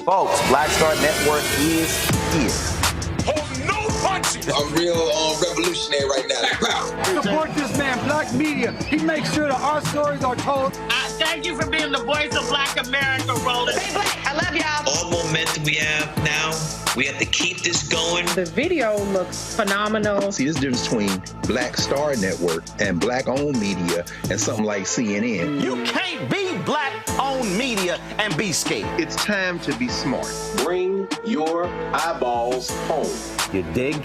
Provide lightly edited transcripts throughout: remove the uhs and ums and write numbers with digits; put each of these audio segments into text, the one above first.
Folks, Black Star Network is here. Hold no punches! I'm real revolutionary right now. Black power. Support this man, Black Media. He makes sure that our stories are told. Thank you for being the voice of Black America, Roland. Stay black. I love y'all. All momentum we have now, we have to keep this going. The video looks phenomenal. See, this difference between Black Star Network and black-owned media and something like CNN. You can't be black-owned media and be scared. It's time to be smart. Bring your eyeballs home. You dig?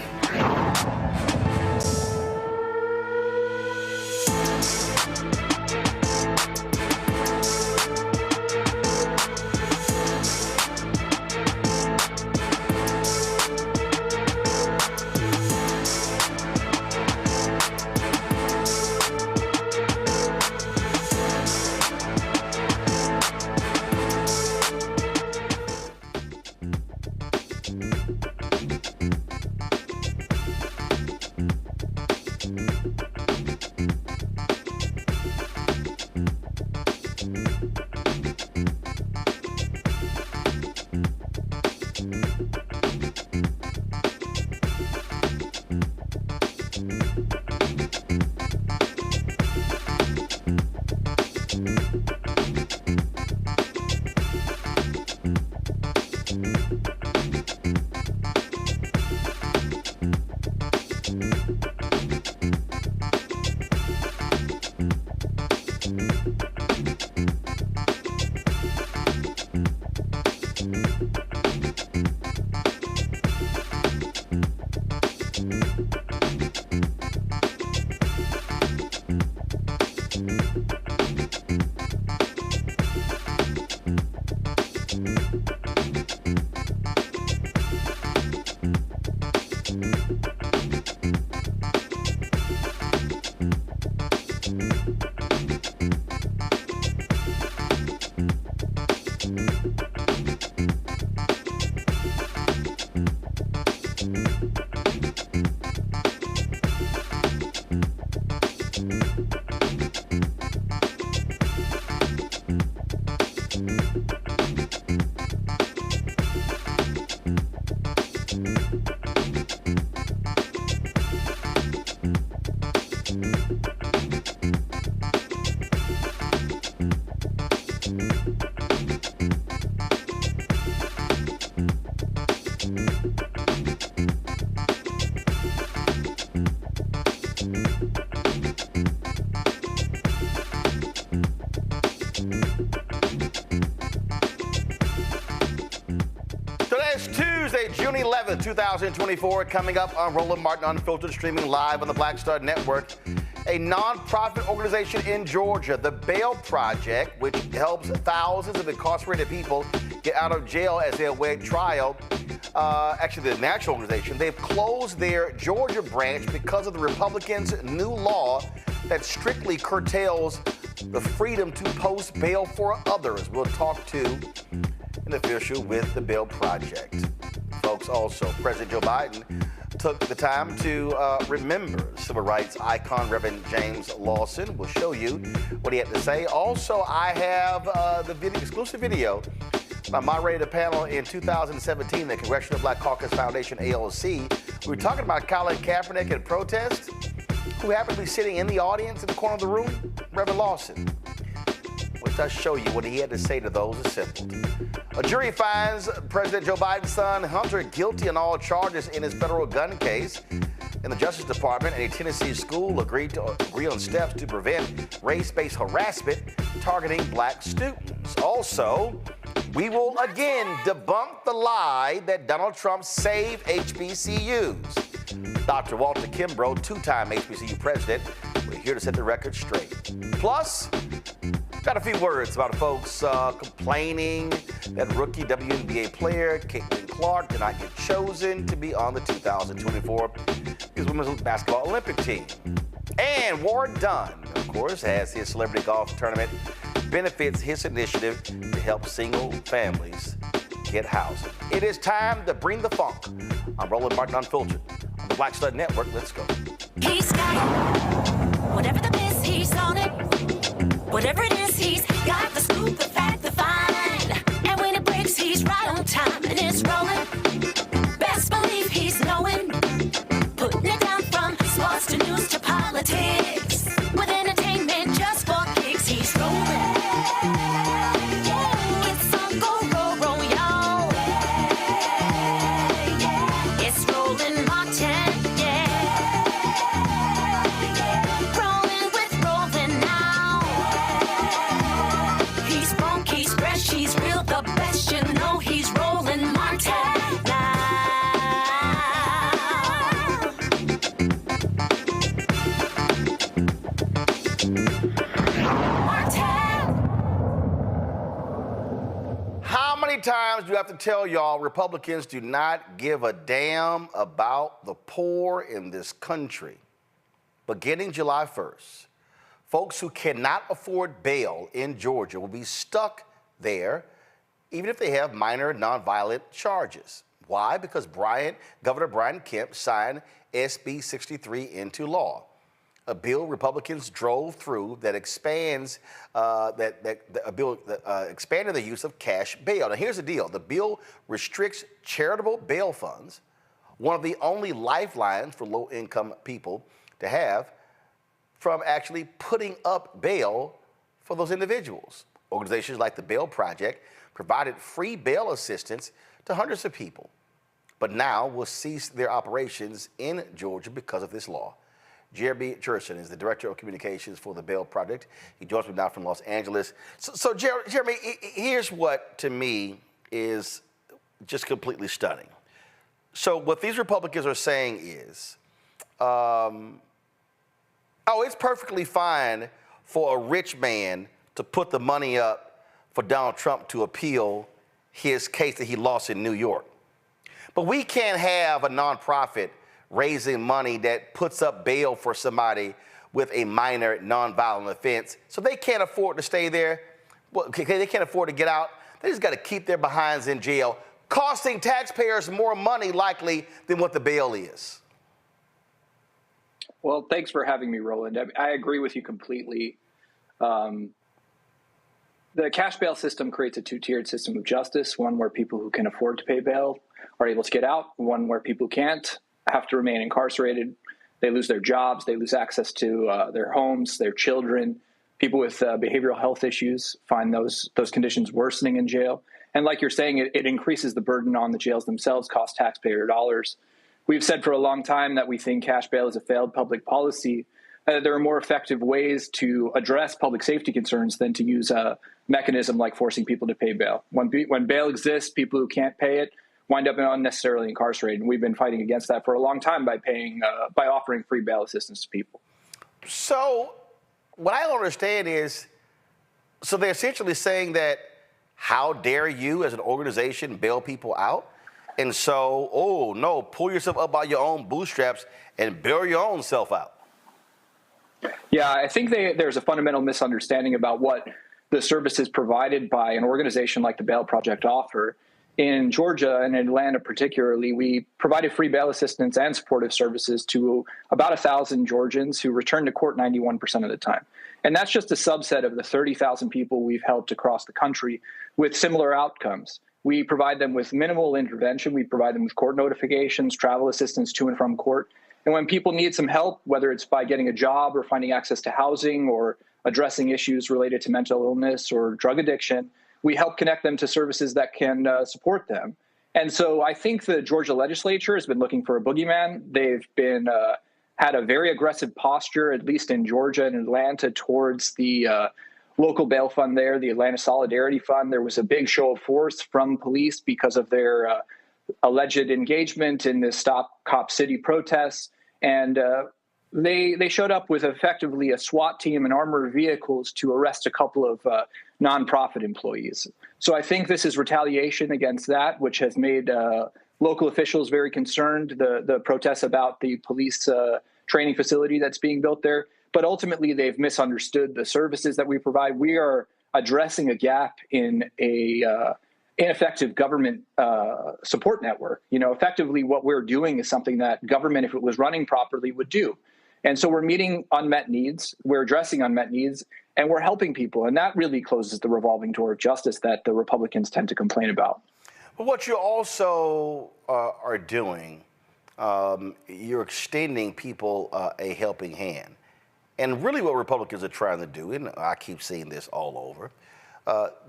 7th, 2024, coming up on Roland Martin Unfiltered, streaming live on the Black Star Network. A nonprofit organization in Georgia, the Bail Project, which helps thousands of incarcerated people get out of jail as they await trial. Actually, the national organization, they've closed their Georgia branch because of the Republicans' new law that strictly curtails the freedom to post bail for others. We'll talk to an official with the Bail Project. Folks, also, President Joe Biden took the time to remember civil rights icon Reverend James Lawson. We'll show you what he had to say. Also, I have the exclusive video. I moderated a panel in 2017, the Congressional Black Caucus Foundation, ALC. We were talking about Colin Kaepernick and protest. Who happened to be sitting in the audience in the corner of the room? Reverend Lawson. Which I show you what he had to say to those assembled. A jury finds President Joe Biden's son, Hunter, guilty on all charges in his federal gun case. And the Justice Department and a Tennessee school agree on steps to prevent race-based harassment targeting black students. Also, we will again debunk the lie that Donald Trump saved HBCUs. Dr. Walter Kimbrough, two-time HBCU president, we're here to set the record straight. Plus, got a few words about folks complaining that rookie WNBA player Caitlin Clark did not get chosen to be on the 2024 Women's Basketball Olympic team. And Ward Dunn, of course, has his celebrity golf tournament, benefits his initiative to help single families get housing. It is time to bring the funk. I'm Roland Martin Unfiltered on the Black Star Network. Let's go. He's got it. Whatever the miss, he's on it. Whatever it is, he's got the scoop, the fact, the find. And when it breaks, he's right on time and it's rolling. Best believe he's knowing. Putting it down from sports to news to politics. With entertainment just for kicks, he's rolling. It's on go, roll, roll, y'all. It's Roland Martin, yeah. Rolling with Roland now. He's funk, he's fresh, he's real, the best, you know he's Roland Martin now. How many times do you have to tell y'all Republicans do not give a damn about the poor in this country? Beginning July 1st, folks who cannot afford bail in Georgia will be stuck there even if they have minor nonviolent charges. Why? Because Governor Brian Kemp signed SB 63 into law, a bill Republicans drove through that expands expanded the use of cash bail. Now, here's the deal: the bill restricts charitable bail funds, one of the only lifelines for low-income people to have, from actually putting up bail for those individuals. Organizations like the Bail Project provided free bail assistance to hundreds of people, but now will cease their operations in Georgia because of this law. Jeremy Jerson is the Director of Communications for the Bail Project. He joins me now from Los Angeles. So Jeremy, here's what to me is just completely stunning. So what these Republicans are saying is, it's perfectly fine for a rich man to put the money up for Donald Trump to appeal his case that he lost in New York. But we can't have a nonprofit raising money that puts up bail for somebody with a minor nonviolent offense, so they can't afford to stay there. Well, they can't afford to get out. They just got to keep their behinds in jail, costing taxpayers more money likely than what the bail is. Well, thanks for having me, Roland. I agree with you completely. The cash bail system creates a two-tiered system of justice, one where people who can afford to pay bail are able to get out, one where people who can't have to remain incarcerated. They lose their jobs, they lose access to their homes, their children. People with behavioral health issues find those conditions worsening in jail. And like you're saying, it increases the burden on the jails themselves, costs taxpayer dollars. We've said for a long time that we think cash bail is a failed public policy. There are more effective ways to address public safety concerns than to use a mechanism like forcing people to pay bail. When bail exists, people who can't pay it wind up unnecessarily incarcerated. And we've been fighting against that for a long time by offering free bail assistance to people. So what I don't understand is, so they're essentially saying that, how dare you as an organization bail people out? And so, oh no, pull yourself up by your own bootstraps and bail your own self out. Yeah, I think there's a fundamental misunderstanding about what the services provided by an organization like the Bail Project offer. In Georgia and Atlanta particularly, we provided free bail assistance and supportive services to about 1,000 Georgians who returned to court 91% of the time. And that's just a subset of the 30,000 people we've helped across the country with similar outcomes. We provide them with minimal intervention. We provide them with court notifications, travel assistance to and from court. And when people need some help, whether it's by getting a job or finding access to housing or addressing issues related to mental illness or drug addiction, we help connect them to services that can support them. And so I think the Georgia legislature has been looking for a boogeyman. They've been had a very aggressive posture, at least in Georgia and Atlanta, towards the local bail fund there, the Atlanta Solidarity Fund. There was a big show of force from police because of their alleged engagement in the Stop Cop City protests. And they showed up with effectively a SWAT team and armored vehicles to arrest a couple of nonprofit employees. So I think this is retaliation against that, which has made local officials very concerned, the protests about the police training facility that's being built there. But ultimately, they've misunderstood the services that we provide. We are addressing a gap in a ineffective government support network. You know, effectively, what we're doing is something that government, if it was running properly, would do. And so we're meeting unmet needs, we're addressing unmet needs, and we're helping people. And that really closes the revolving door of justice that the Republicans tend to complain about. But what you also are doing, you're extending people a helping hand. And really what Republicans are trying to do, and I keep seeing this all over,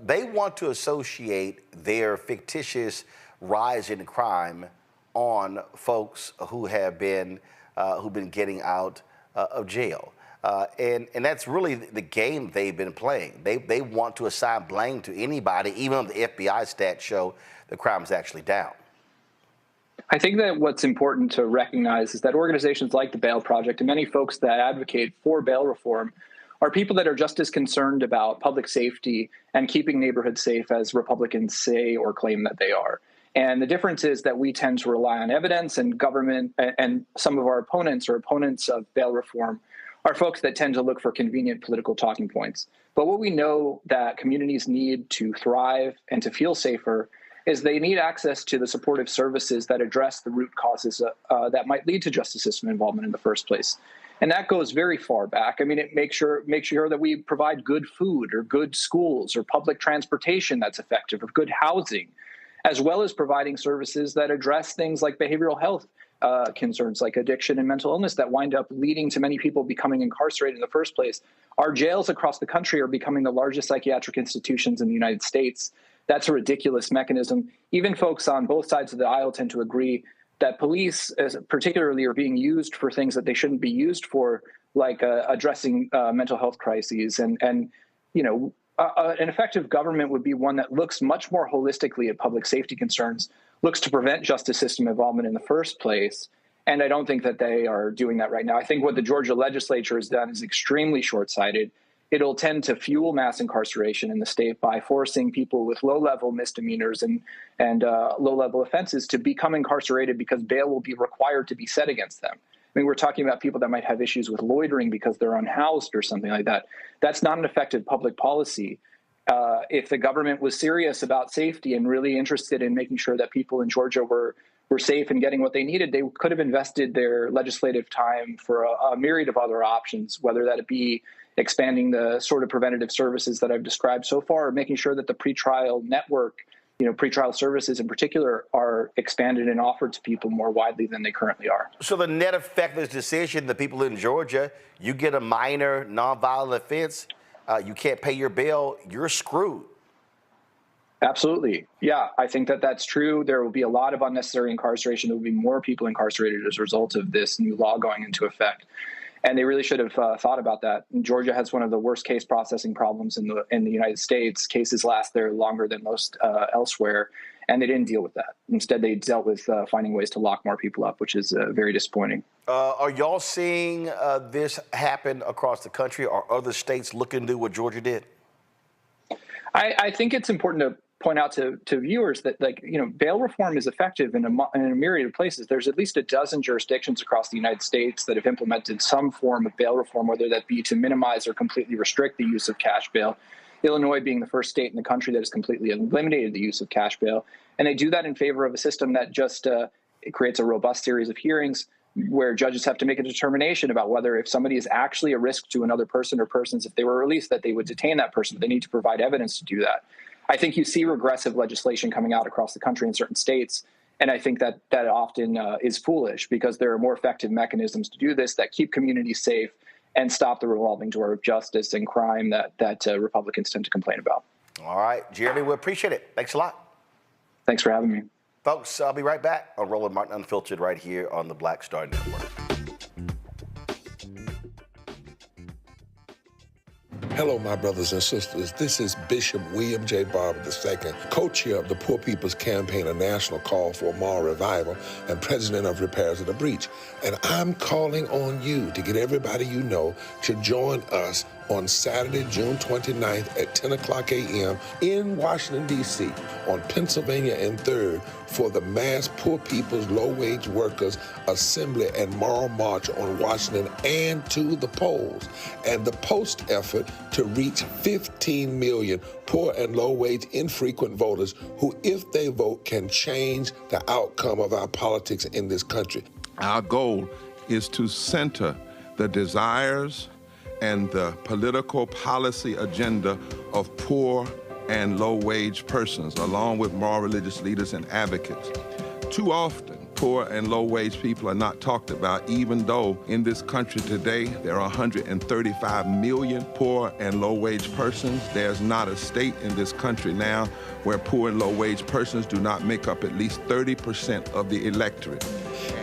they want to associate their fictitious rise in crime on folks who have been who've been getting out of jail. And that's really the game they've been playing. They want to assign blame to anybody, even if the FBI stats show the crime is actually down. I think that what's important to recognize is that organizations like the Bail Project and many folks that advocate for bail reform are people that are just as concerned about public safety and keeping neighborhoods safe as Republicans say or claim that they are. And the difference is that we tend to rely on evidence, and government and some of our opponents or opponents of bail reform are folks that tend to look for convenient political talking points. But what we know that communities need to thrive and to feel safer is they need access to the supportive services that address the root causes that might lead to justice system involvement in the first place. And that goes very far back. I mean, it makes sure that we provide good food or good schools or public transportation that's effective or good housing, as well as providing services that address things like behavioral health concerns like addiction and mental illness that wind up leading to many people becoming incarcerated in the first place. Our jails across the country are becoming the largest psychiatric institutions in the United States. That's a ridiculous mechanism. Even folks on both sides of the aisle tend to agree that police particularly are being used for things that they shouldn't be used for, like addressing mental health crises. And you know, an effective government would be one that looks much more holistically at public safety concerns, looks to prevent justice system involvement in the first place. And I don't think that they are doing that right now. I think what the Georgia legislature has done is extremely short-sighted. It'll tend to fuel mass incarceration in the state by forcing people with low-level misdemeanors and low-level offenses to become incarcerated because bail will be required to be set against them. I mean, we're talking about people that might have issues with loitering because they're unhoused or something like that. That's not an effective public policy. If the government was serious about safety and really interested in making sure that people in Georgia were safe and getting what they needed, they could have invested their legislative time for a myriad of other options, whether that be expanding the sort of preventative services that I've described so far, or making sure that the pretrial network, you know, pretrial services in particular, are expanded and offered to people more widely than they currently are. So the net effect of this decision, the people in Georgia, you get a minor nonviolent offense, you can't pay your bail, you're screwed. Absolutely. Yeah, I think that that's true. There will be a lot of unnecessary incarceration. There will be more people incarcerated as a result of this new law going into effect. And they really should have thought about that. Georgia has one of the worst case processing problems in the United States. Cases last there longer than most elsewhere. And they didn't deal with that. Instead, they dealt with finding ways to lock more people up, which is very disappointing. Are y'all seeing this happen across the country? Are other states looking to do what Georgia did? I think it's important to point out to viewers that, bail reform is effective in a myriad of places. There's at least a dozen jurisdictions across the United States that have implemented some form of bail reform, whether that be to minimize or completely restrict the use of cash bail. Illinois being the first state in the country that has completely eliminated the use of cash bail. And they do that in favor of a system that just it creates a robust series of hearings where judges have to make a determination about whether, if somebody is actually a risk to another person or persons, if they were released, that they would detain that person. They need to provide evidence to do that. I think you see regressive legislation coming out across the country in certain states. And I think that often is foolish, because there are more effective mechanisms to do this that keep communities safe and stop the revolving door of justice and crime that Republicans tend to complain about. All right, Jeremy, we appreciate it. Thanks a lot. Thanks for having me. Folks, I'll be right back on Roland Martin Unfiltered right here on the Black Star Network. Hello, my brothers and sisters. This is Bishop William J. Barber II, co-chair of the Poor People's Campaign, a national call for moral revival, and president of Repairs of the Breach. And I'm calling on you to get everybody you know to join us on Saturday, June 29th at 10 o'clock a.m. in Washington, D.C. on Pennsylvania and 3rd for the mass Poor People's Low-Wage Workers Assembly and Moral March on Washington and to the polls, and the post effort to reach 15 million poor and low-wage infrequent voters who, if they vote, can change the outcome of our politics in this country. Our goal is to center the desires and the political policy agenda of poor and low-wage persons, along with moral religious leaders and advocates. Too often, poor and low-wage people are not talked about, even though in this country today there are 135 million poor and low-wage persons. There's not a state in this country now where poor and low-wage persons do not make up at least 30% of the electorate.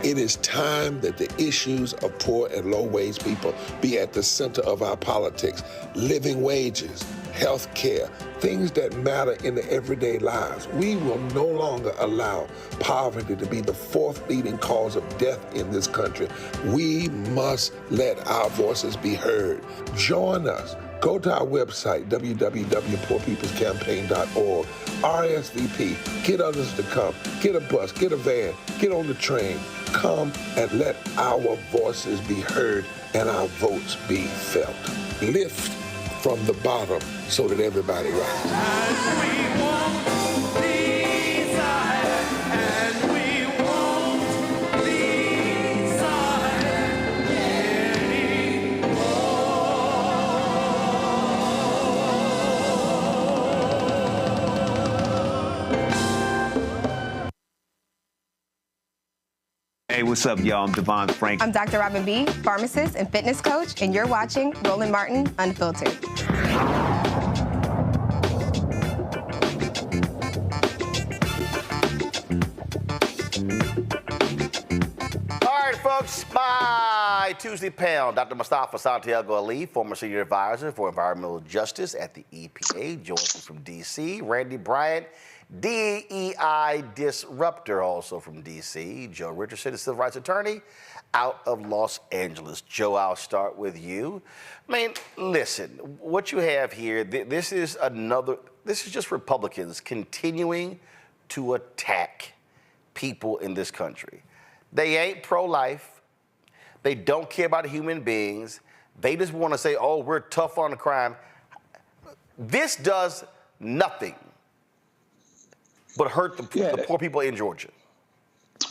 It is time that the issues of poor and low-wage people be at the center of our politics. Living wages, health care, things that matter in the everyday lives. We will no longer allow poverty to be the fourth leading cause of death in this country. We must let our voices be heard. Join us. Go to our website, www.poorpeoplescampaign.org. RSVP. Get others to come. Get a bus. Get a van. Get on the train. Come and let our voices be heard and our votes be felt. Lift from the bottom so that everybody rises. Hey, what's up, y'all? I'm Devon Frank. I'm Dr. Robin B., pharmacist and fitness coach, and you're watching Roland Martin Unfiltered. All right, folks, my Tuesday panel, Dr. Mustafa Santiago Ali, former senior advisor for environmental justice at the EPA, joins us from D.C. Randy Bryant, DEI disruptor, also from D.C. Joe Richardson, a civil rights attorney out of Los Angeles. Joe, I'll start with you. I mean, listen, what you have here, this is just Republicans continuing to attack people in this country. They ain't pro-life. They don't care about human beings. They just want to say, oh, we're tough on the crime. This does nothing but hurt the poor people in Georgia.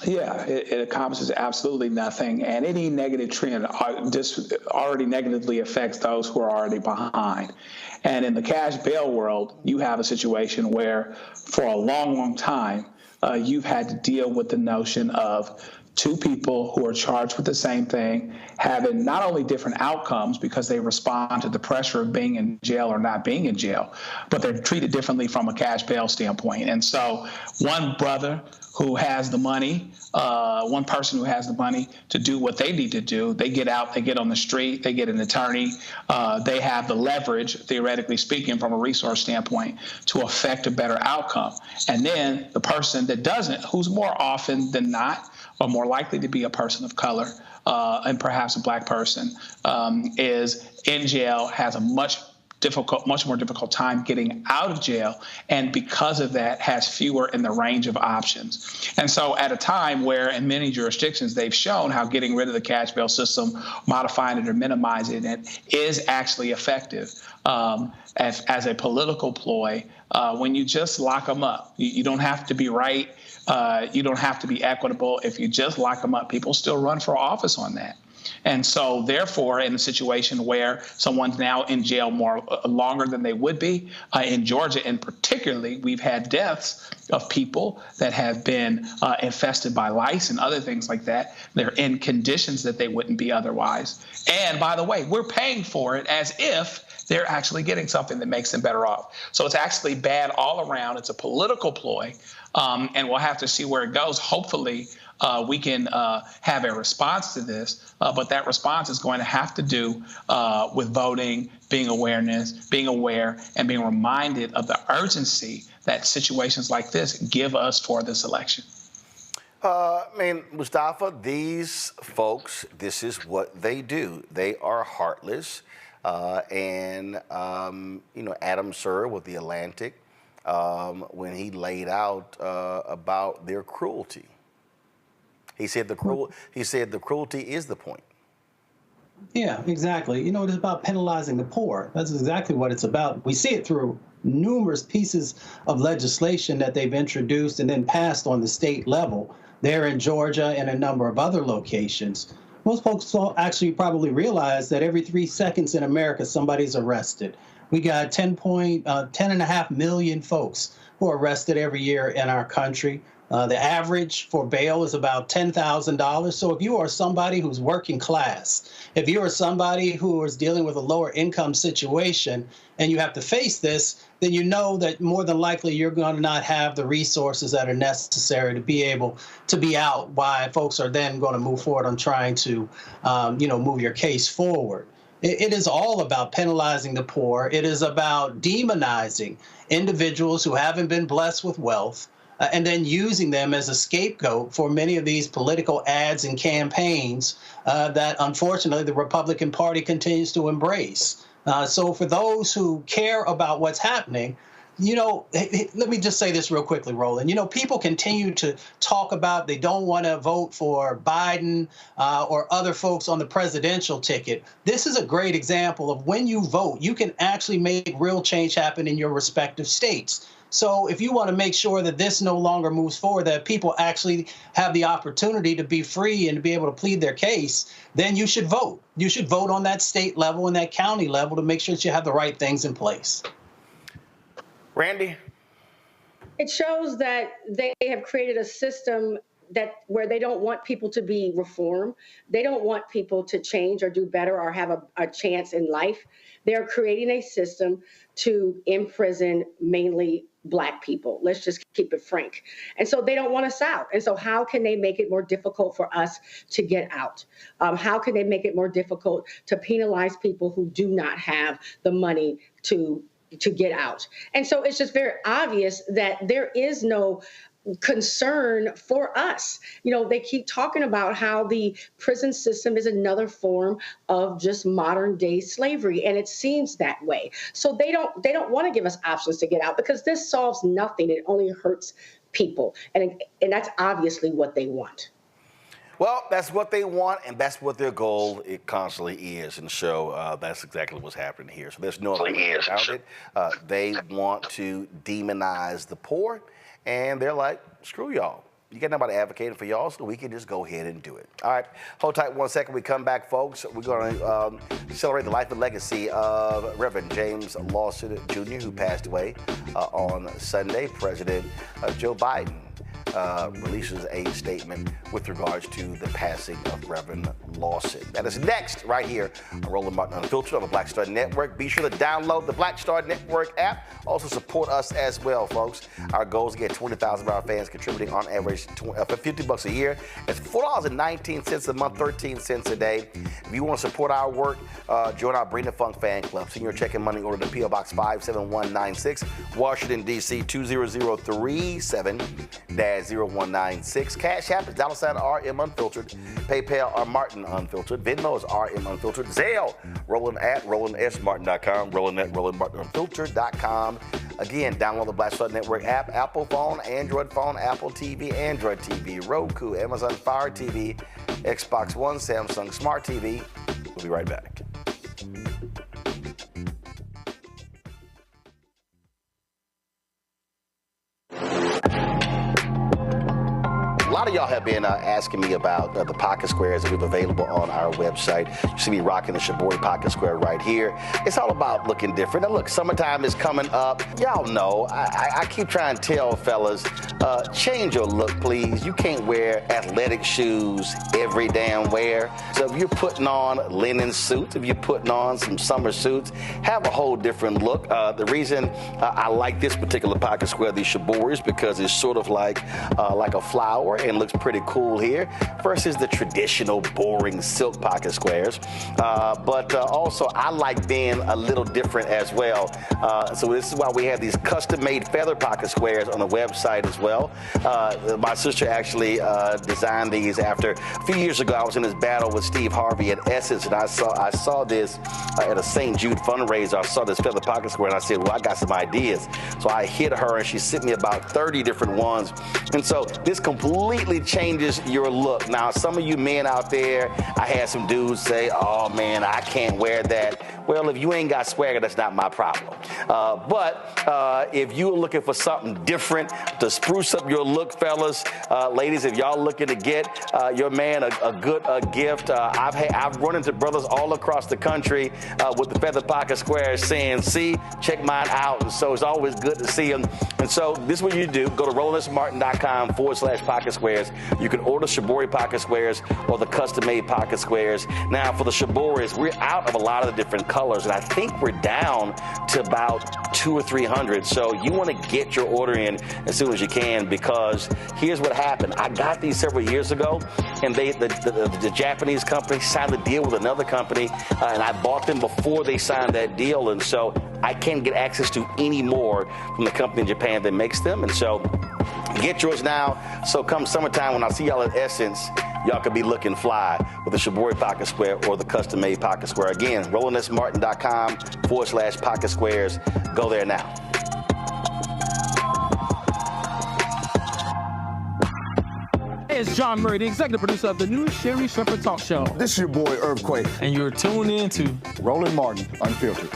Yeah, it accomplishes absolutely nothing. And any negative trend just already negatively affects those who are already behind. And in the cash bail world, you have a situation where for a long, long time, you've had to deal with the notion of two people who are charged with the same thing, having not only different outcomes because they respond to the pressure of being in jail or not being in jail, but they're treated differently from a cash bail standpoint. And so one brother who has the money, one person who has the money to do what they need to do, they get out, they get on the street, they get an attorney, they have the leverage, theoretically speaking, from a resource standpoint, to affect a better outcome. And then the person that doesn't, who's more often than not, or more likely to be a person of color, and perhaps a black person, is in jail, has a much more difficult time getting out of jail, and because of that has fewer in the range of options. And so at a time where in many jurisdictions they've shown how getting rid of the cash bail system, modifying it or minimizing it, is actually effective as a political ploy, when you just lock them up. You don't have to be right. You don't have to be equitable. If you just lock them up, people still run for office on that. And so, therefore, in a situation where someone's now in jail longer than they would be, in Georgia and particularly, we've had deaths of people that have been infested by lice and other things like that. They're in conditions that they wouldn't be otherwise. And by the way, we're paying for it as if they're actually getting something that makes them better off. So it's actually bad all around. It's a political ploy, and we'll have to see where it goes. Hopefully, we can have a response to this, but that response is going to have to do with voting, being aware, and being reminded of the urgency that situations like this give us for this election. Mustafa, these folks, this is what they do. They are heartless. Adam Sir with The Atlantic, when he laid out about their cruelty. He said the cruelty is the point. Yeah, exactly. It's about penalizing the poor. That's exactly what it's about. We see it through numerous pieces of legislation that they've introduced and then passed on the state level there in Georgia and a number of other locations. Most folks actually probably realize that every 3 seconds in America, somebody's arrested. We got 10.5 million folks who are arrested every year in our country. The average for bail is about $10,000. So if you are somebody who's working class, if you are somebody who is dealing with a lower income situation and you have to face this, then you know that more than likely you're going to not have the resources that are necessary to be able to be out while folks are then going to move forward on trying to, move your case forward. It is all about penalizing the poor. It is about demonizing individuals who haven't been blessed with wealth, and then using them as a scapegoat for many of these political ads and campaigns that, unfortunately, the Republican Party continues to embrace. So for those who care about what's happening, let me just say this real quickly, Roland. People continue to talk about they don't want to vote for Biden or other folks on the presidential ticket. This is a great example of when you vote, you can actually make real change happen in your respective states. So if you want to make sure that this no longer moves forward, that people actually have the opportunity to be free and to be able to plead their case, then you should vote. You should vote on that state level and that county level to make sure that you have the right things in place. Randy? It shows that they have created a system where they don't want people to be reformed. They don't want people to change or do better or have a chance in life. They're creating a system to imprison mainly Black people. Let's just keep it frank. And so they don't want us out. And so how can they make it more difficult for us to get out? How can they make it more difficult to penalize people who do not have the money to get out? And so it's just very obvious that there is no concern for us. They keep talking about how the prison system is another form of just modern day slavery, and it seems that way. So they don't want to give us options to get out because this solves nothing. It only hurts people, and that's obviously what they want. Well, that's what they want, and that's what their goal it constantly is. And so that's exactly what's happening here. So there's no other way about it. They want to demonize the poor, and they're like, screw y'all. You got nobody advocating for y'all, so we can just go ahead and do it. All right, hold tight 1 second. We come back, folks. We're going to celebrate the life and legacy of Reverend James Lawson Jr., who passed away on Sunday. President Joe Biden releases a statement with regards to the passing of Reverend Lawson. That is next right here on Roland Martin Unfiltered on the Black Star Network. Be sure to download the Black Star Network app. Also support us as well, folks. Our goal is to get 20,000 of our fans contributing on average $50 a year. It's $4.19 a month, 13 cents a day. If you want to support our work, join our Bring the Funk fan club. Send your check and money order to P.O. Box 57196, Washington, D.C. 20037-0196. Cash App is $RM Unfiltered. PayPal are Martin Unfiltered. Venmo is RM Unfiltered. Zelle, Roland at RolandSMartin.com. Roland at RolandMartinUnfiltered.com. Again, download the Black Star Network app, Apple phone, Android phone, Apple TV, Android TV, Roku, Amazon Fire TV, Xbox One, Samsung Smart TV. We'll be right back. A lot of y'all have been asking me about the pocket squares that we have available on our website. You see me rocking the Shibori pocket square right here. It's all about looking different. Now look, summertime is coming up. Y'all know, I keep trying to tell fellas, change your look, please. You can't wear athletic shoes every damn wear. So if you're putting on linen suits, if you're putting on some summer suits, have a whole different look. The reason I like this particular pocket square, the Shibori, is because it's sort of like a flower and looks pretty cool here versus the traditional boring silk pocket squares. But also I like being a little different as well. So this is why we have these custom-made feather pocket squares on the website as well. My sister actually designed these after a few years ago. I was in this battle with Steve Harvey at Essence, and I saw this at a St. Jude fundraiser. I saw this feather pocket square, and I said, well, I got some ideas. So I hit her, and she sent me about 30 different ones. And so this completely changes your look. Now, some of you men out there, I had some dudes say, oh man, I can't wear that. Well, if you ain't got swagger, that's not my problem. But if you're looking for something different to spruce up your look, fellas, ladies, if y'all looking to get your man a good gift, I've run into brothers all across the country with the feather pocket squares saying, see, check mine out. And so it's always good to see them. And so this is what you do. Go to RolandSMartin.com/pocket squares. You can order Shibori pocket squares or the custom-made pocket squares. Now, for the Shiboris, we're out of a lot of the different colors, and I think we're down to about 200 or 300. So you want to get your order in as soon as you can, because here's what happened. I got these several years ago, and the Japanese company signed a deal with another company, and I bought them before they signed that deal, and so I can't get access to any more from the company in Japan that makes them. And so get yours now. So come summertime, when I see y'all at Essence, y'all could be looking fly with the Shibori pocket square or the custom-made pocket square. Again, RolandSMartin.com/pocket squares. Go there now. Hey, it's John Murray, the executive producer of the new Sherry Shepherd Talk Show. This is your boy, Earthquake. And you're tuned in to Roland Martin Unfiltered.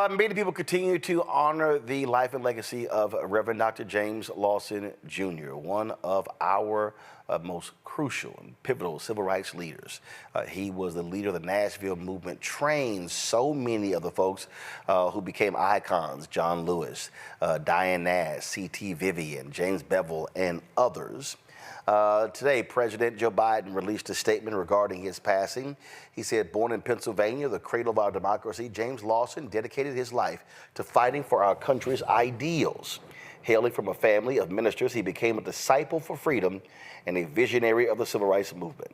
Many people continue to honor the life and legacy of Reverend Dr. James Lawson Jr., one of our most crucial and pivotal civil rights leaders. He was the leader of the Nashville movement, trained so many of the folks who became icons, John Lewis, Diane Nash, C.T. Vivian, James Bevel, and others. Today, President Joe Biden released a statement regarding his passing. He said, born in Pennsylvania, the cradle of our democracy, James Lawson dedicated his life to fighting for our country's ideals. Hailing from a family of ministers, he became a disciple for freedom and a visionary of the civil rights movement.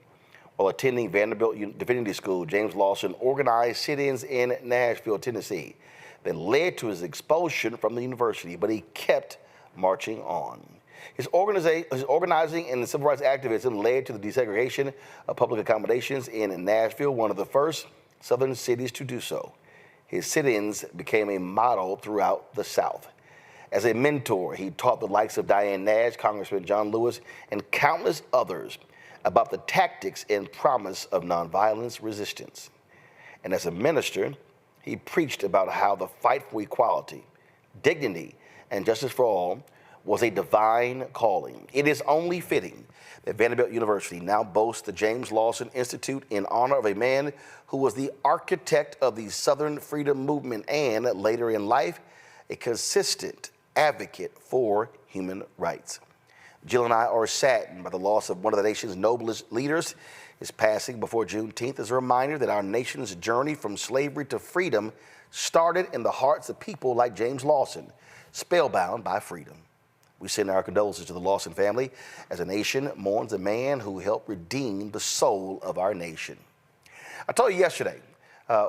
While attending Vanderbilt Divinity School, James Lawson organized sit-ins in Nashville, Tennessee that led to his expulsion from the university, but he kept marching on. His organizing and civil rights activism led to the desegregation of public accommodations in Nashville, one of the first Southern cities to do so. His sit-ins became a model throughout the South. As a mentor, he taught the likes of Diane Nash, Congressman John Lewis, and countless others about the tactics and promise of nonviolence resistance. And as a minister, he preached about how the fight for equality, dignity, and justice for all was a divine calling. It is only fitting that Vanderbilt University now boasts the James Lawson Institute in honor of a man who was the architect of the Southern Freedom Movement and, later in life, a consistent advocate for human rights. Jill and I are saddened by the loss of one of the nation's noblest leaders. His passing before Juneteenth is a reminder that our nation's journey from slavery to freedom started in the hearts of people like James Lawson, spellbound by freedom. We send our condolences to the Lawson family as a nation mourns a man who helped redeem the soul of our nation. I told you yesterday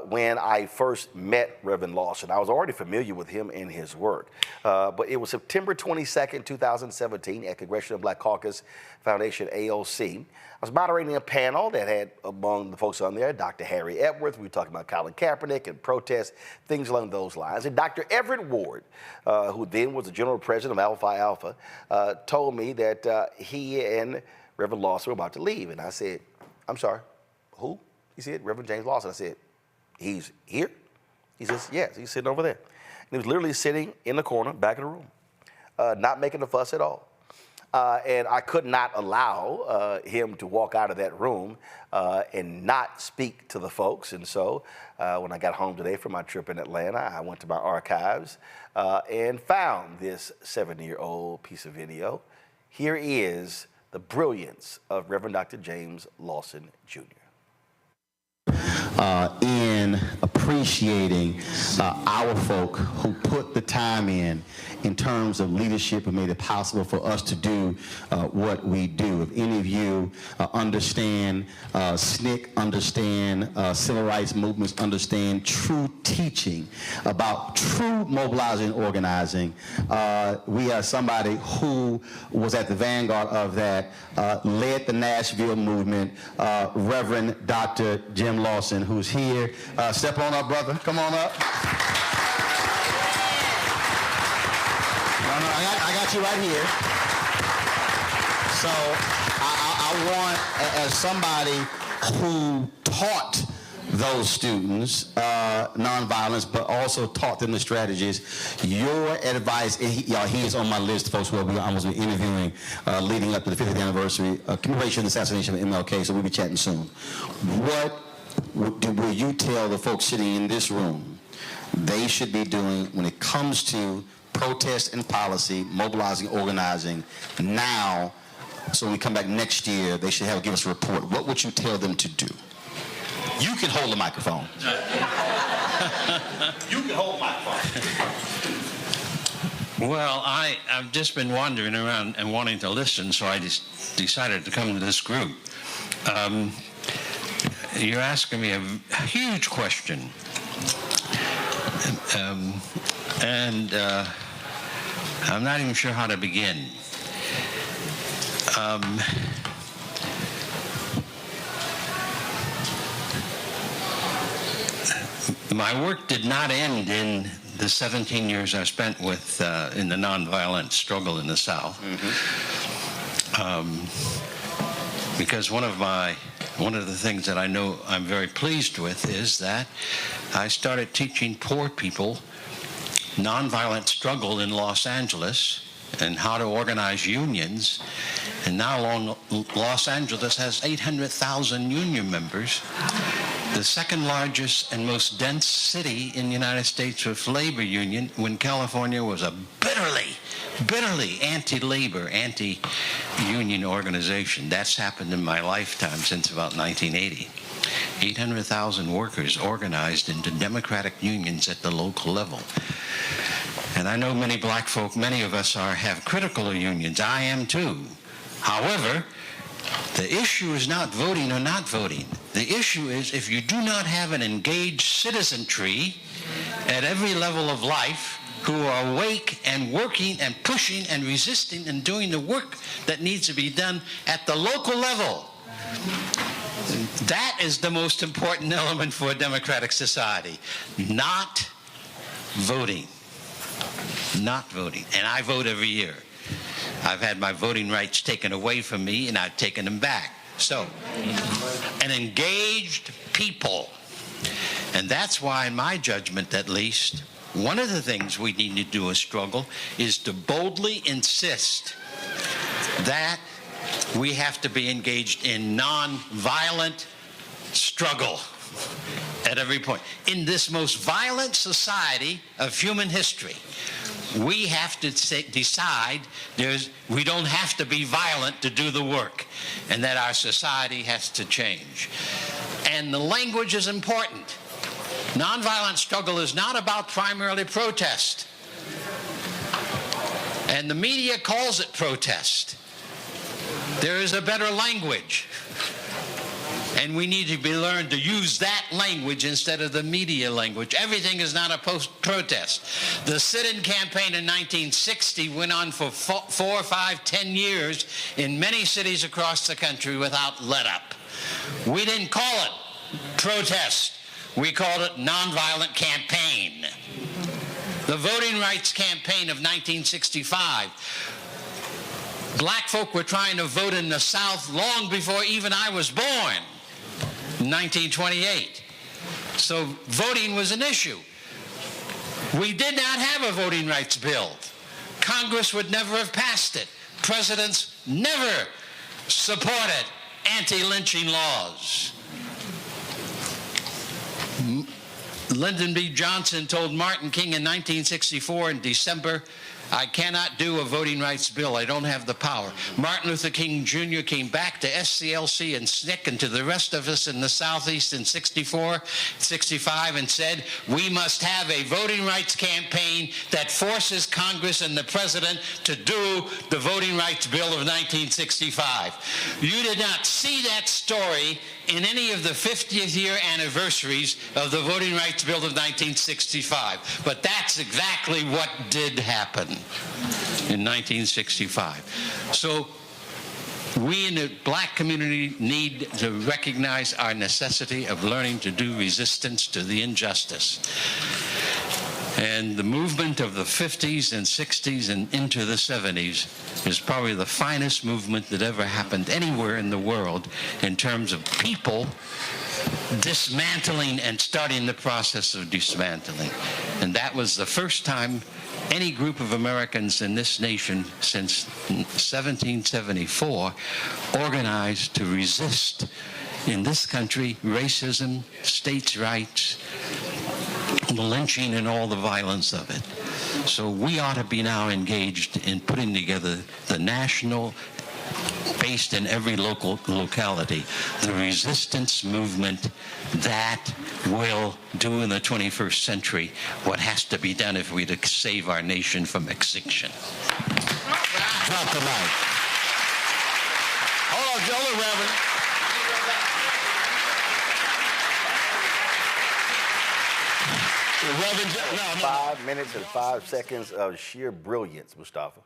when I first met Reverend Lawson, I was already familiar with him and his work. But it was September 22nd, 2017 at Congressional Black Caucus Foundation, AOC. I was moderating a panel that had among the folks on there, Dr. Harry Epworth. We were talking about Colin Kaepernick and protests, things along those lines. And Dr. Everett Ward, who then was the general president of Alpha Alpha, told me that he and Reverend Lawson were about to leave. And I said, I'm sorry, who? He said, Reverend James Lawson. I said, he's here? He says, yes, he's sitting over there. And he was literally sitting in the corner, back of the room, not making a fuss at all. And I could not allow him to walk out of that room and not speak to the folks. And so when I got home today from my trip in Atlanta, I went to my archives and found this 7-year-old piece of video. Here is the brilliance of Reverend Dr. James Lawson, Jr. In appreciating our folk who put the time in terms of leadership and made it possible for us to do what we do. If any of you understand SNCC, understand civil rights movements, understand true teaching about true mobilizing and organizing, we have somebody who was at the vanguard of that, led the Nashville movement, Reverend Dr. Jim Lawson, who's here. Step on up, brother. Come on up. I got you right here. So I want, as somebody who taught those students nonviolence, but also taught them the strategies, your advice, and he is on my list, folks, where I was interviewing leading up to the 50th anniversary commemoration of the assassination of MLK, so we'll be chatting soon. What will you tell the folks sitting in this room they should be doing when it comes to protest and policy, mobilizing, organizing now, so when we come back next year, they should give us a report? What would you tell them to do? You can hold the microphone. You can hold the microphone. Well, I've just been wandering around and wanting to listen, so I just decided to come to this group. You're asking me a huge question. And I'm not even sure how to begin. My work did not end in the 17 years I spent with in the nonviolent struggle in the South. Because one of the things that I know I'm very pleased with is that I started teaching poor people nonviolent struggle in Los Angeles and how to organize unions. And now Los Angeles has 800,000 union members, the second largest and most dense city in the United States with labor union, when California was a bitterly anti-labor, anti-union organization. That's happened in my lifetime since about 1980. 800,000 workers organized into democratic unions at the local level. And I know many black folk, many of us have critical of unions. I am too. However, the issue is not voting or not voting. The issue is if you do not have an engaged citizenry at every level of life who are awake and working and pushing and resisting and doing the work that needs to be done at the local level. That is the most important element for a democratic society. Not voting. Not voting. And I vote every year. I've had my voting rights taken away from me, and I've taken them back. So, an engaged people. And that's why, in my judgment at least, one of the things we need to do as struggle is to boldly insist that we have to be engaged in non-violent struggle at every point. In this most violent society of human history, we have to decide we don't have to be violent to do the work, and that our society has to change. And the language is important. Nonviolent struggle is not about primarily protest. And the media calls it protest. There is a better language. And we need to learn to use that language instead of the media language. Everything is not a protest. The sit-in campaign in 1960 went on for 4, 5, 10 years in many cities across the country without let-up. We didn't call it protest. We called it nonviolent campaign. The Voting Rights Campaign of 1965. Black folk were trying to vote in the South long before even I was born, in 1928. So voting was an issue. We did not have a voting rights bill. Congress would never have passed it. Presidents never supported anti-lynching laws. Lyndon B. Johnson told Martin King in 1964 in December, "I cannot do a voting rights bill. I don't have the power." Martin Luther King Jr. came back to SCLC and SNCC and to the rest of us in the Southeast in 64, 65 and said, "We must have a voting rights campaign that forces Congress and the President to do the Voting Rights Bill of 1965. You did not see that story in any of the 50th year anniversaries of the Voting Rights Bill of 1965. But that's exactly what did happen in 1965. So we in the black community need to recognize our necessity of learning to do resistance to the injustice. And the movement of the 50s and 60s and into the 70s is probably the finest movement that ever happened anywhere in the world in terms of people dismantling and starting the process of dismantling. And that was the first time any group of Americans in this nation since 1774 organized to resist in this country racism, states' rights, the lynching and all the violence of it. So we ought to be now engaged in putting together the national, based in every local locality, the resistance movement that will do in the 21st century what has to be done if we're to save our nation from extinction. Drop the mic. Hold on, Reverend. 5 minutes and 5 seconds of sheer brilliance, Mustafa.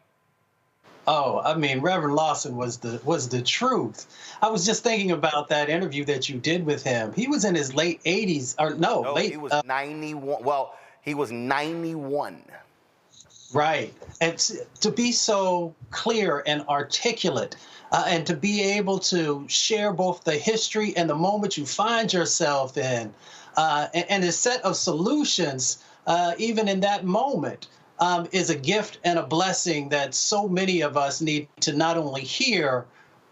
Oh, I mean, Reverend Lawson was the truth. I was just thinking about that interview that you did with him. He was in his late 80s, or no, late. He was 91. Well, he was 91. Right, and to be so clear and articulate, and to be able to share both the history and the moment you find yourself in, and a set of solutions, even in that moment. Is a gift and a blessing that so many of us need to not only hear,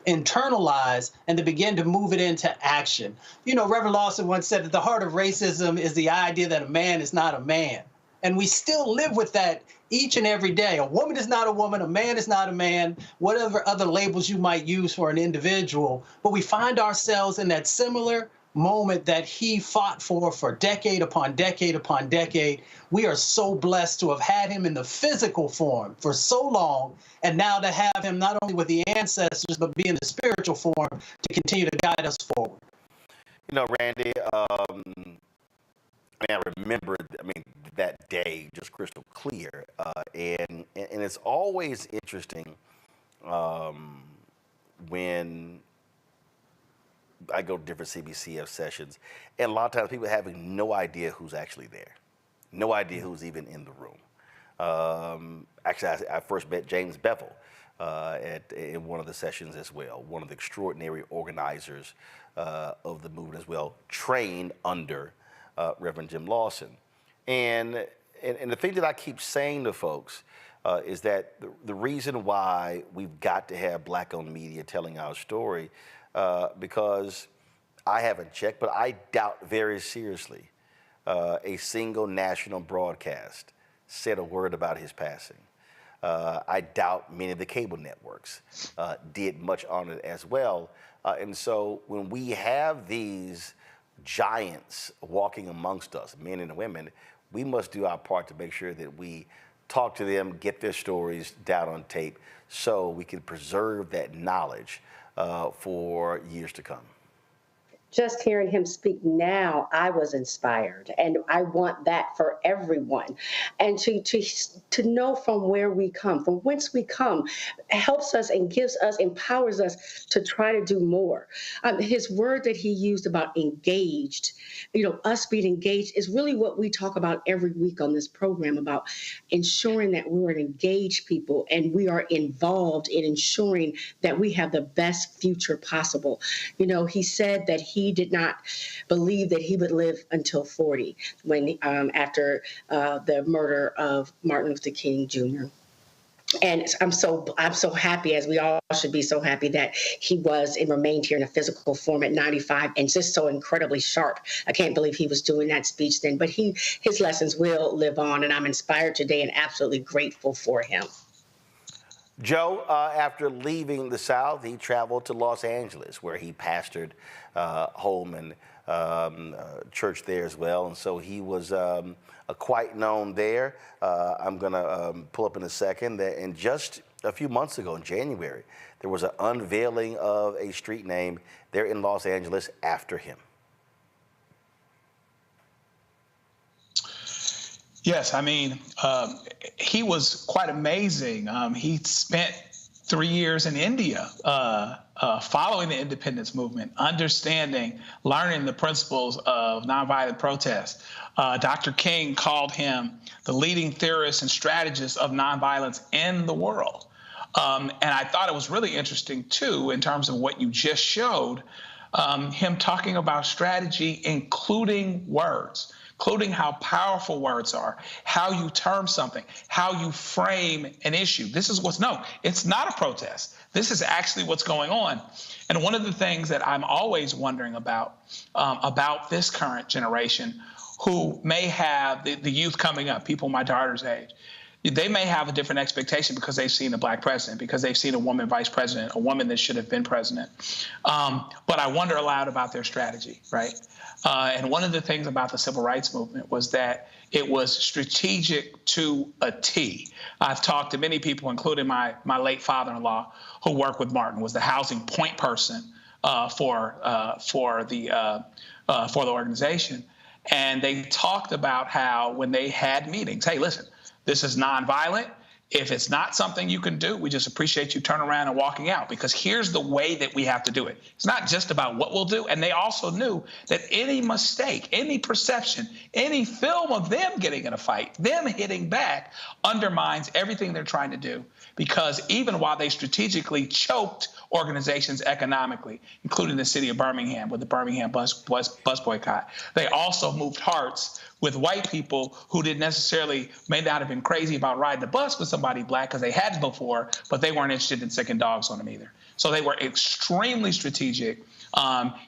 internalize, and to begin to move it into action. You know, Reverend Lawson once said that the heart of racism is the idea that a man is not a man. And we still live with that each and every day. A woman is not a woman, a man is not a man, whatever other labels you might use for an individual. But we find ourselves in that similar moment that he fought for decade upon decade upon decade. We are so blessed to have had him in the physical form for so long, and now to have him not only with the ancestors, but be in the spiritual form to continue to guide us forward. You know, Randy, I remember, that day just crystal clear. And it's always interesting when I go to different CBCF sessions, and a lot of times people having no idea who's actually there, no idea who's even in the room. Actually, I first met James Bevel in one of the sessions as well, one of the extraordinary organizers of the movement as well, trained under Reverend Jim Lawson. And the thing that I keep saying to folks is that the reason why we've got to have Black-owned media telling our story, because I haven't checked, but I doubt very seriously a single national broadcast said a word about his passing. I doubt many of the cable networks did much on it as well. And so when we have these giants walking amongst us, men and women, we must do our part to make sure that we talk to them, get their stories down on tape so we can preserve that knowledge for years to come. Just hearing him speak now, I was inspired, and I want that for everyone. And to know from where we come, from whence we come, helps us and gives us, empowers us to try to do more. His word that he used about engaged, us being engaged is really what we talk about every week on this program, about ensuring that we're an engaged people and we are involved in ensuring that we have the best future possible. He said that he did not believe that he would live until 40 when after the murder of Martin Luther King Jr. And I'm so happy, as we all should be so happy, that he was and remained here in a physical form at 95 and just so incredibly sharp. I can't believe he was doing that speech then, but his lessons will live on, and I'm inspired today and absolutely grateful for him. Joe, after leaving the South, he traveled to Los Angeles, where he pastored Holman Church there as well, and so he was quite known there. I'm going to pull up in a second that in just a few months ago, in January, there was an unveiling of a street name there in Los Angeles after him. Yes, he was quite amazing. He spent 3 years in India following the independence movement, understanding, learning the principles of nonviolent protest. Dr. King called him the leading theorist and strategist of nonviolence in the world. And I thought it was really interesting, too, in terms of what you just showed, him talking about strategy, including words, including how powerful words are, how you term something, how you frame an issue. This is what's known. It's not a protest. This is actually what's going on. And one of the things that I'm always wondering about this current generation, who may have the youth coming up, people my daughter's age, they may have a different expectation because they've seen a black president, because they've seen a woman vice president, a woman that should have been president. But I wonder aloud about their strategy, right? And one of the things about the civil rights movement was that it was strategic to a T. I've talked to many people, including my late father-in-law, who worked with Martin, was the housing point person for the organization. And they talked about how when they had meetings, hey, listen, this is nonviolent. If it's not something you can do, we just appreciate you turning around and walking out, because here's the way that we have to do it. It's not just about what we'll do. And they also knew that any mistake, any perception, any film of them getting in a fight, them hitting back, undermines everything they're trying to do. Because even while they strategically choked organizations economically, including the city of Birmingham with the Birmingham bus boycott, they also moved hearts with white people who may not have been crazy about riding the bus with somebody black because they hadn't before, but they weren't interested in sicking dogs on them either. So they were extremely strategic.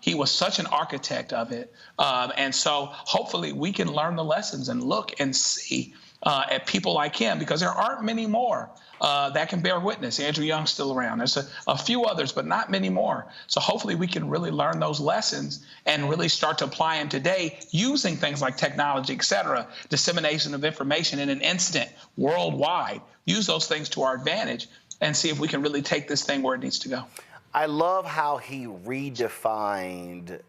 He was such an architect of it. And so hopefully we can learn the lessons and look and see at people like him, because there aren't many more that can bear witness. Andrew Young's still around. There's a few others, but not many more. So hopefully we can really learn those lessons and really start to apply them today using things like technology, et cetera, dissemination of information in an instant worldwide. Use those things to our advantage and see if we can really take this thing where it needs to go. I love how he redefined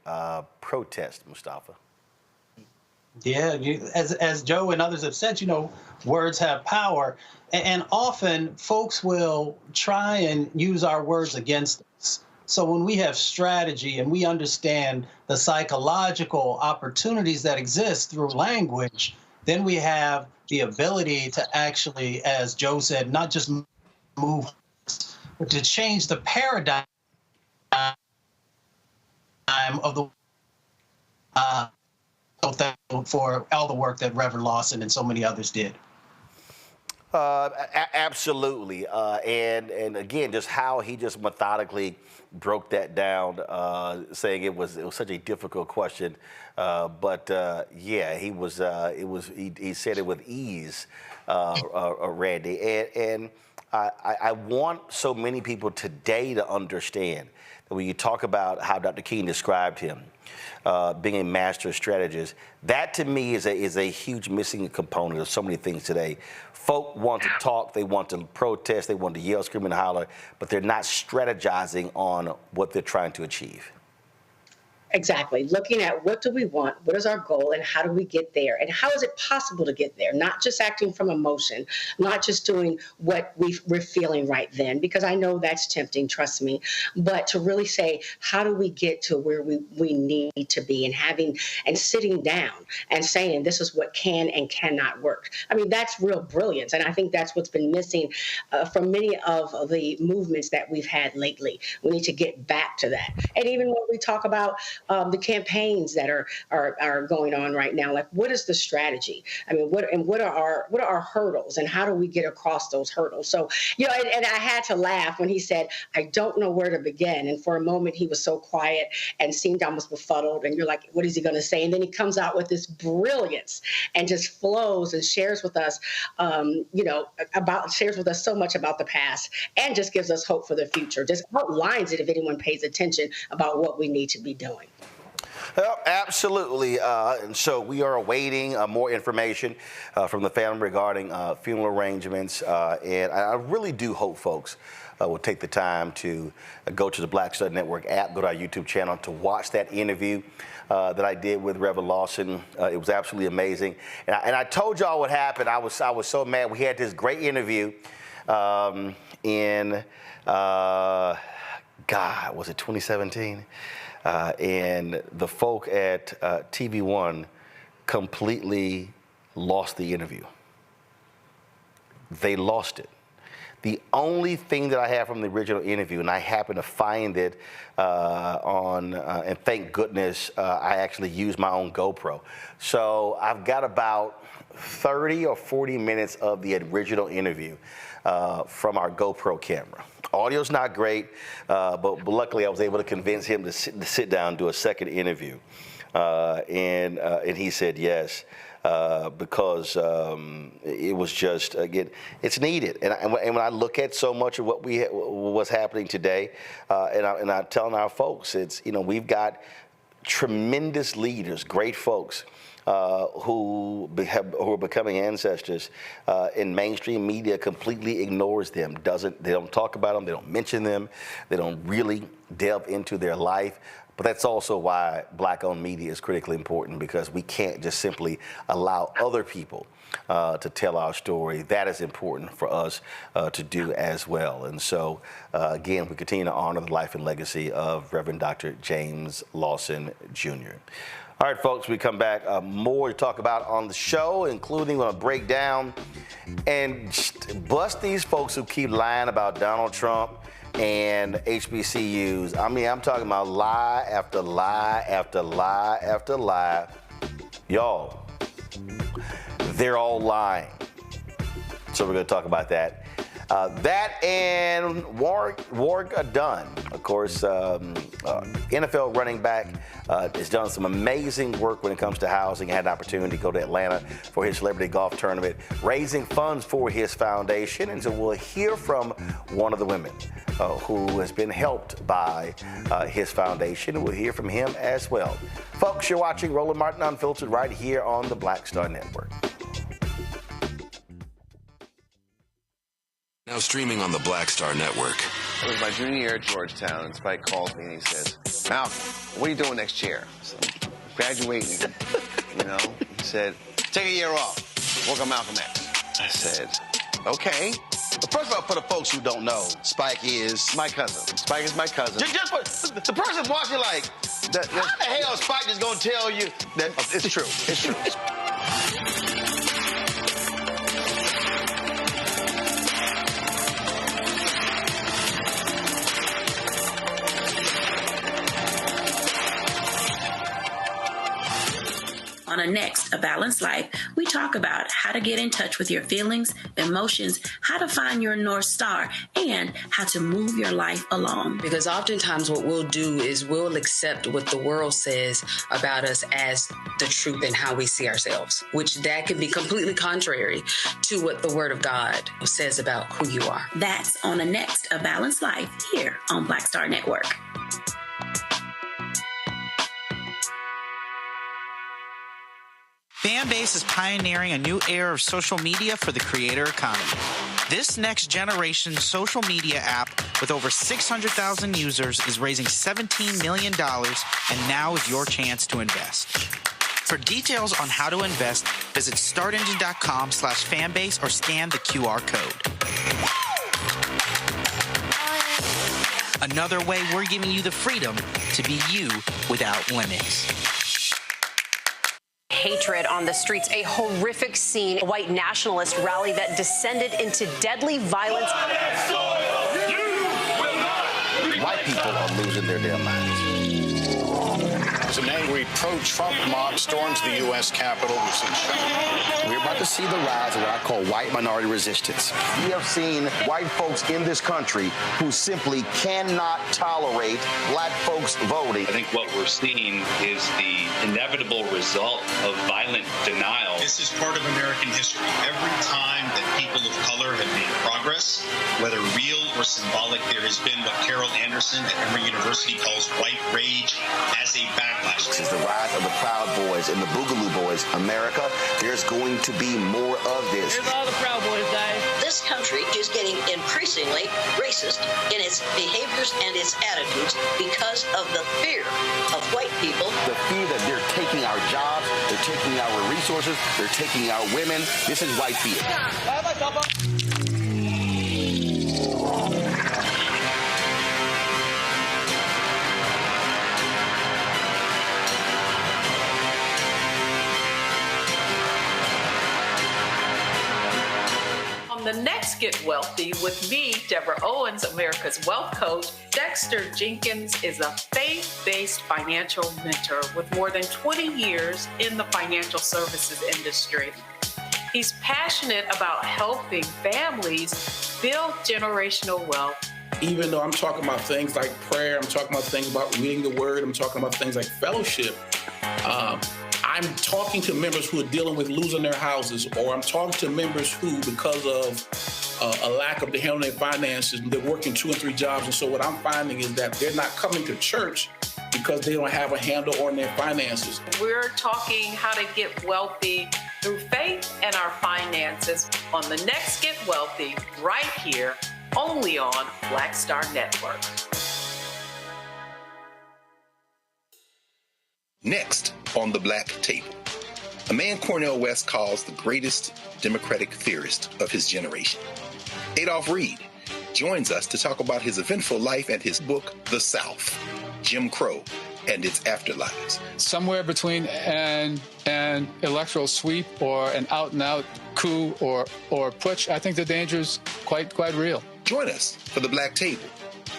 protest, Mustafa. Yeah, as Joe and others have said, words have power. And often folks will try and use our words against us. So when we have strategy and we understand the psychological opportunities that exist through language, then we have the ability to actually, as Joe said, not just move, but to change the paradigm of the for all the work that Reverend Lawson and so many others did. Absolutely. And again, just how he just methodically broke that down, saying it was such a difficult question. But yeah, he said it with ease, Randy. And I want so many people today to understand that when you talk about how Dr. King described him, being a master strategist, that to me is a huge missing component of so many things today. Folk want to talk, they want to protest, they want to yell, scream, and holler, but they're not strategizing on what they're trying to achieve. Exactly. Looking at what do we want, what is our goal, and how do we get there, and how is it possible to get there? Not just acting from emotion, not just doing what we're feeling right then, because I know that's tempting, trust me, but to really say, how do we get to where we need to be, and sitting down and saying, this is what can and cannot work. I mean, that's real brilliance, and I think that's what's been missing from many of the movements that we've had lately. We need to get back to that. And even when we talk about the campaigns that are going on right now, like what is the strategy? I mean, what are our hurdles, and how do we get across those hurdles? So, and I had to laugh when he said, I don't know where to begin. And for a moment, he was so quiet and seemed almost befuddled. And you're like, what is he going to say? And then he comes out with this brilliance and just flows and shares with us, shares with us so much about the past, and just gives us hope for the future. Just outlines it if anyone pays attention about what we need to be doing. Well, absolutely. And so we are awaiting more information from the family regarding funeral arrangements. And I really do hope folks will take the time to go to the Black Star Network app, go to our YouTube channel to watch that interview that I did with Reverend Lawson. It was absolutely amazing. And I told y'all what happened. I was so mad. We had this great interview in, was it 2017? And the folk at TV One completely lost the interview. They lost it. The only thing that I have from the original interview, and I happened to find it and thank goodness I actually used my own GoPro. So I've got about 30 or 40 minutes of the original interview from our GoPro camera. Audio's not great, but luckily I was able to convince him to sit down and do a second interview. And he said yes, because it was just, again, it's needed. And when I look at so much of what's happening today, and I'm telling our folks, it's, we've got tremendous leaders, great folks, who are becoming ancestors, and mainstream media completely ignores them. They don't talk about them. They don't mention them. They don't really delve into their life. But that's also why Black-owned media is critically important, because we can't just simply allow other people to tell our story. That is important for us to do as well. And so, again, we continue to honor the life and legacy of Reverend Dr. James Lawson, Jr. All right, folks, we come back. More to talk about on the show, including we're going to break down and bust these folks who keep lying about Donald Trump and HBCUs. I mean, I'm talking about lie after lie after lie after lie. Y'all, they're all lying. So we're going to talk about that. That and Warrick Dunn, of course, NFL running back, has done some amazing work when it comes to housing. Had an opportunity to go to Atlanta for his celebrity golf tournament, raising funds for his foundation. And so we'll hear from one of the women who has been helped by his foundation. We'll hear from him as well. Folks, you're watching Roland Martin Unfiltered right here on the Black Star Network. Now streaming on the Black Star Network. It was my junior year at Georgetown, and Spike calls me and he says, Malcolm, what are you doing next year? So, graduating, He said, take a year off, work on Malcolm X. I said, okay. But first of all, for the folks who don't know, Spike is my cousin. Spike is my cousin. Just for the person watching, like, how the hell is Spike just gonna tell you that it's true? It's true. On a next, A Balanced Life, we talk about how to get in touch with your feelings, emotions, how to find your North Star, and how to move your life along. Because oftentimes what we'll do is we'll accept what the world says about us as the truth and how we see ourselves, which that could be completely contrary to what the Word of God says about who you are. That's on a next, A Balanced Life, here on Black Star Network. Fanbase is pioneering a new era of social media for the creator economy. This next generation social media app with over 600,000 users is raising $17 million, and now is your chance to invest. For details on how to invest, visit startengine.com/fanbase or scan the QR code. Another way we're giving you the freedom to be you without limits. Hatred on the streets, a horrific scene, a white nationalist rally that descended into deadly violence. White people are losing their damn minds. An angry pro-Trump mob storms the U.S. Capitol. We're about to see the rise of what I call white minority resistance. We have seen white folks in this country who simply cannot tolerate black folks voting. I think what we're seeing is the inevitable result of violent denial. This is part of American history. Every time that people of color have made progress, whether real or symbolic, there has been what Carol Anderson at Emory University calls white rage as a backlash. This is the rise of the Proud Boys and the Boogaloo Boys. America, there's going to be more of this. Here's all the Proud Boys, guys. This country is getting increasingly racist in its behaviors and its attitudes because of the fear of white people. The fear that they're taking our jobs, they're taking our resources, they're taking our women. This is white fear. The next Get Wealthy with me, Deborah Owens, America's Wealth Coach. Dexter Jenkins is a faith-based financial mentor with more than 20 years in the financial services industry. He's passionate about helping families build generational wealth. Even though I'm talking about things like prayer, I'm talking about things about reading the word, I'm talking about things like fellowship, I'm talking to members who are dealing with losing their houses, or I'm talking to members who, because of a lack of the handling their finances, they're working 2 and 3 jobs. And so what I'm finding is that they're not coming to church because they don't have a handle on their finances. We're talking how to get wealthy through faith and our finances on the next Get Wealthy, right here, only on Black Star Network. Next on the Black Table, a man Cornel West calls the greatest Democratic theorist of his generation. Adolph Reed joins us to talk about his eventful life and his book, The South, Jim Crow and its Afterlives. Somewhere between an electoral sweep or an out-and-out coup or putsch, I think the danger is quite real. Join us for the Black Table,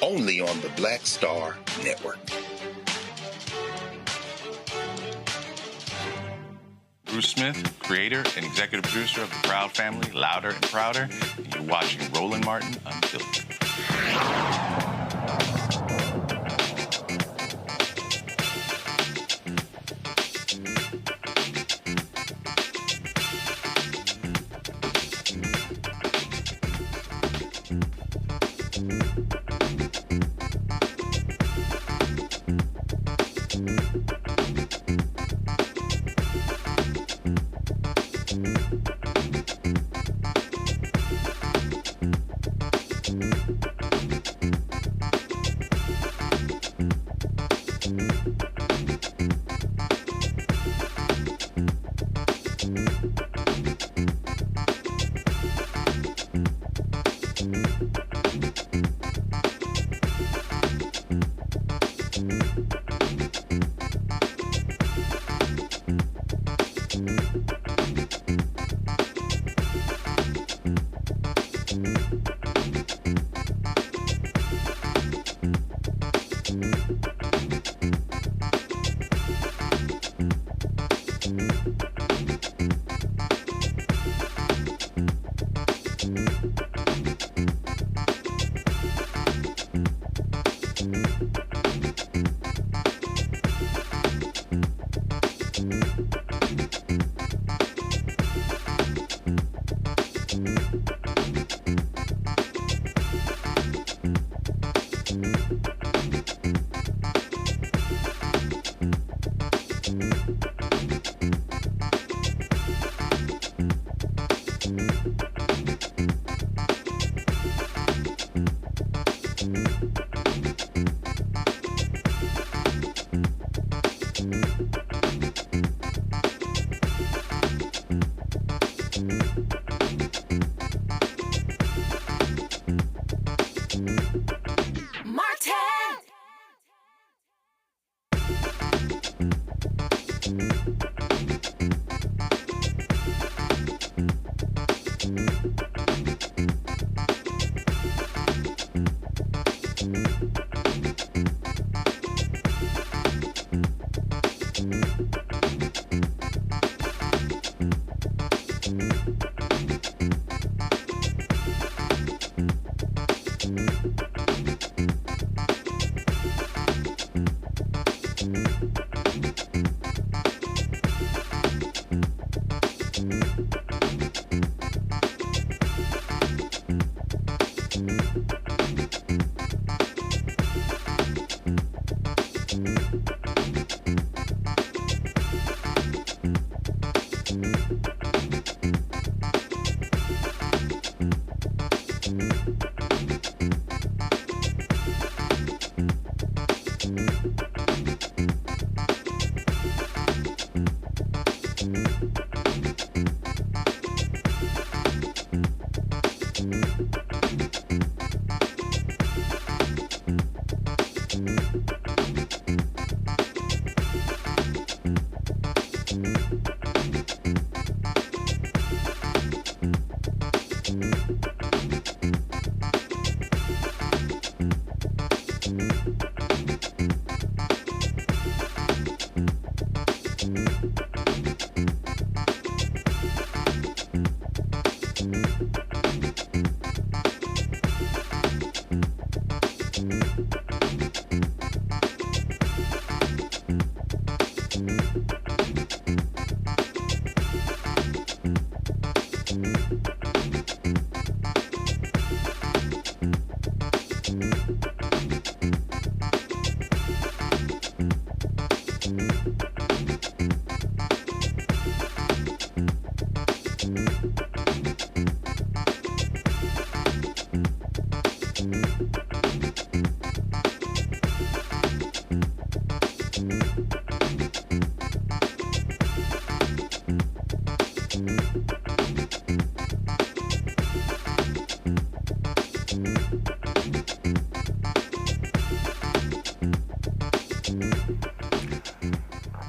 only on the Black Star Network. Bruce Smith, creator and executive producer of The Proud Family, Louder and Prouder. And you're watching Roland Martin Unfiltered.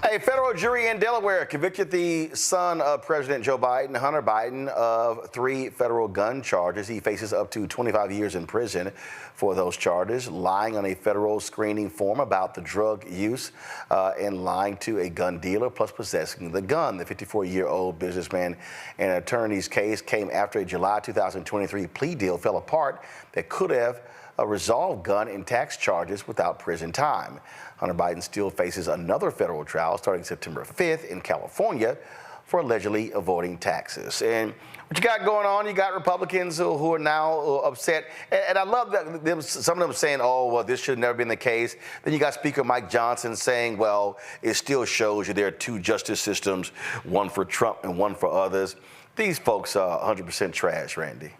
A federal jury in Delaware convicted the son of President Joe Biden, Hunter Biden, of 3 federal gun charges. He faces up to 25 years in prison for those charges: lying on a federal screening form about the drug use and lying to a gun dealer, plus possessing the gun. The 54-year-old businessman and attorney's case came after a July 2023 plea deal fell apart that could have resolved gun and tax charges without prison time. Hunter Biden still faces another federal trial starting September 5th in California for allegedly avoiding taxes. And what you got going on, you got Republicans who are now upset. And I love that some of them saying, oh, well, this should have never been the case. Then you got Speaker Mike Johnson saying, well, it still shows you there are 2 justice systems, one for Trump and one for others. These folks are 100% trash, Randy.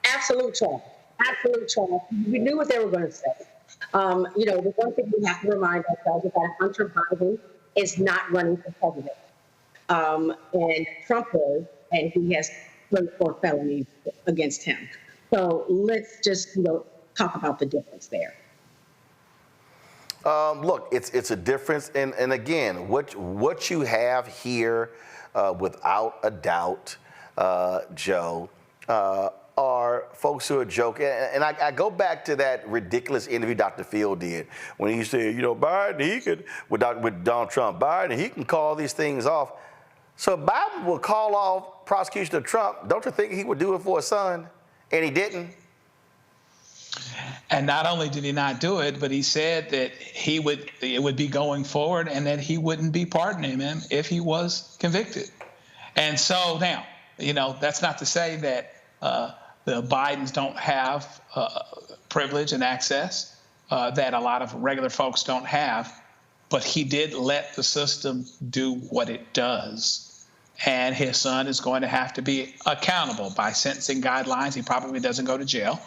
Absolute trash. Absolute trash. We knew what they were going to say. You know, the one thing we have to remind ourselves is that Hunter Biden is not running for president. And Trump is, and he has 24 felonies against him. So let's just, talk about the difference there. Look, it's a difference. And again, what you have here, without a doubt, Joe, are folks who are joking. And I go back to that ridiculous interview Dr. Phil did when he said, Biden, he could, with Donald Trump, Biden, he can call these things off. So Biden will call off prosecution of Trump. Don't you think he would do it for his son? And he didn't. And not only did he not do it, but he said that it would be going forward and that he wouldn't be pardoning him if he was convicted. And so now, that's not to say that the Bidens don't have privilege and access that a lot of regular folks don't have, but he did let the system do what it does. And his son is going to have to be accountable by sentencing guidelines. He probably doesn't go to jail.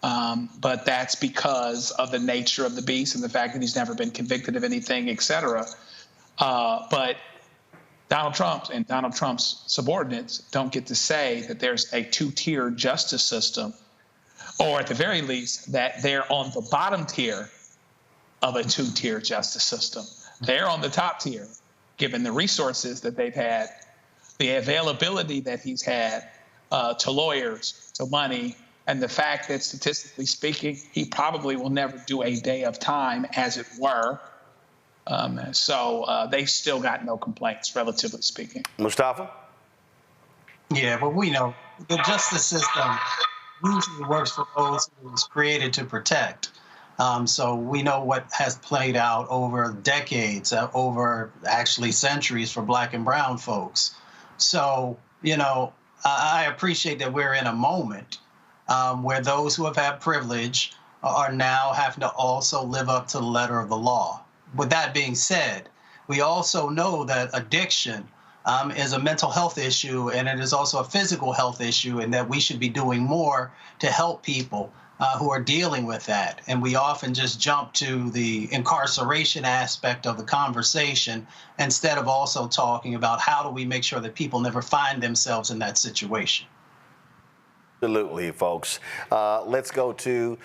But that's because of the nature of the beast and the fact that he's never been convicted of anything, et cetera. But Donald Trump and Donald Trump's subordinates don't get to say that there's a two-tier justice system, or at the very least, that they're on the bottom tier of a two-tier justice system. They're on the top tier, given the resources that they've had, the availability that he's had to lawyers, to money, and the fact that, statistically speaking, he probably will never do a day of time, as it were. So they still got no complaints, relatively speaking. Mustafa? Yeah, but we know the justice system usually works for those who it was created to protect. So we know what has played out over decades, over actually centuries for Black and brown folks. So, I appreciate that we're in a moment where those who have had privilege are now having to also live up to the letter of the law. With that being said, we also know that addiction is a mental health issue, and it is also a physical health issue, and that we should be doing more to help people who are dealing with that. And we often just jump to the incarceration aspect of the conversation instead of also talking about how do we make sure that people never find themselves in that situation. Absolutely, folks. Let's go to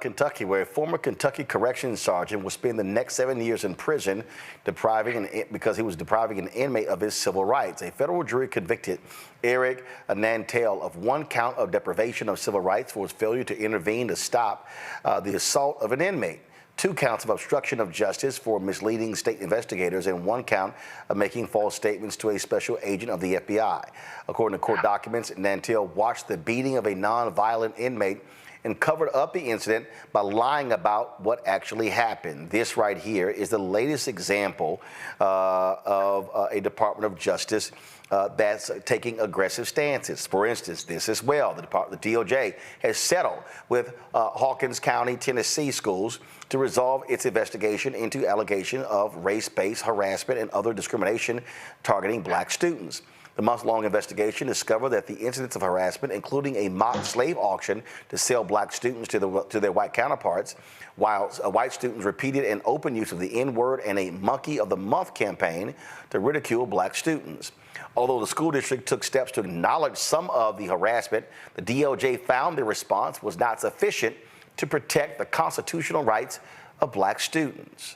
Kentucky, where a former Kentucky corrections sergeant will spend the next 7 years in prison because he was depriving an inmate of his civil rights. A federal jury convicted Eric Nantel of one count of deprivation of civil rights for his failure to intervene to stop the assault of an inmate, 2 counts of obstruction of justice for misleading state investigators, and 1 count of making false statements to a special agent of the FBI. According to court documents, Nantel watched the beating of a non-violent inmate and covered up the incident by lying about what actually happened. This right here is the latest example of a Department of Justice that's taking aggressive stances. For instance, this as well, the DOJ has settled with Hawkins County, Tennessee schools to resolve its investigation into allegation of race-based harassment and other discrimination targeting Black students. The month-long investigation discovered that the incidents of harassment, including a mock slave auction to sell Black students to their white counterparts, while white students repeated an open use of the N-word and a Monkey of the Month campaign to ridicule Black students. Although the school district took steps to acknowledge some of the harassment, the DOJ found the response was not sufficient to protect the constitutional rights of Black students.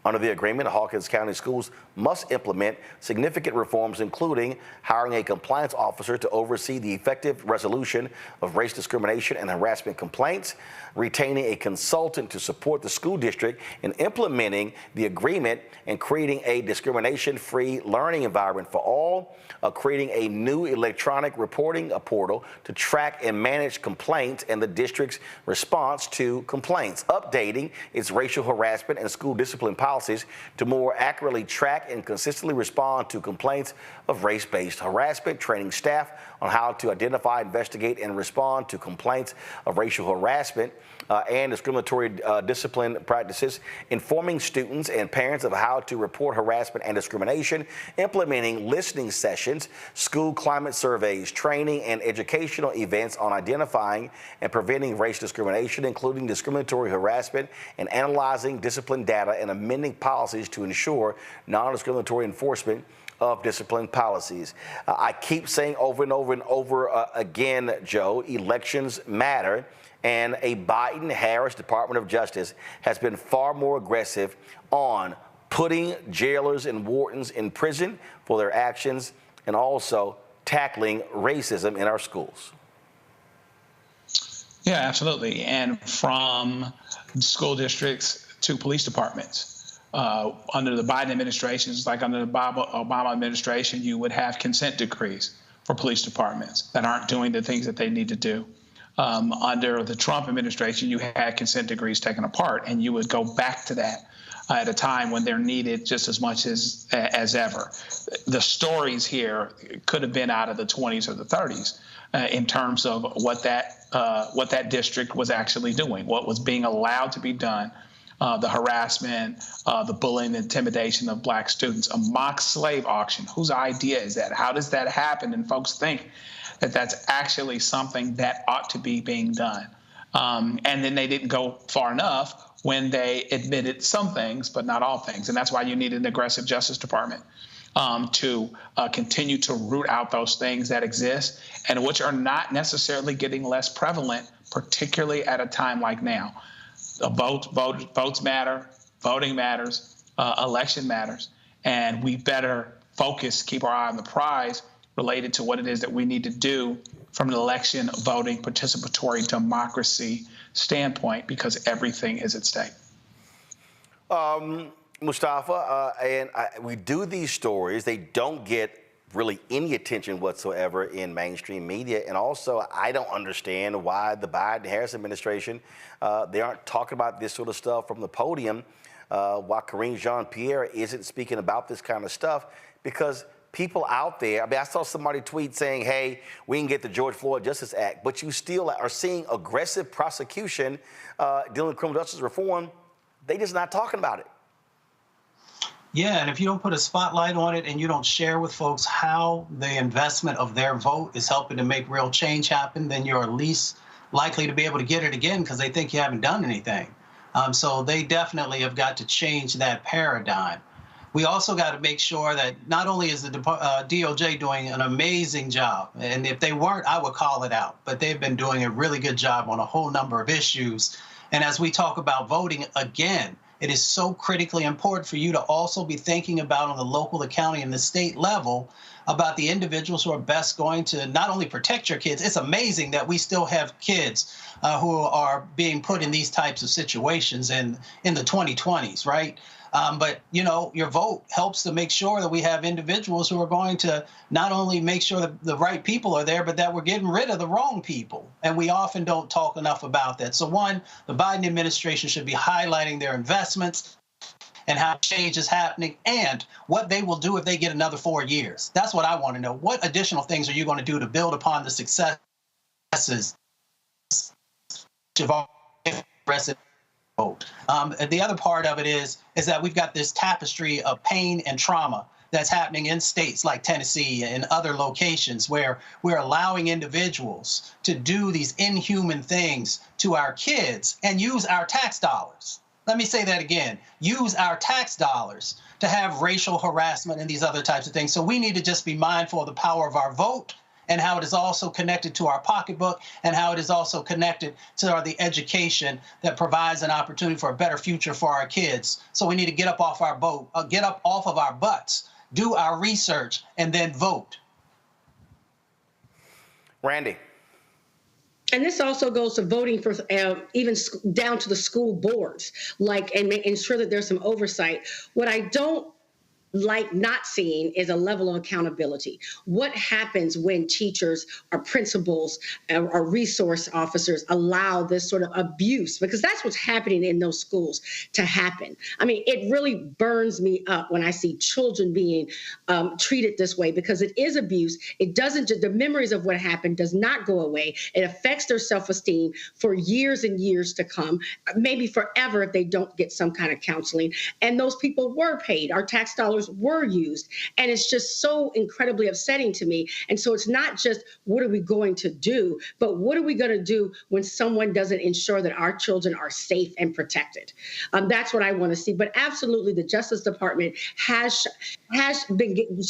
Under the agreement, Hawkins County schools must implement significant reforms, including hiring a compliance officer to oversee the effective resolution of race discrimination and harassment complaints, retaining a consultant to support the school district in implementing the agreement, and creating a discrimination-free learning environment for all, creating a new electronic reporting portal to track and manage complaints and the district's response to complaints, updating its racial harassment and school discipline policies to more accurately track and consistently respond to complaints of race-based harassment, training staff on how to identify, investigate, and respond to complaints of racial harassment and discriminatory discipline practices, informing students and parents of how to report harassment and discrimination, implementing listening sessions, school climate surveys, training and educational events on identifying and preventing race discrimination, including discriminatory harassment, and analyzing discipline data and amending policies to ensure non-discriminatory enforcement of discipline policies. I keep saying over and over and over again, Joe, elections matter, and a Biden-Harris Department of Justice has been far more aggressive on putting jailers and wardens in prison for their actions and also tackling racism in our schools. Yeah, absolutely. And from school districts to police departments. under the Biden administration, it's like under the Obama administration, you would have consent decrees for police departments that aren't doing the things that they need to do. Under the Trump administration, you had consent decrees taken apart, and you would go back to that at a time when they're needed just as much as ever. The stories here could have been out of the 20s or the 30s in terms of what that district was actually doing, what was being allowed to be done, the harassment, the bullying, the intimidation of black students, a mock slave auction. Whose idea is that? How does that happen? And folks think that that's actually something that ought to be being done. And then they didn't go far enough when they admitted some things, but not all things. And that's why you need an aggressive Justice Department to continue to root out those things that exist and which are not necessarily getting less prevalent, particularly at a time like now. Votes matter, voting matters, election matters, and we better focus, keep our eye on the prize related to what it is that we need to do from an election, voting, participatory democracy standpoint, because everything is at stake. Mustafa, we do these stories. They don't get really any attention whatsoever in mainstream media. And also, I don't understand why the Biden-Harris administration, they aren't talking about this sort of stuff from the podium, why Karine Jean-Pierre isn't speaking about this kind of stuff, because people out there, I mean, I saw somebody tweet saying, hey, we can get the George Floyd Justice Act, but you still are seeing aggressive prosecution dealing with criminal justice reform. They just not talking about it. Yeah, and if you don't put a spotlight on it and you don't share with folks how the investment of their vote is helping to make real change happen, then you're least likely to be able to get it again because they think you haven't done anything. So they definitely have got to change that paradigm. We also got to make sure that not only is the DOJ doing an amazing job, and if they weren't, I would call it out, but they've been doing a really good job on a whole number of issues. And as we talk about voting again, it is so critically important for you to also be thinking about on the local, the county, and the state level about the individuals who are best going to not only protect your kids. It's amazing that we still have kids who are being put in these types of situations in the 2020s, right? But, you know, your vote helps to make sure that we have individuals who are going to not only make sure that the right people are there, but that we're getting rid of the wrong people. And we often don't talk enough about that. So, one, the Biden administration should be highlighting their investments and how change is happening and what they will do if they get another 4 years. That's what I want to know. What additional things are you going to do to build upon the successes of our residents? The other part of it is that we've got this tapestry of pain and trauma that's happening in states like Tennessee and other locations where we're allowing individuals to do these inhuman things to our kids and use our tax dollars. Let me say that again. Use our tax dollars to have racial harassment and these other types of things. So we need to just be mindful of the power of our vote and how it is also connected to our pocketbook and how it is also connected to the education that provides an opportunity for a better future for our kids. So we need to get up off our boat, get up off of our butts, do our research, and then vote. Randy. And this also goes to voting for even down to the school boards, and ensure that there's some oversight. What I don't like not seeing is a level of accountability. What happens when teachers or principals or resource officers allow this sort of abuse? Because that's what's happening in those schools to happen. I mean, it really burns me up when I see children being treated this way, because it is abuse. It doesn't just, the memories of what happened does not go away. It affects their self-esteem for years and years to come, maybe forever if they don't get some kind of counseling. And those people were paid. Our tax dollars were used. And it's just so incredibly upsetting to me. And so it's not just what are we going to do, but what are we going to do when someone doesn't ensure that our children are safe and protected? That's what I want to see. But absolutely, the Justice Department has been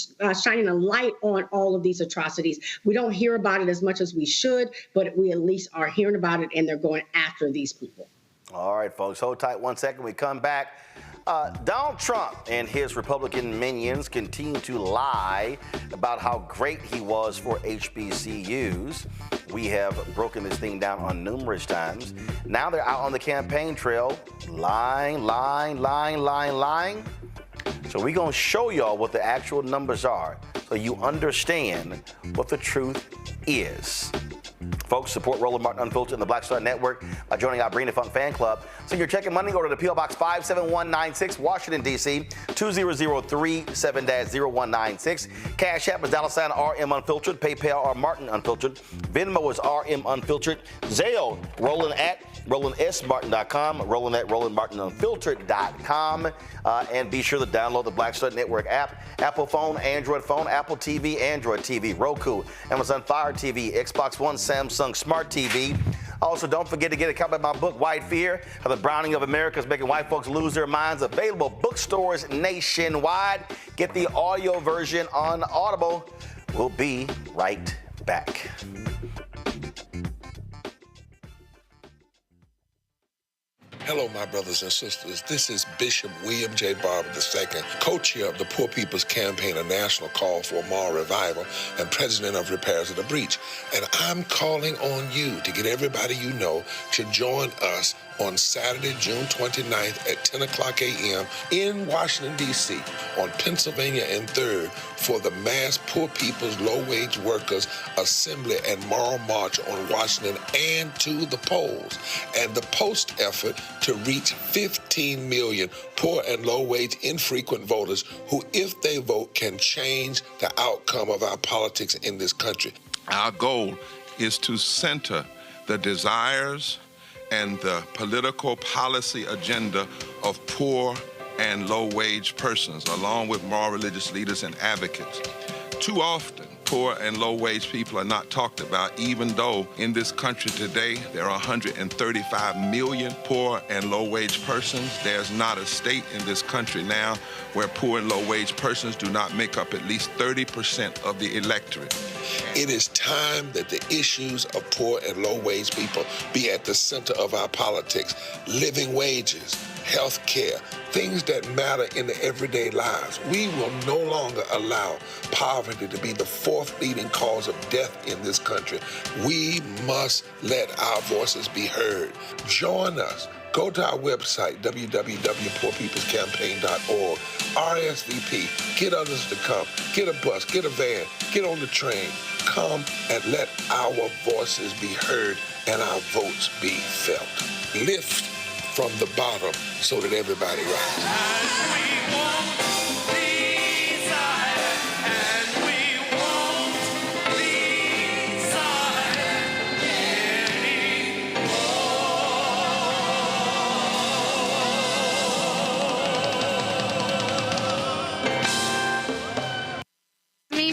shining a light on all of these atrocities. We don't hear about it as much as we should, but we at least are hearing about it, and they're going after these people. All right, folks, hold tight 1 second. We come back. Donald Trump and his Republican minions continue to lie about how great he was for HBCUs. We have broken this thing down on numerous times. Now they're out on the campaign trail, lying. So we're going to show y'all what the actual numbers are so you understand what the truth is. Folks, support Roland Martin Unfiltered and the Black Star Network by joining our Bring the Funk fan club. Send your check and money order to P.O. Box 57196, Washington, D.C., 20037-0196. Cash App is $RM Unfiltered. PayPal are Martin Unfiltered. Venmo is RM Unfiltered. Zelle, Roland at RolandSMartin.com, Roland at RolandMartinUnfiltered.com. And be sure to download the Black Star Network app. Apple phone, Android phone, Apple TV, Android TV, Roku, Amazon Fire TV, Xbox One, Samsung Smart TV. Also, don't forget to get a copy of my book, White Fear, How the Browning of America is Making White Folks Lose Their Minds. Available bookstores nationwide. Get the audio version on Audible. We'll be right back. Hello, my brothers and sisters. This is Bishop William J. Barber II, co-chair of the Poor People's Campaign, a national call for a moral revival, and president of Repairs of the Breach. And I'm calling on you to get everybody you know to join us on Saturday, June 29th at 10 o'clock a.m. in Washington, D.C. on Pennsylvania and 3rd for the mass Poor People's Low-Wage Workers Assembly and Moral March on Washington and to the polls, and the post effort to reach 15 million poor and low-wage infrequent voters who, if they vote, can change the outcome of our politics in this country. Our goal is to center the desires and the political policy agenda of poor and low-wage persons, along with moral religious leaders and advocates. Too often, poor and low-wage people are not talked about, even though in this country today there are 135 million poor and low-wage persons. There's not a state in this country now where poor and low-wage persons do not make up at least 30% of the electorate. It is time that the issues of poor and low-wage people be at the center of our politics. Living wages, health care, things that matter in the everyday lives. We will no longer allow poverty to be the fourth leading cause of death in this country. We must let our voices be heard. Join us. Go to our website, www.poorpeoplescampaign.org. RSVP. Get others to come. Get a bus. Get a van. Get on the train. Come and let our voices be heard and our votes be felt. Lift from the bottom so that everybody rises.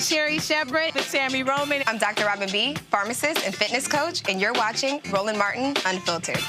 Sherry Shepard with Sammy Roman. I'm Dr. Robin B., pharmacist and fitness coach, and you're watching Roland Martin Unfiltered.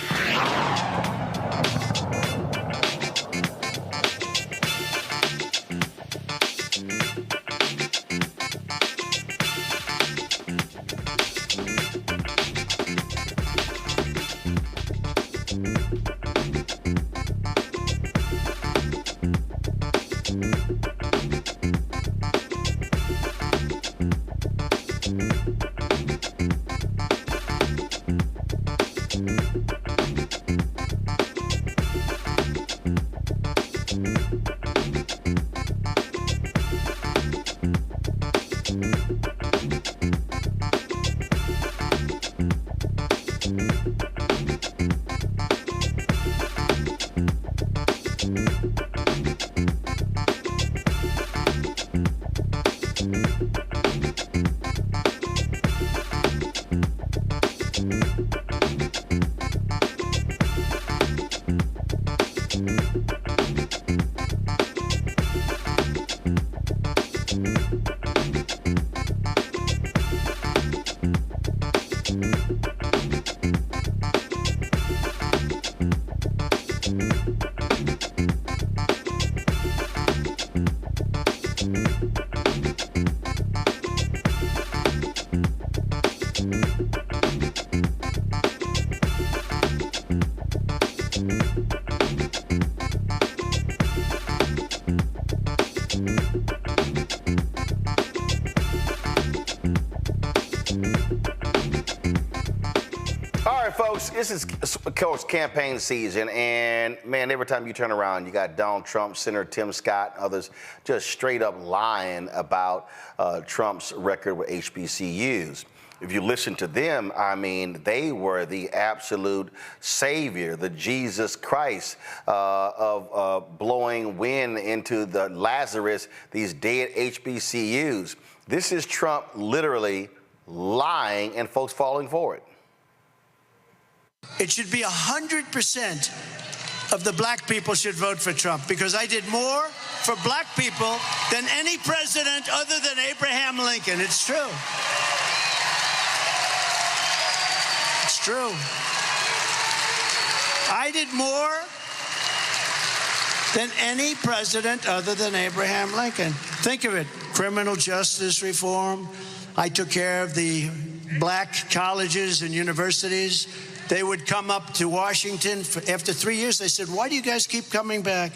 All right, folks, this is, of course, campaign season, and, man, every time you turn around, you got Donald Trump, Senator Tim Scott, others just straight up lying about Trump's record with HBCUs. If you listen to them, I mean, they were the absolute savior, the Jesus Christ of blowing wind into the Lazarus, these dead HBCUs. This is Trump literally lying and folks falling for it. It should be 100% of the black people should vote for Trump, because I did more for black people than any president other than Abraham Lincoln. It's true. It's true. I did more than any president other than Abraham Lincoln. Think of it. Criminal justice reform. I took care of the black colleges and universities. They would come up to Washington. After 3 years, they said, why do you guys keep coming back?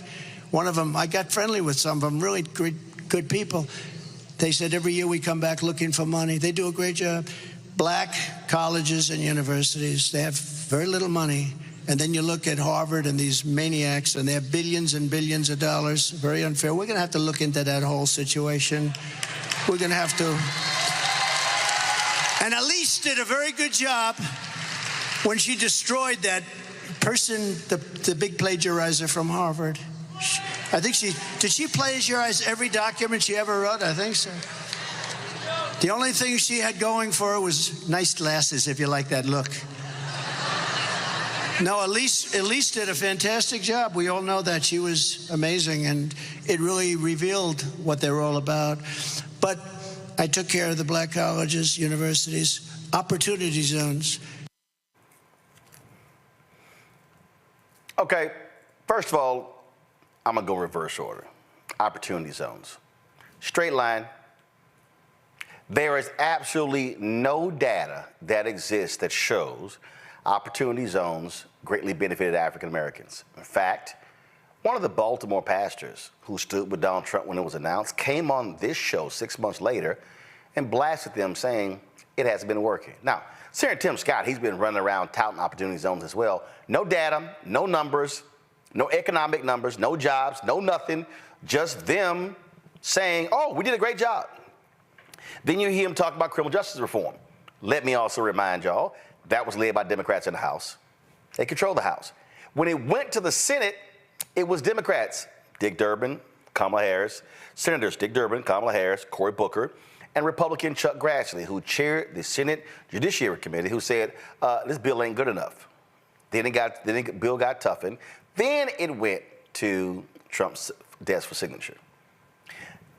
One of them, I got friendly with some of them, really good people. They said, every year we come back looking for money. They do a great job. Black colleges and universities, they have very little money. And then you look at Harvard and these maniacs, and they have billions and billions of dollars. Very unfair. We're going to have to look into that whole situation. We're going to have to. And Elise did a very good job when she destroyed that person, the big plagiarizer from Harvard. I think did she plagiarize every document she ever wrote? I think so. The only thing she had going for her was nice glasses, if you like that look. No, Elise did a fantastic job. We all know that. She was amazing, and it really revealed what they were all about. But I took care of the black colleges, universities, opportunity zones. Okay, first of all, I'm going to go reverse order. Opportunity zones. Straight line. There is absolutely no data that exists that shows opportunity zones greatly benefited African Americans. In fact, one of the Baltimore pastors who stood with Donald Trump when it was announced came on this show 6 months later and blasted them, saying it hasn't been working. Now, Senator Tim Scott, he's been running around touting opportunity zones as well. No data, no numbers, no economic numbers, no jobs, no nothing, just them saying, oh, we did a great job. Then you hear him talk about criminal justice reform. Let me also remind y'all, that was led by Democrats in the House. They control the House. When it went to the Senate, it was Democrats, Dick Durbin, Kamala Harris, Senators Dick Durbin, Kamala Harris, Cory Booker, and Republican Chuck Grassley, who chaired the Senate Judiciary Committee, who said, this bill ain't good enough. Then the bill got toughened. Then it went to Trump's desk for signature.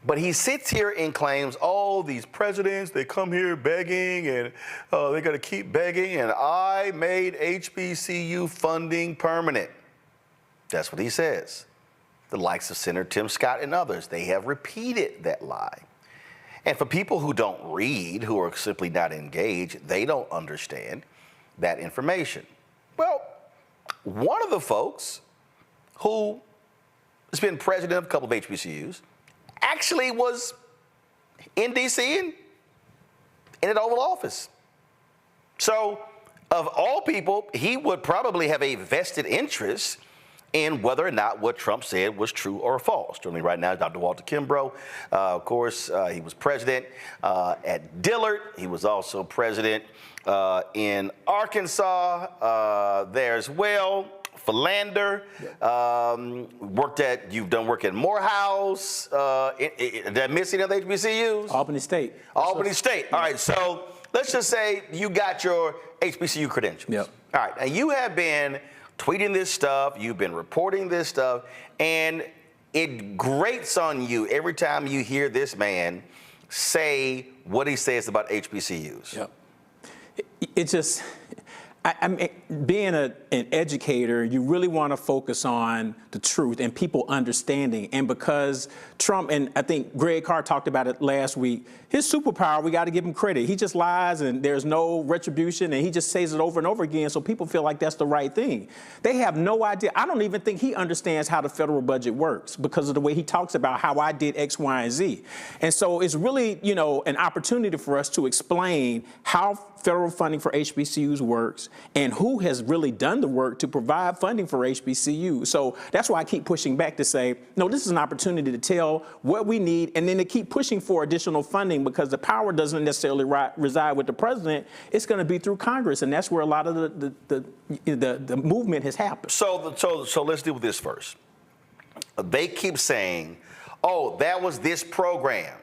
But he sits here and claims, oh, these presidents, they come here begging, and they're going to keep begging, and I made HBCU funding permanent. That's what he says. The likes of Senator Tim Scott and others, they have repeated that lie. And for people who don't read, who are simply not engaged, they don't understand that information. Well, one of the folks who has been president of a couple of HBCUs actually was in D.C. and in an Oval Office. So, of all people, he would probably have a vested interest in whether or not what Trump said was true or false. Joining me right now is Dr. Walter Kimbrough. Of course, he was president at Dillard. He was also president in Arkansas there as well. Philander, you've done work at Morehouse. Did I miss any other HBCUs? Albany State. Albany State. All right, so let's just say you got your HBCU credentials. Yep. All right, and you have been tweeting this stuff, you've been reporting this stuff, and it grates on you every time you hear this man say what he says about HBCUs. Yep. It just, I mean, being an educator, you really want to focus on the truth and people understanding. And because Trump, and I think Greg Carr talked about it last week, his superpower, we got to give him credit. He just lies and there's no retribution and he just says it over and over again so people feel like that's the right thing. They have no idea. I don't even think he understands how the federal budget works because of the way he talks about how I did X, Y, and Z. And so it's really, you know, an opportunity for us to explain how federal funding for HBCUs works and who has really done the work to provide funding for HBCUs. So that's why I keep pushing back to say, no, this is an opportunity to tell what we need and then to keep pushing for additional funding because the power doesn't necessarily reside with the president. It's going to be through Congress, and that's where a lot of the movement has happened. So let's deal with this first. They keep saying, oh, that was this program.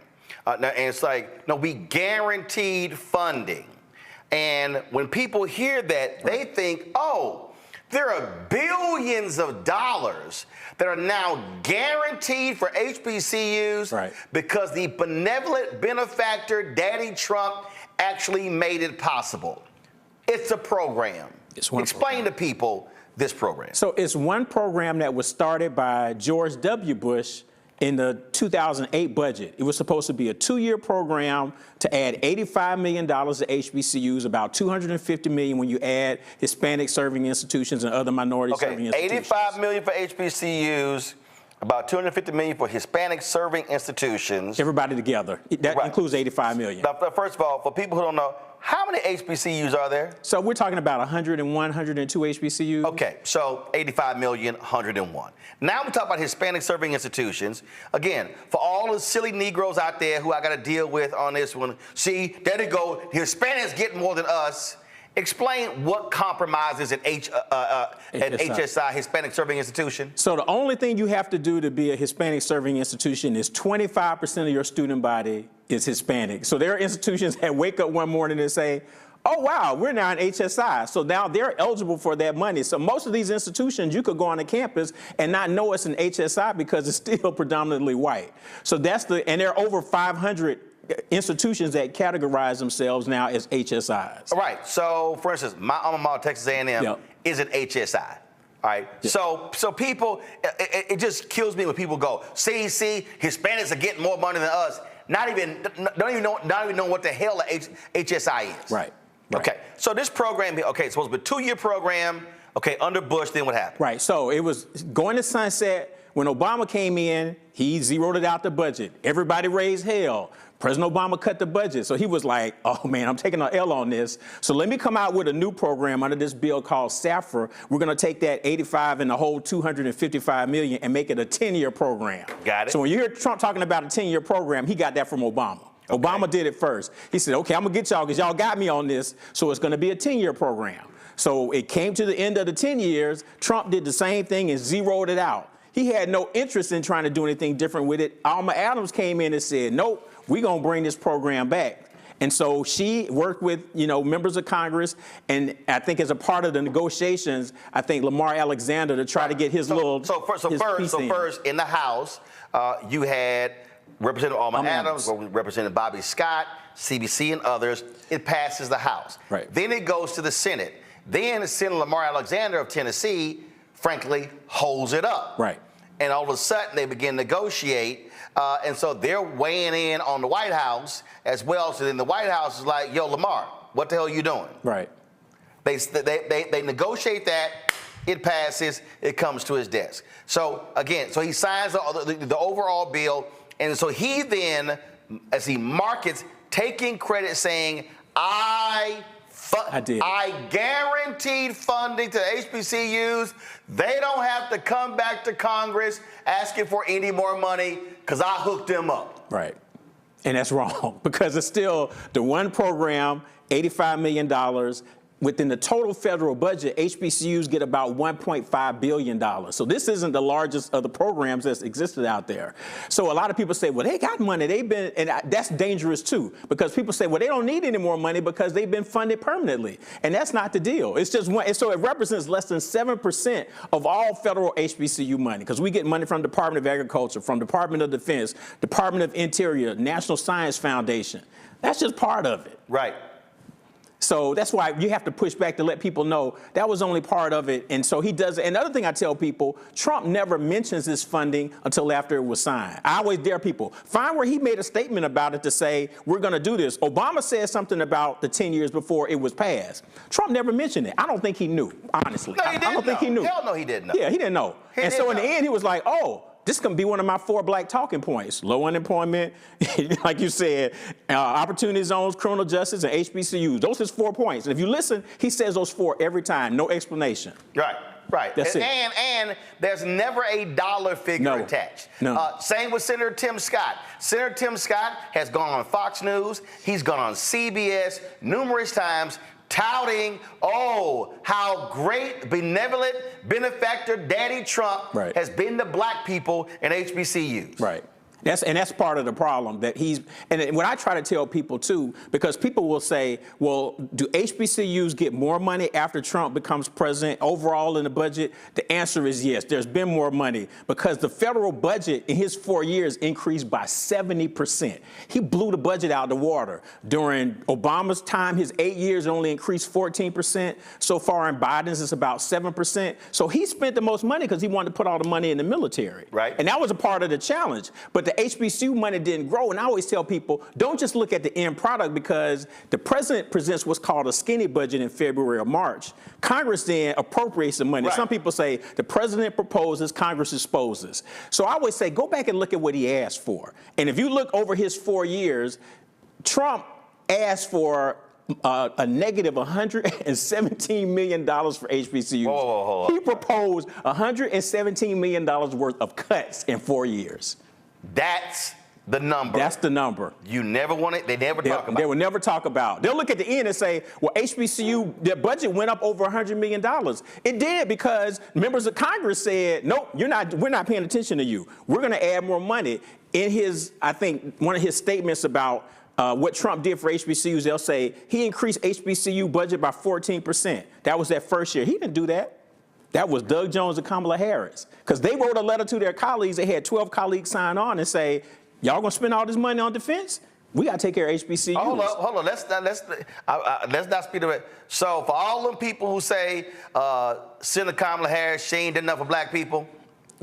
And it's like, no, we guaranteed funding. And when people hear that, they think, oh, there are billions of dollars that are now guaranteed for HBCUs because the benevolent benefactor, Daddy Trump, actually made it possible. It's a program. Explain to people this program. So it's one program that was started by George W. Bush in the 2008 budget. It was supposed to be a 2-year program to add $85 million to HBCUs, about $250 million when you add Hispanic serving institutions and other minority serving institutions. $85 million for HBCUs, about $250 million for Hispanic serving institutions. Everybody together. That includes $85 million. Now, first of all, for people who don't know, how many HBCUs are there? So we're talking about 101, 102 HBCUs. Okay, so 85 million, 101. Now we talk about Hispanic serving institutions. Again, for all the silly Negroes out there who I got to deal with on this one, see, there they go, Hispanics get more than us. Explain what compromises an HSI, Hispanic Serving Institution. So the only thing you have to do to be a Hispanic Serving Institution is 25% of your student body is Hispanic. So there are institutions that wake up one morning and say, oh, wow, we're now an HSI. So now they're eligible for that money. So most of these institutions, you could go on a campus and not know it's an HSI because it's still predominantly white. So and there are over 500 institutions that categorize themselves now as HSIs. All right. So, for instance, my alma mater, Texas A&M, is an HSI. All right. Yep. So people, it just kills me when people go, see, Hispanics are getting more money than us. Don't even know what the hell a HSI is. Right. Okay. So this program, it's supposed to be a 2-year program. Okay. Under Bush, then what happened? Right. So it was going to sunset. When Obama came in, he zeroed it out the budget. Everybody raised hell. President Obama cut the budget. So he was like, oh, man, I'm taking an L on this. So let me come out with a new program under this bill called SAFRA. We're going to take that 85 and the whole 255 million and make it a 10-year program. Got it. So when you hear Trump talking about a 10-year program, he got that from Obama. Okay. Obama did it first. He said, okay, I'm going to get y'all because y'all got me on this. So it's going to be a 10-year program. So it came to the end of the 10 years. Trump did the same thing and zeroed it out. He had no interest in trying to do anything different with it. Alma Adams came in and said, nope, we're going to bring this program back. And so she worked with, members of Congress, and I think as a part of the negotiations, I think Lamar Alexander to try to get his first in the House, you had Representative Alma Adams, Representative Bobby Scott, CBC, and others. It passes the House. Right. Then it goes to the Senate. Then Senator Lamar Alexander of Tennessee, frankly, holds it up. Right. And all of a sudden, they begin to negotiate. And so they're weighing in on the White House as well. So then the White House is like, yo, Lamar, what the hell are you doing? Right. They negotiate that. It passes. It comes to his desk. So, again, he signs the overall bill. And so he then, as he markets, taking credit saying, I guaranteed funding to HBCUs. They don't have to come back to Congress asking for any more money because I hooked them up. Right. And that's wrong because it's still the one program, $85 million. Within the total federal budget, HBCUs get about $1.5 billion. So this isn't the largest of the programs that's existed out there. So a lot of people say, well, they got money. And that's dangerous too, because people say, well, they don't need any more money because they've been funded permanently. And that's not the deal. It's just one. And so it represents less than 7% of all federal HBCU money, because we get money from the Department of Agriculture, from Department of Defense, Department of Interior, National Science Foundation. That's just part of it. Right. So that's why you have to push back to let people know that was only part of it. And so he does. And another thing I tell people, Trump never mentions this funding until after it was signed. I always dare people, find where he made a statement about it to say, we're going to do this. Obama said something about the 10 years before it was passed. Trump never mentioned it. I don't think he knew, honestly. No, he didn't I don't think he knew. Hell no, he didn't know. Yeah, he didn't know. And so in the end, he was like, oh, this is going to be one of my 4 black talking points. Low unemployment, like you said, opportunity zones, criminal justice, and HBCUs. Those are his 4 points. And if you listen, he says those 4 every time, no explanation. Right. Right. That's it. And there's never a dollar figure attached. No. Same with Senator Tim Scott. Senator Tim Scott has gone on Fox News. He's gone on CBS numerous times touting, how great, benevolent benefactor Daddy Trump has been to black people in HBCUs. Right. That's part of the problem that and what I try to tell people too, because people will say, well, do HBCUs get more money after Trump becomes president overall in the budget? The answer is yes. There's been more money because the federal budget in his 4 years increased by 70%. He blew the budget out of the water. During Obama's time, his 8 years only increased 14%. So far in Biden's, it's about 7%. So he spent the most money because he wanted to put all the money in the military. Right. And that was a part of the challenge. But the HBCU money didn't grow. And I always tell people, don't just look at the end product because the president presents what's called a skinny budget in February or March. Congress then appropriates the money. Right. Some people say the president proposes, Congress disposes. So I always say, go back and look at what he asked for. And if you look over his 4 years, Trump asked for a negative $117 million for HBCUs. Whoa. He proposed $117 million worth of cuts in 4 years. That's the number. That's the number. You never want it. They never talk about. They will never talk about. They'll look at the end and say, well, HBCU, their budget went up over $100 million. It did because members of Congress said, nope, we're not paying attention to you. We're going to add more money. In his, I think, one of his statements about what Trump did for HBCUs, they'll say he increased HBCU budget by 14%. That was that first year. He didn't do that. That was Doug Jones and Kamala Harris. Because they wrote a letter to their colleagues. They had 12 colleagues sign on and say, y'all going to spend all this money on defense? We got to take care of HBCUs. Hold on. Let's not speed of it. So for all them people who say Senator Kamala Harris, she ain't done enough for black people.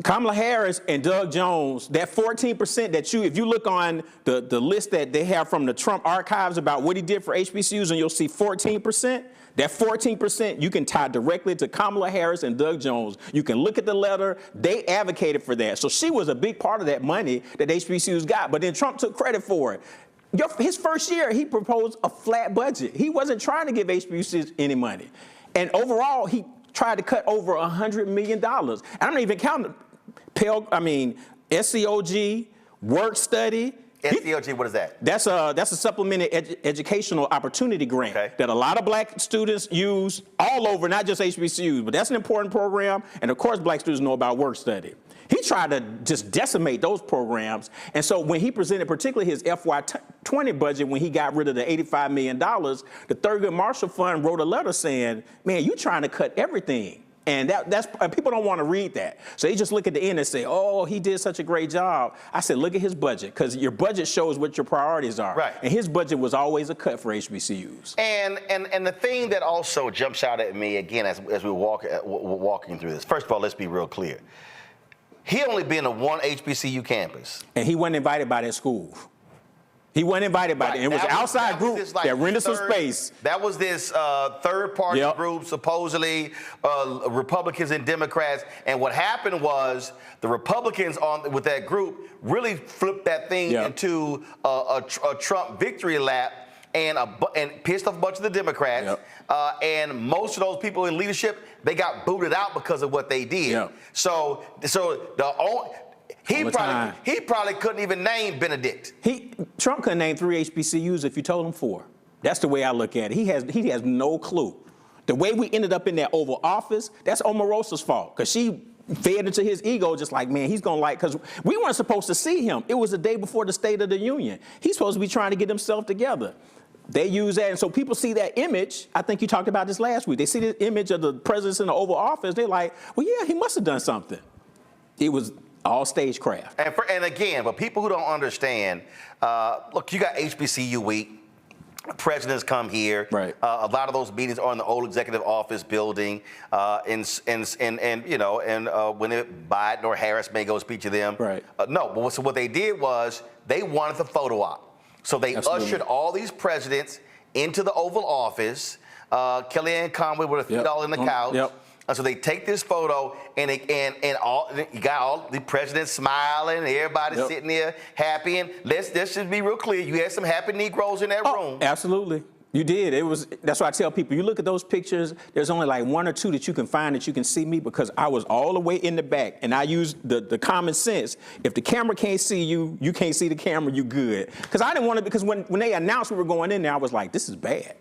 Kamala Harris and Doug Jones, that 14% that if you look on the list that they have from the Trump archives about what he did for HBCUs, and you'll see 14%, that 14% you can tie directly to Kamala Harris and Doug Jones. You can look at the letter. They advocated for that. So she was a big part of that money that HBCUs got. But then Trump took credit for it. His first year, he proposed a flat budget. He wasn't trying to give HBCUs any money. And overall, he tried to cut over $100 million. And I'm not even counting SCOG, work study. SCOG, what is that? That's a supplemented educational opportunity grant that a lot of black students use all over, not just HBCUs, but that's an important program. And of course, black students know about work study. He tried to just decimate those programs. And so when he presented particularly his FY20 budget, when he got rid of the $85 million, the Thurgood Marshall Fund wrote a letter saying, man, you're trying to cut everything. And that's people don't want to read that. So they just look at the end and say, oh, he did such a great job. I said, look at his budget, because your budget shows what your priorities are. Right. And his budget was always a cut for HBCUs. And the thing that also jumps out at me, again, as we're walking through this, first of all, let's be real clear. He only been to one HBCU campus. And he wasn't invited by that school. He wasn't invited by it. It was an outside group that rented some space. That was this third-party group, supposedly Republicans and Democrats. And what happened was the Republicans with that group really flipped that thing into a Trump victory lap and pissed off a bunch of the Democrats. And most of those people in leadership, they got booted out because of what they did. So he probably couldn't even name Benedict. Trump couldn't name 3 HBCUs if you told him 4. That's the way I look at it. He has no clue. The way we ended up in that Oval Office, that's Omarosa's fault, because she fed into his ego, just like, man, he's going to because we weren't supposed to see him. It was the day before the State of the Union. He's supposed to be trying to get himself together. They use that, and so people see that image. I think you talked about this last week. They see the image of the president in the Oval Office. They're like, well, yeah, he must have done something. It was all stagecraft. And again, but people who don't understand, look, you got HBCU week. presidents come here. Right. A lot of those meetings are in the old executive office building, and when Biden or Harris may go speak to them. Right. So what they did was they wanted the photo op. So they ushered all these presidents into the Oval Office. Kellyanne Conway with her feet all in the couch. Yep. So they take this photo, and you got all the presidents smiling, and everybody sitting there happy. And let's just be real clear: you had some happy Negroes in that room. Absolutely. You did. That's why I tell people, you look at those pictures, there's only like one or two that you can find that you can see me, because I was all the way in the back, and I used the common sense. If the camera can't see you, you can't see the camera, you good. Because I didn't want to, because when they announced we were going in there, I was like, this is bad.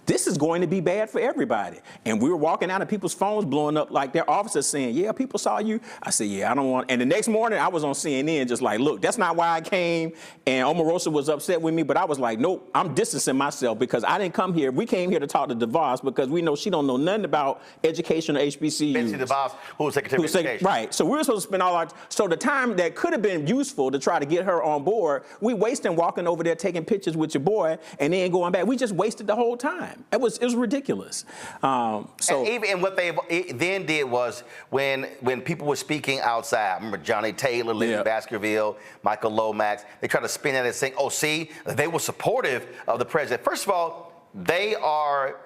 This is going to be bad for everybody. And we were walking out and people's phones blowing up, like their officers saying, yeah, people saw you. I said, yeah, I don't want. And the next morning I was on CNN just like, look, that's not why I came. And Omarosa was upset with me, but I was like, nope, I'm distancing myself, because I didn't come here. We came here to talk to DeVos because we know she don't know nothing about education or HBCUs. Betsy DeVos, who was Secretary of Education. Right. So we were supposed to spend all our, so the time that could have been useful to try to get her on board, we wasted walking over there taking pictures with your boy and then going back. We just wasted the whole time. It was ridiculous. And what they then did was when people were speaking outside, I remember Johnny Taylor, Lizzie Baskerville, Michael Lomax, they tried to spin that and saying, oh, see, they were supportive of the president. First of all, they are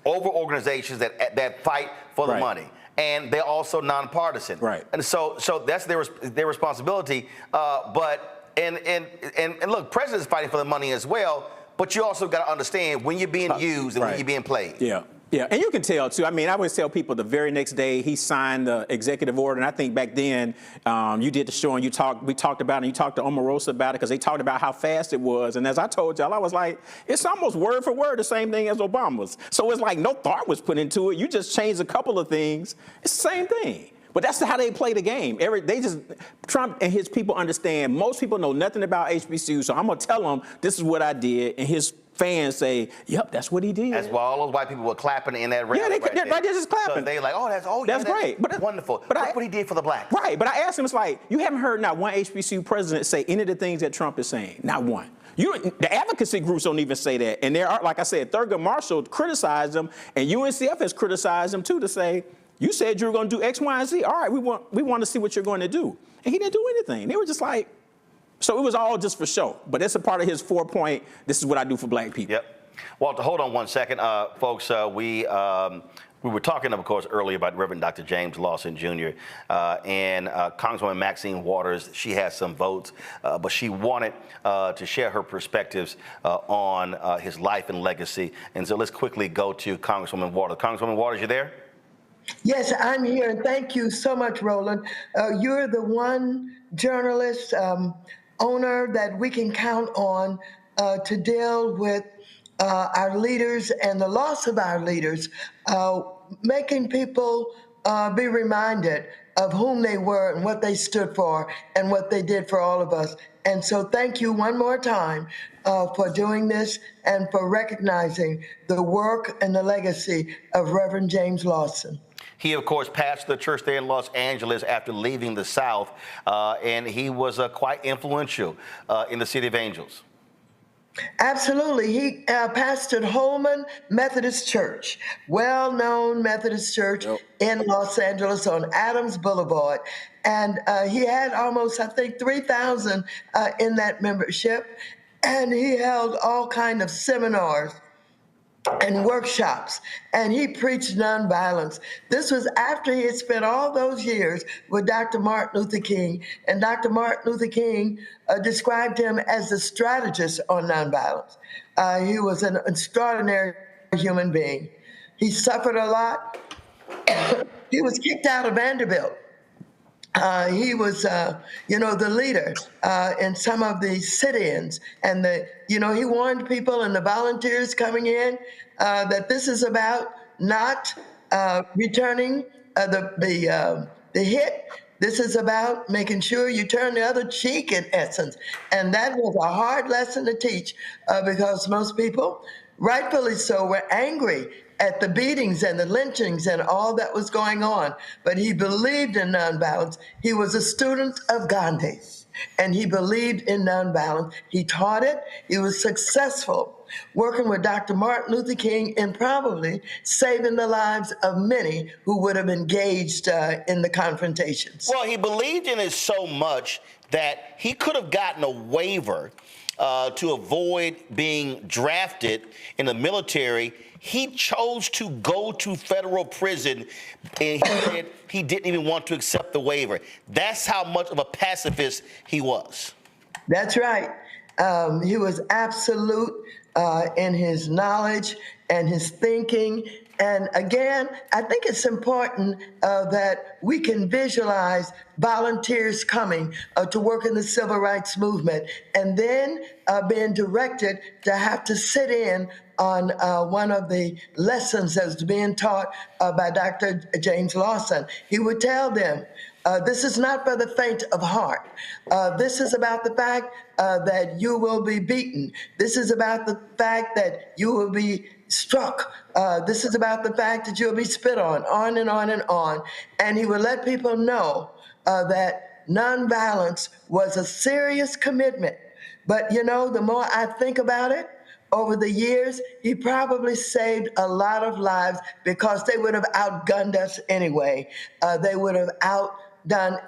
over organizations that fight for the money. And they're also nonpartisan. Right. And so that's their responsibility. But look, president's fighting for the money as well. But you also got to understand when you're being used and when you're being played. Yeah. Yeah, and you can tell, too. I mean, I always tell people the very next day he signed the executive order, and I think back then you did the show and we talked about it, and you talked to Omarosa about it, because they talked about how fast it was. And as I told y'all, I was like, it's almost word for word the same thing as Obama's. So it's like no thought was put into it. You just changed a couple of things. It's the same thing. But that's how they play the game. Trump and his people understand, most people know nothing about HBCUs, so I'm going to tell them this is what I did, and his fans say, yep, that's what he did. That's why all those white people were clapping in that rally. Yeah, they're just clapping. So they're like, that's great. But wonderful. But look what he did for the blacks. Right, but I asked him, it's like, you haven't heard not one HBCU president say any of the things that Trump is saying. Not one. The advocacy groups don't even say that. And there are, like I said, Thurgood Marshall criticized them, and UNCF has criticized them too, to say, you said you were going to do X, Y, and Z. All right, we want to see what you're going to do. And he didn't do anything. They were just like, so it was all just for show. But that's a part of his 4-point, this is what I do for black people. Yep. Walter, hold on one second. Folks, we were talking, of course, earlier about Reverend Dr. James Lawson, Jr. And Congresswoman Maxine Waters. She has some votes, but she wanted to share her perspectives on his life and legacy. And so let's quickly go to Congresswoman Waters. Congresswoman Waters, you there? Yes, I'm here, and thank you so much, Roland. You're the one journalist, owner that we can count on to deal with our leaders and the loss of our leaders, making people be reminded of whom they were and what they stood for and what they did for all of us. And so thank you one more time for doing this and for recognizing the work and the legacy of Reverend James Lawson. He, of course, pastored the church there in Los Angeles after leaving the South, and he was quite influential in the City of Angels. Absolutely. He pastored Holman Methodist Church, well-known Methodist church in Los Angeles on Adams Boulevard. And he had almost, I think, 3,000 in that membership. And he held all kinds of seminars and workshops, and he preached nonviolence. This was after he had spent all those years with Dr. Martin Luther King, and Dr. Martin Luther King described him as the strategist on nonviolence. He was an extraordinary human being. He suffered a lot. He was kicked out of Vanderbilt. He was, the leader in some of the sit-ins, and he warned people and the volunteers coming in that this is about not returning the hit. This is about making sure you turn the other cheek, in essence. And that was a hard lesson to teach because most people, rightfully so, were angry at the beatings and the lynchings and all that was going on. But he believed in nonviolence. He was a student of Gandhi's, and he believed in nonviolence. He taught it. He was successful working with Dr. Martin Luther King and probably saving the lives of many who would have engaged in the confrontations. Well, he believed in it so much that he could have gotten a waiver to avoid being drafted in the military. He chose to go to federal prison, and he said he didn't even want to accept the waiver. That's how much of a pacifist he was. That's right. He was absolute in his knowledge and his thinking. And again, I think it's important that we can visualize volunteers coming to work in the civil rights movement and then being directed to have to sit in on one of the lessons that was being taught by Dr. James Lawson. He would tell them, this is not for the faint of heart. This is about the fact that you will be beaten. This is about the fact that you will be struck. This is about the fact that you'll be spit on and on and on. And he would let people know that nonviolence was a serious commitment. But, you know, the more I think about it, over the years, he probably saved a lot of lives because they would have outgunned us anyway. They would have outdone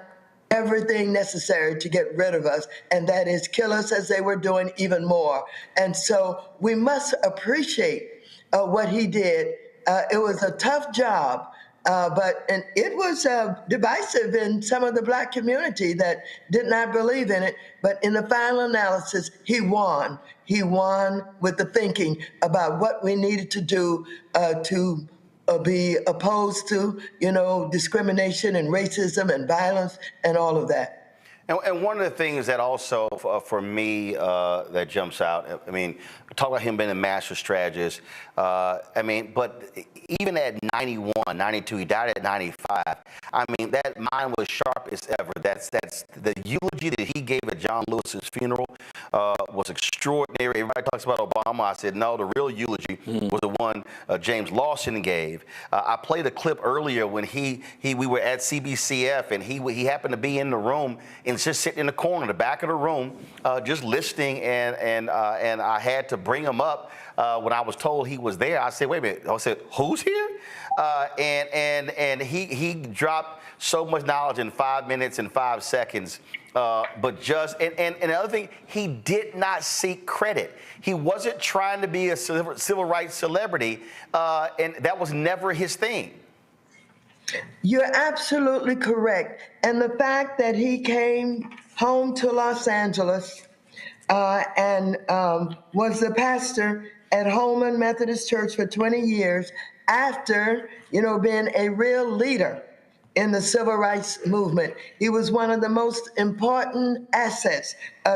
everything necessary to get rid of us, and that is kill us as they were doing even more. And so we must appreciate what he did. It was a tough job, but it was divisive in some of the Black community that did not believe in it. But in the final analysis, he won. He won with the thinking about what we needed to do to be opposed to, you know, discrimination and racism and violence and all of that. And one of the things that also, for me, that jumps out, I mean, talk about him being a master strategist. I mean, but even at 91, 92, he died at 95. I mean, that mind was sharp as ever. That's the eulogy that he gave at John Lewis's funeral was extraordinary. Everybody talks about Obama. I said, no, the real eulogy was the one James Lawson gave. I played a clip earlier when we were at CBCF, and he happened to be in the room and just sitting in the corner, the back of the room, just listening, and I had to bring him up when I was told he was there. I said, wait a minute. I said, who's here? And he dropped so much knowledge in 5 minutes and 5 seconds. But just, and the other thing, he did not seek credit. He wasn't trying to be a civil rights celebrity, and that was never his thing. You're absolutely correct. And the fact that he came home to Los Angeles and was the pastor at Holman Methodist Church for 20 years after, you know, being a real leader in the civil rights movement. He was one of the most important assets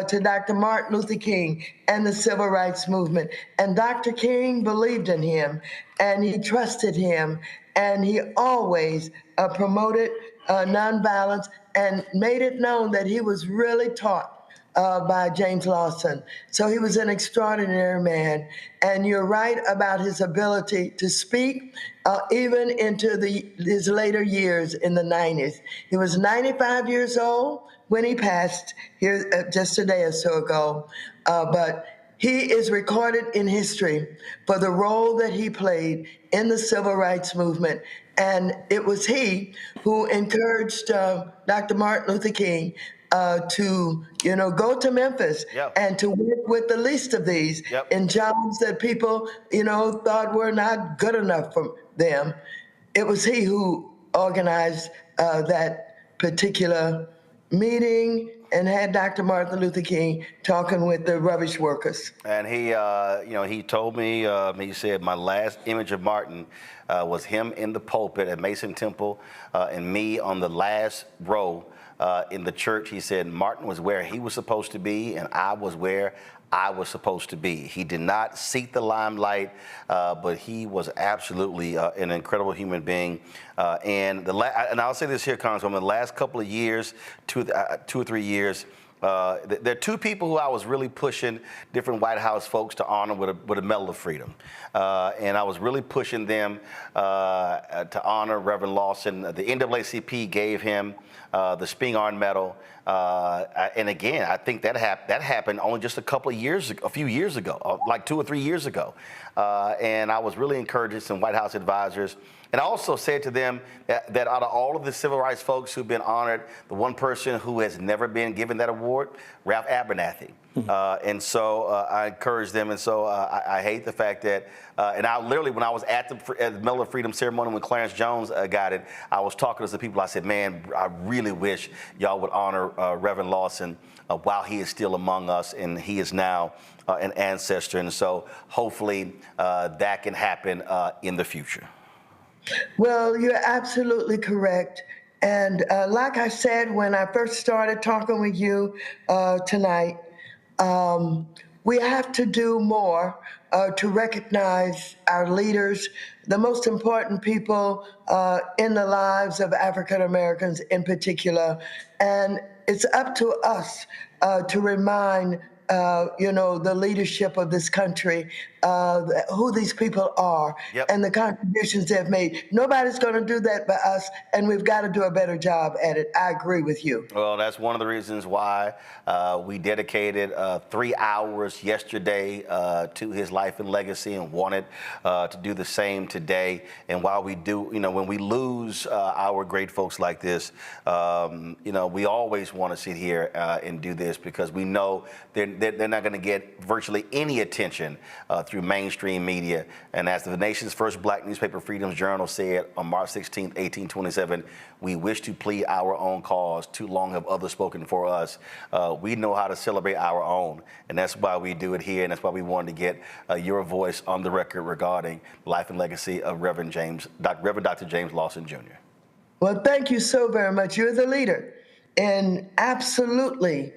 to Dr. Martin Luther King and the civil rights movement. And Dr. King believed in him, and he trusted him, and he always promoted nonviolence and made it known that he was really taught by James Lawson. So he was an extraordinary man. And you're right about his ability to speak even into his later years in the 90s. He was 95 years old when he passed here just a day or so ago. But he is recorded in history for the role that he played in the civil rights movement. And it was he who encouraged Dr. Martin Luther King to, you know, go to Memphis and to work with the least of these in jobs that people, you know, thought were not good enough for them. It was he who organized that particular meeting and had Dr. Martin Luther King talking with the rubbish workers. And he, you know, he told me, he said, my last image of Martin was him in the pulpit at Mason Temple and me on the last row in the church. He said Martin was where he was supposed to be, and I was where I was supposed to be. He did not seek the limelight, but he was absolutely an incredible human being. And I'll say this here, Congresswoman, the last couple of years, 2 or 3 years, There are two people who I was really pushing different White House folks to honor with a Medal of Freedom. And I was really pushing them to honor Reverend Lawson. The NAACP gave him the Spingarn Medal. And again, I think that happened only just a few years ago, like 2 or 3 years ago. And I was really encouraging some White House advisors. And I also said to them that out of all of the civil rights folks who've been honored, the one person who has never been given that award, Ralph Abernathy. And so I encouraged them. And so I hate the fact that, and I literally, when I was at the Medal of Freedom ceremony when Clarence Jones got it, I was talking to some people. I said, man, I really wish y'all would honor Reverend Lawson while he is still among us, and he is now an ancestor. And so hopefully that can happen in the future. Well, you're absolutely correct. And like I said, when I first started talking with you tonight, we have to do more to recognize our leaders, the most important people in the lives of African Americans in particular. And it's up to us to remind the leadership of this country, who these people are, and the contributions they've made. Nobody's going to do that but us, and we've got to do a better job at it. I agree with you. Well, that's one of the reasons why we dedicated 3 hours yesterday to his life and legacy, and wanted to do the same today. And while we do, when we lose our great folks like this, we always want to sit here and do this, because we know they're not going to get virtually any attention through mainstream media. And as the nation's first black newspaper, Freedom's Journal, said on March 16, 1827, we wish to plead our own cause. Too long have others spoken for us. We know how to celebrate our own, and that's why we do it here, and that's why we wanted to get your voice on the record regarding the life and legacy of Reverend Dr. James Lawson Jr. Well, thank you so very much. You're the leader in absolutely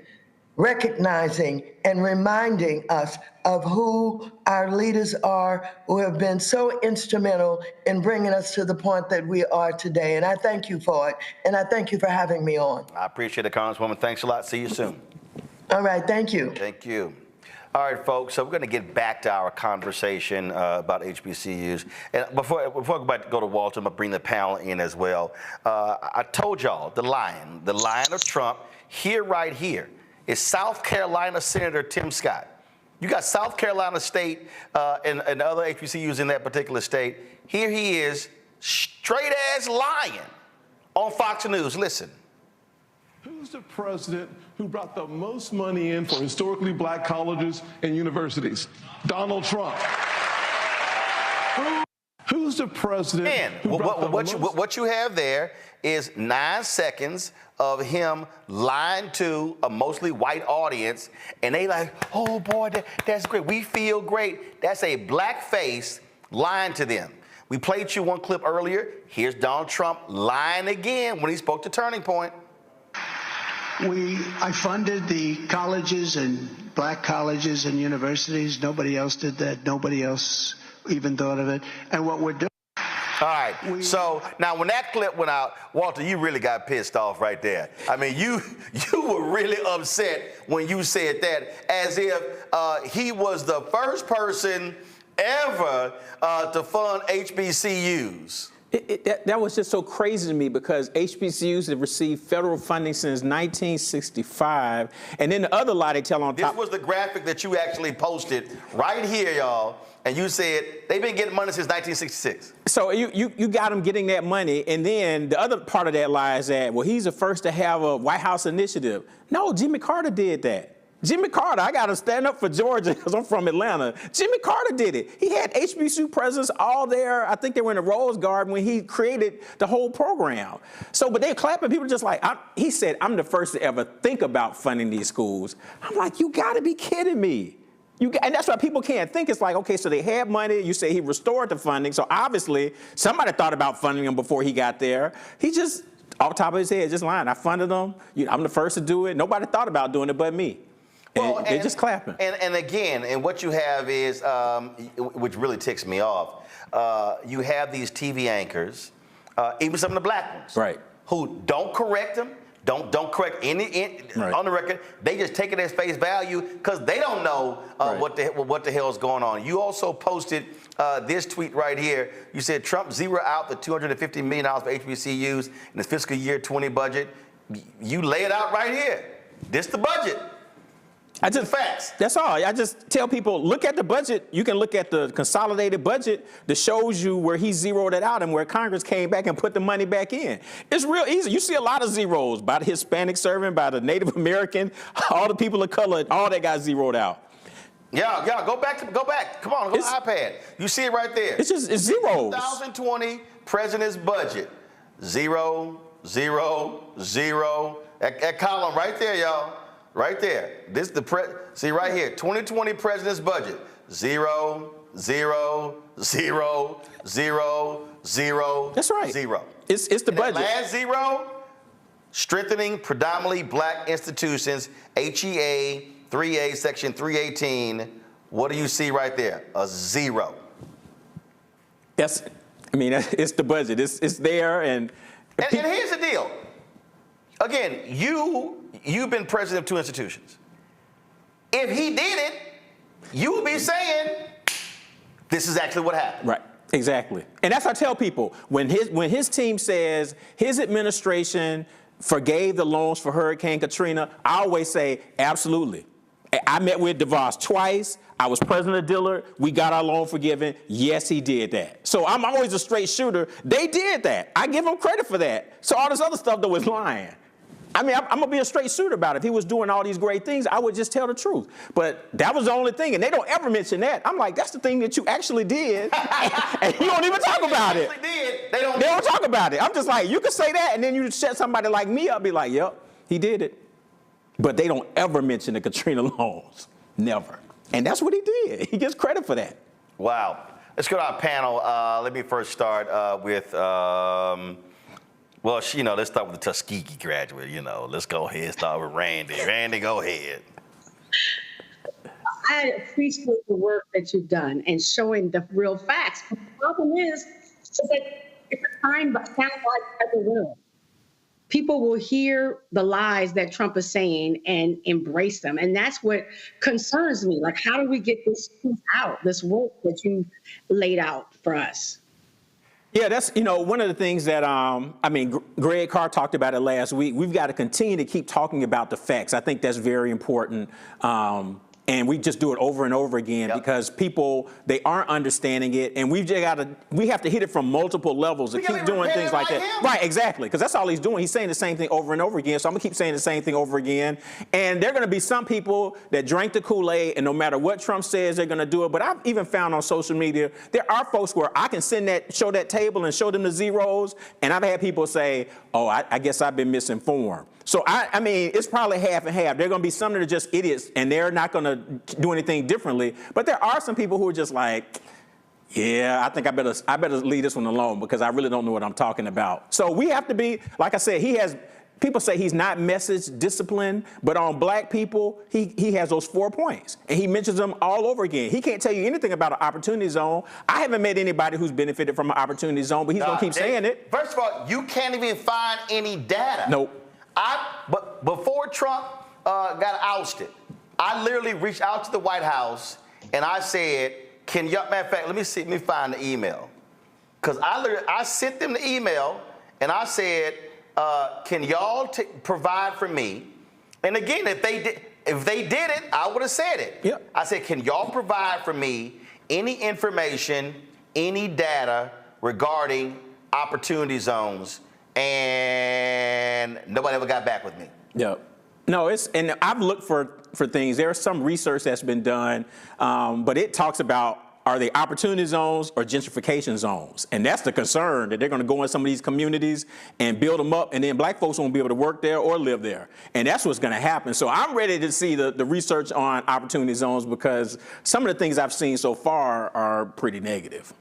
recognizing and reminding us of who our leaders are, who have been so instrumental in bringing us to the point that we are today. And I thank you for it. And I thank you for having me on. I appreciate it, Congresswoman. Thanks a lot. See you soon. All right. Thank you. Thank you. All right, folks, so we're going to get back to our conversation about HBCUs. And before I go to Walter, I'm going to bring the panel in as well. I told y'all, the lion of Trump, right here, is South Carolina Senator Tim Scott. You got South Carolina State and other HBCUs in that particular state. Here he is, straight as lion on Fox News. Listen. Who's the president who brought the most money in for historically black colleges and universities? Donald Trump. Who's the president? And what you have there is 9 seconds of him lying to a mostly white audience, and they like, oh boy, that's great. We feel great. That's a black face lying to them. We played you one clip earlier. Here's Donald Trump lying again when he spoke to Turning Point. I funded the colleges and black colleges and universities. Nobody else did that. Nobody else even thought of it. And what we're doing. All right. So now when that clip went out, Walter, you really got pissed off right there. I mean, you were really upset when you said that, as if he was the first person ever to fund HBCUs. That was just so crazy to me, because HBCUs have received federal funding since 1965. And then the other lie they tell on top. This was the graphic that you actually posted right here, y'all. And you said they've been getting money since 1966. So you got them getting that money. And then the other part of that lie is that, well, he's the first to have a White House initiative. No, Jimmy Carter did that. Jimmy Carter, I got to stand up for Georgia because I'm from Atlanta. Jimmy Carter did it. He had HBCU presidents all there. I think they were in the Rose Garden when he created the whole program. So, but they're clapping. People just like, he said, I'm the first to ever think about funding these schools. I'm like, you got to be kidding me. And that's why people can't think. It's like, okay, so they had money. You say he restored the funding. So obviously somebody thought about funding him before he got there. He just, off the top of his head, just lying. I funded them. I'm the first to do it. Nobody thought about doing it but me. Well, they're just clapping. And again, and what you have is, which really ticks me off, you have these TV anchors, even some of the black ones, right, who don't correct them, Don't correct any on the record. They just take it as face value because they don't know what the hell is going on. You also posted this tweet right here. You said Trump zero out the $250 million for HBCUs in his fiscal year 20 budget. You lay it out right here. This the budget. Facts. That's all. I just tell people, look at the budget. You can look at the consolidated budget that shows you where he zeroed it out and where Congress came back and put the money back in. It's real easy. You see a lot of zeros by the Hispanic serving, by the Native American, all the people of color, all that got zeroed out. Yeah, go back. Come on, go to iPad. You see it right there. It's zeros. 2020 president's budget. 0, 0, 0. That column right there, y'all. Right there. This see right here. 2020 president's budget. 0, 0, 0, 0, 0. That's right. 0. It's the budget. Last 0, strengthening predominantly black institutions, HEA 3A section 318. What do you see right there? A 0. It's the budget. It's there and here's the deal. Again, you've been president of 2 institutions. If he did it, you would be saying, this is actually what happened. Right, exactly. And that's what I tell people. When his team says his administration forgave the loans for Hurricane Katrina, I always say, absolutely. I met with DeVos twice. I was president of Dillard. We got our loan forgiven. Yes, he did that. So I'm always a straight shooter. They did that. I give them credit for that. So all this other stuff, though, is lying. I'm going to be a straight shooter about it. If he was doing all these great things, I would just tell the truth. But that was the only thing, and they don't ever mention that. I'm like, that's the thing that you actually did, and you don't even talk about it. They don't talk about it. I'm just like, you can say that, and then you set somebody like me up, be like, yep, he did it. But they don't ever mention the Katrina loans. Never. And that's what he did. He gets credit for that. Wow. Let's go to our panel. Let me first start with... let's start with the Tuskegee graduate. Let's go ahead and start with Randy. Randy, go ahead. I appreciate the work that you've done and showing the real facts. But the problem is that it's a time like the world. People will hear the lies that Trump is saying and embrace them. And that's what concerns me. Like, how do we get this truth out, this work that you laid out for us? Yeah, that's, one of the things that, Greg Carr talked about it last week. We've got to continue to keep talking about the facts. I think that's very important. And we just do it over and over again because people, they aren't understanding it. And we have to hit it from multiple levels to keep doing things like that. Right, exactly. Because that's all he's doing. He's saying the same thing over and over again. So I'm going to keep saying the same thing over again. And there are going to be some people that drank the Kool-Aid, and no matter what Trump says, they're going to do it. But I've even found on social media, there are folks where I can show that table and show them the zeros. And I've had people say, oh, I guess I've been misinformed. So, it's probably half and half. There are going to be some that are just idiots, and they're not going to do anything differently. But there are some people who are just like, yeah, I think I better leave this one alone because I really don't know what I'm talking about. So we have to be, like I said, people say he's not message disciplined, but on black people, he has those 4 points. And he mentions them all over again. He can't tell you anything about an opportunity zone. I haven't met anybody who's benefited from an opportunity zone, but he's going to keep saying it. First of all, you can't even find any data. Nope. But before Trump got ousted, I literally reached out to the White House and I said, matter of fact, let me find the email. Because I sent them the email and I said, can y'all provide for me? And again, if they did it, I would have said it. Yep. I said, can y'all provide for me any information, any data regarding opportunity zones? And nobody ever got back with me. Yeah. No, and I've looked for things. There's some research that's been done, but it talks about, are they opportunity zones or gentrification zones? And that's the concern, that they're going to go in some of these communities and build them up, and then black folks won't be able to work there or live there. And that's what's going to happen. So I'm ready to see the research on opportunity zones because some of the things I've seen so far are pretty negative.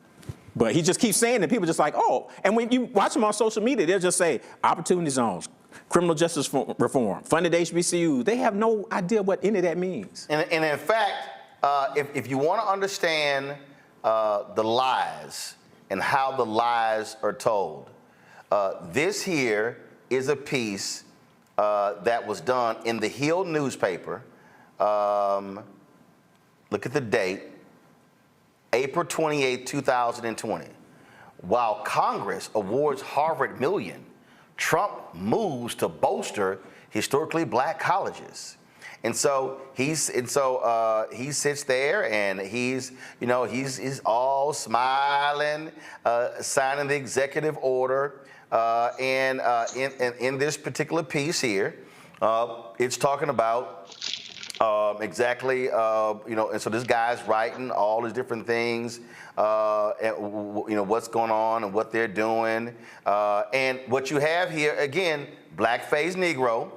But he just keeps saying that people just like, oh, and when you watch him on social media, they'll just say opportunity zones, criminal justice reform, funded HBCUs. They have no idea what any of that means. And in fact, if you want to understand the lies and how the lies are told, this here is a piece that was done in the Hill newspaper. Look at the date, April 28, 2020. While Congress awards Harvard $1 million, Trump moves to bolster historically black colleges. And so he sits there and he's all smiling, signing the executive order. And in this particular piece here, it's talking about exactly, and so this guy's writing all these different things, and, what's going on and what they're doing. And what you have here, again, blackface Negro,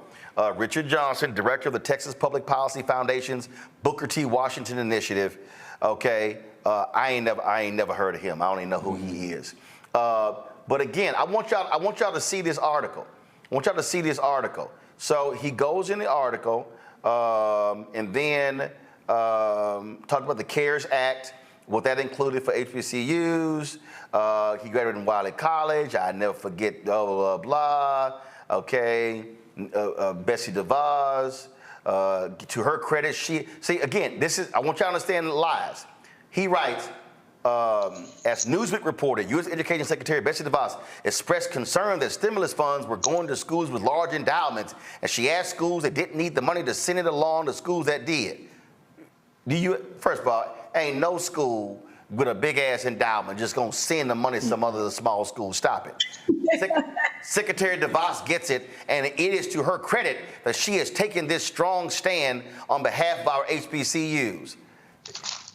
Richard Johnson, director of the Texas Public Policy Foundation's Booker T. Washington Initiative. Okay, I ain't never heard of him. I don't even know who he is. But again, I want y'all to see this article. I want y'all to see this article. So he goes in the article and then talked about the CARES Act, what that included for HBCUs. He graduated in Wiley College. I never forget, blah, blah, blah. Okay. Betsy DeVos, to her credit, again, I want y'all to understand the lies. He writes, as Newsweek reported, U.S. Education Secretary Betsy DeVos expressed concern that stimulus funds were going to schools with large endowments, and she asked schools that didn't need the money to send it along to schools that did. First of all, ain't no school with a big-ass endowment just gonna send the money to some other small school. Stop it. Secretary DeVos gets it, and it is to her credit that she has taken this strong stand on behalf of our HBCUs.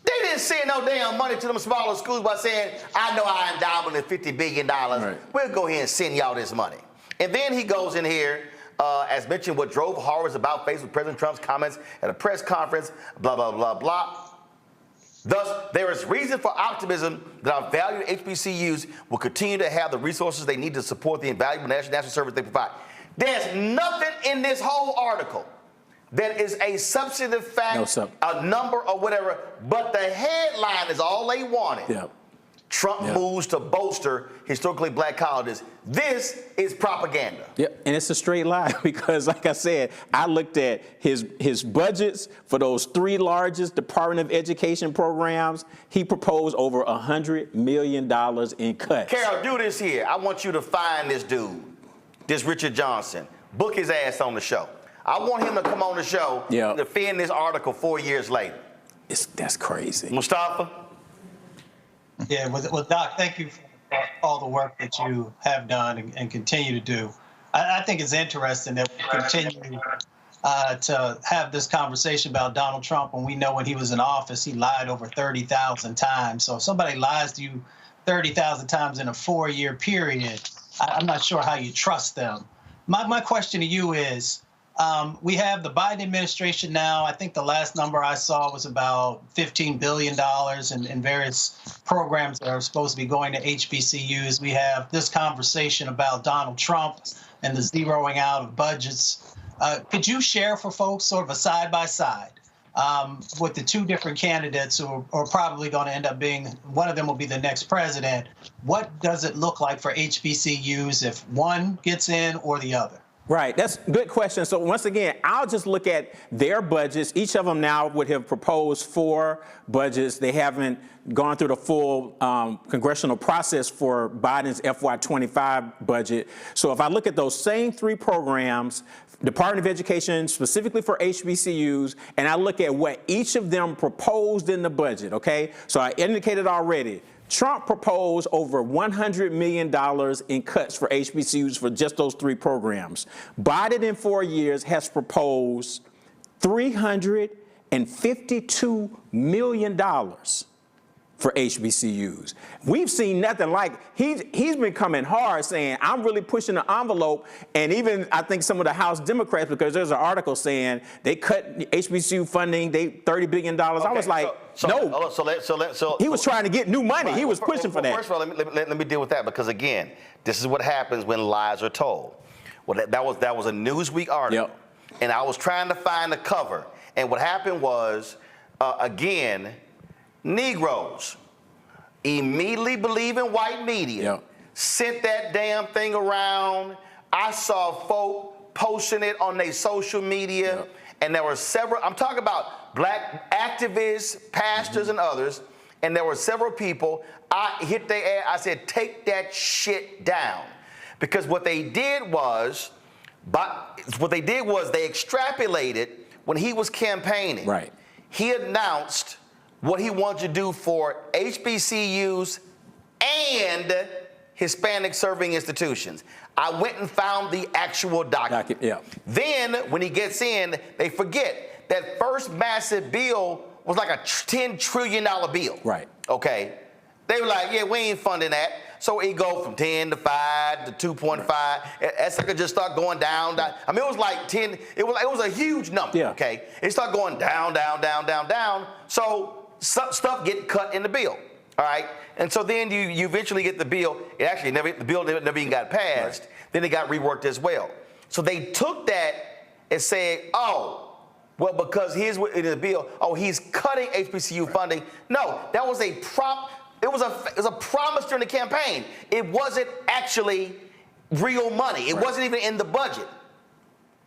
They didn't send no damn money to them smaller schools by saying, I know our endowment is $50 billion. Right. We'll go ahead and send y'all this money. And then he goes in here, as mentioned, what drove horrors about face with President Trump's comments at a press conference, blah, blah, blah, blah. Thus, there is reason for optimism that our valued HBCUs will continue to have the resources they need to support the invaluable national service they provide. There's nothing in this whole article that is a substantive fact, a number or whatever, but the headline is all they wanted. Yep. Trump moves to bolster historically black colleges. This is propaganda. Yep, and it's a straight lie because, like I said, I looked at his budgets for those 3 largest Department of Education programs. He proposed over $100 million in cuts. Carol, do this here. I want you to find this dude, this Richard Johnson. Book his ass on the show. I want him to come on the show and defend this article 4 years later. That's crazy. Mustafa? Yeah, well, Doc, thank you for all the work that you have done and continue to do. I think it's interesting that we continue to have this conversation about Donald Trump when we know when he was in office, he lied over 30,000 times. So if somebody lies to you 30,000 times in a 4-year period, I'm not sure how you trust them. My question to you is, we have the Biden administration now. I think the last number I saw was about $15 billion in various programs that are supposed to be going to HBCUs. We have this conversation about Donald Trump and the zeroing out of budgets. Could you share for folks sort of a side-by-side with the 2 different candidates who are probably going to end up being, one of them will be the next president. What does it look like for HBCUs if one gets in or the other? Right, that's a good question. So once again, I'll just look at their budgets. Each of them now would have proposed 4 budgets. They haven't gone through the full congressional process for Biden's FY25 budget. So if I look at those same 3 programs, Department of Education specifically for HBCUs, and I look at what each of them proposed in the budget, okay? So I indicated already, Trump proposed over $100 million in cuts for HBCUs for just those 3 programs. Biden in 4 years has proposed $352 million for HBCUs. We've seen nothing like, he's been coming hard saying, I'm really pushing the envelope, and even I think some of the House Democrats, because there's an article saying they cut HBCU funding, they $30 billion. Okay, I was like, no. So he was trying to get new money. Right. He was pushing for that. First of all, let me deal with that, because again, this is what happens when lies are told. Well, that was a Newsweek article, and I was trying to find the cover, and what happened was, again, Negroes immediately believing white media, sent that damn thing around. I saw folk posting it on their social media, and there were several, I'm talking about black activists, pastors, and others, and there were several people, I hit their ass, I said, take that shit down. Because what they did was they extrapolated when he was campaigning. Right. He announced what he wanted to do for HBCUs and Hispanic serving institutions. I went and found the actual document. Then, when he gets in, they forget that first massive bill was like a $10 trillion bill. Right. Okay. They were like, yeah, we ain't funding that. So it go from 10 to 5 to 2.5. That sucker just start going down. I mean, it was like 10. It was a huge number. Yeah. Okay. It started going down. So stuff get cut in the bill. All right. And so then you eventually get the bill. The bill never even got passed. Right. Then it got reworked as well. So they took that and said, oh, well, because here's what in the bill. Oh, he's cutting HBCU funding. No, that was a prop. It was a promise during the campaign. It wasn't actually real money. It wasn't even in the budget.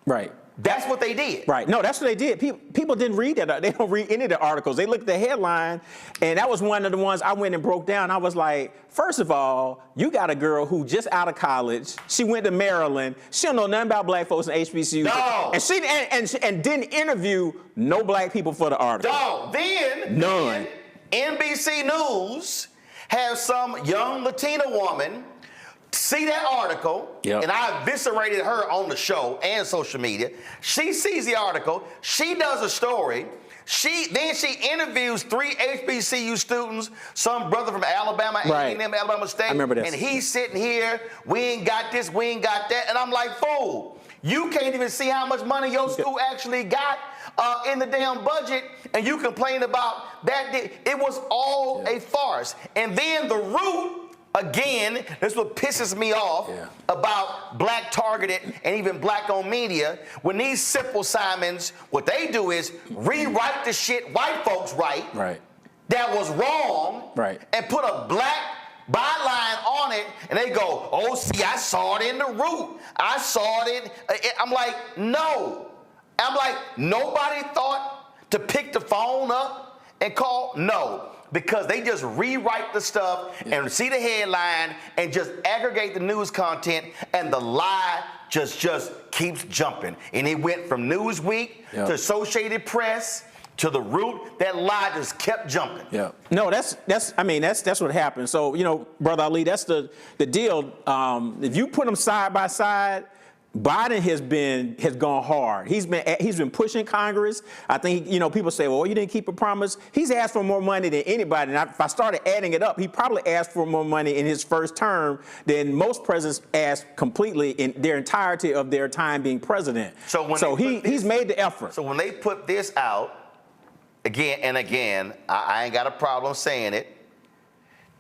Right. That's what they did. Right. No, that's what they did. People didn't read that. They don't read any of the articles. They looked at the headline, and that was one of the ones I went and broke down. I was like, first of all, you got a girl who just out of college. She went to Maryland. She don't know nothing about black folks in HBCUs. No. And she didn't interview no black people for the article. No. Then none. NBC News has some young Latina woman see that article, and I eviscerated her on the show and social media. She sees the article. She does a story. Then she interviews 3 HBCU students, some brother from Alabama, A&M, Alabama State. I remember this. And he's sitting here, we ain't got this, we ain't got that. And I'm like, fool, you can't even see how much money your school actually got in the damn budget, and you complain about that. It was all a farce. And then the root, again, this is what pisses me off about black targeted and even black owned media. When these simple Simons, what they do is rewrite the shit white folks write that was wrong and put a black byline on it, and they go, oh, see, I saw it in the root. I saw it in, I'm like, no. I'm like, nobody thought to pick the phone up and call? No. Because they just rewrite the stuff and see the headline and just aggregate the news content, and the lie just keeps jumping. And it went from Newsweek to Associated Press to the root. That lie just kept jumping. Yeah. No, that's what happened. So, you know, Brother Ali, that's the deal. If you put them side by side, Biden has gone hard. He's been pushing Congress. I think, you know, people say, well, you didn't keep a promise. He's asked for more money than anybody. And if I started adding it up, he probably asked for more money in his first term than most presidents asked completely in their entirety of their time being president. So he's made the effort. So when they put this out, again and again, I ain't got a problem saying it,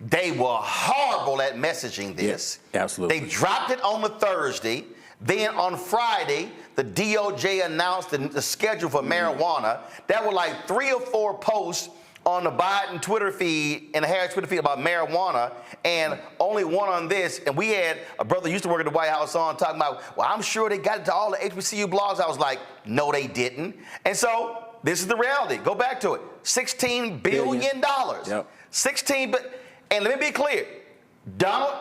they were horrible at messaging this. Yeah, absolutely. They dropped it on the Thursday. Then on Friday, the DOJ announced the schedule for marijuana. That were like 3 or 4 posts on the Biden Twitter feed and the Harris Twitter feed about marijuana, and only one on this. And we had a brother who used to work at the White House on talking about, well, I'm sure they got it to all the HBCU blogs. I was like, no, they didn't. And so this is the reality. Go back to it. $16 billion. Yep. 16, but, and let me be clear, Donald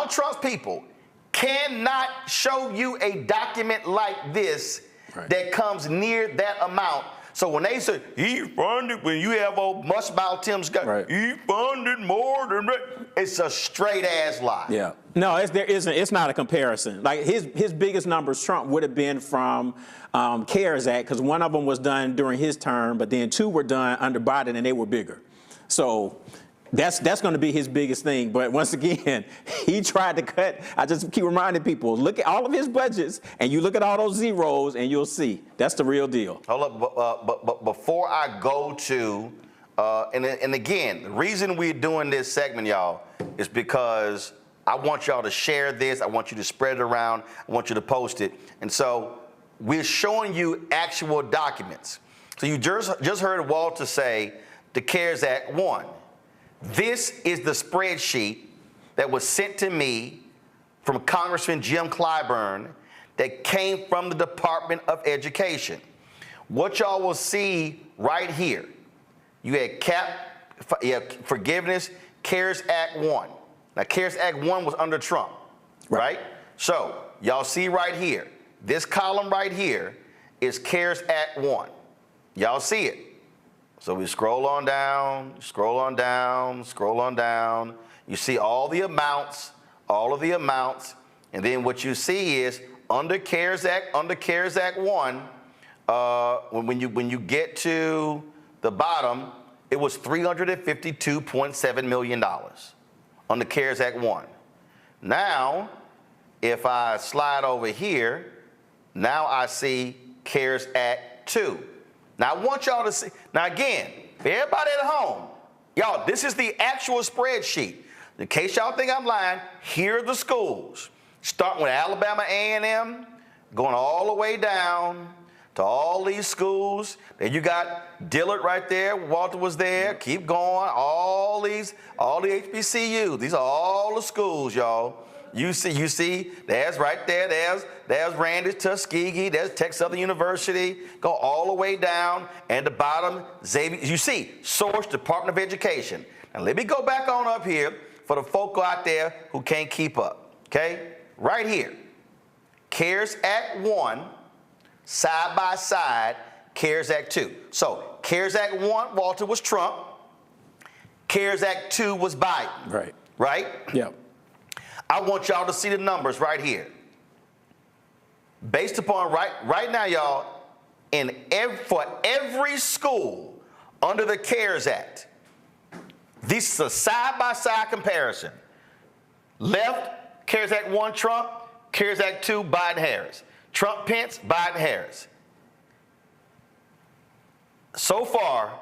Trump's people cannot show you a document like this that comes near that amount. So when they say he funded, when you have old mushmouth Tim Scott, he funded more than that, it's a straight ass lie. Yeah. No, it's not a comparison. Like his biggest numbers, Trump would have been from CARES Act, because one of them was done during his term, but then 2 were done under Biden, and they were bigger. So that's going to be his biggest thing. But once again, he tried to cut. I just keep reminding people, look at all of his budgets, and you look at all those zeros, and you'll see. That's the real deal. Hold up, but before I go to, and again, the reason we're doing this segment, y'all, is because I want y'all to share this. I want you to spread it around. I want you to post it. And so we're showing you actual documents. So you just heard Walter say the CARES Act 1. This is the spreadsheet that was sent to me from Congressman Jim Clyburn that came from the Department of Education. What y'all will see right here, you had forgiveness, CARES Act 1. Now, CARES Act 1 was under Trump, right? So, y'all see right here, this column right here is CARES Act 1. Y'all see it. So we scroll on down, scroll on down, scroll on down. You see all the amounts, and then what you see is under CARES Act 1, when you get to the bottom, it was $352.7 million under CARES Act 1. Now, if I slide over here, now I see CARES Act 2. Now, I want y'all to see, now again, for everybody at home, y'all, this is the actual spreadsheet. In case y'all think I'm lying, here are the schools. Starting with Alabama A&M, going all the way down to all these schools. Then you got Dillard right there, Walter was there, keep going, all the HBCUs. These are all the schools, y'all. You see, there's right there, there's Randall, Tuskegee, there's Texas Southern University, go all the way down, and the bottom, Xavier, you see, source, Department of Education. Now let me go back on up here for the folk out there who can't keep up, okay? Right here, CARES Act 1, side by side, CARES Act 2. So, CARES Act 1, Walter, was Trump. CARES Act 2 was Biden. Right? Yep. I want y'all to see the numbers right here. Based upon right now, y'all, for every school under the CARES Act, this is a side-by-side comparison. Left, CARES Act 1, Trump. CARES Act 2, Biden-Harris. Trump-Pence, Biden-Harris. So far,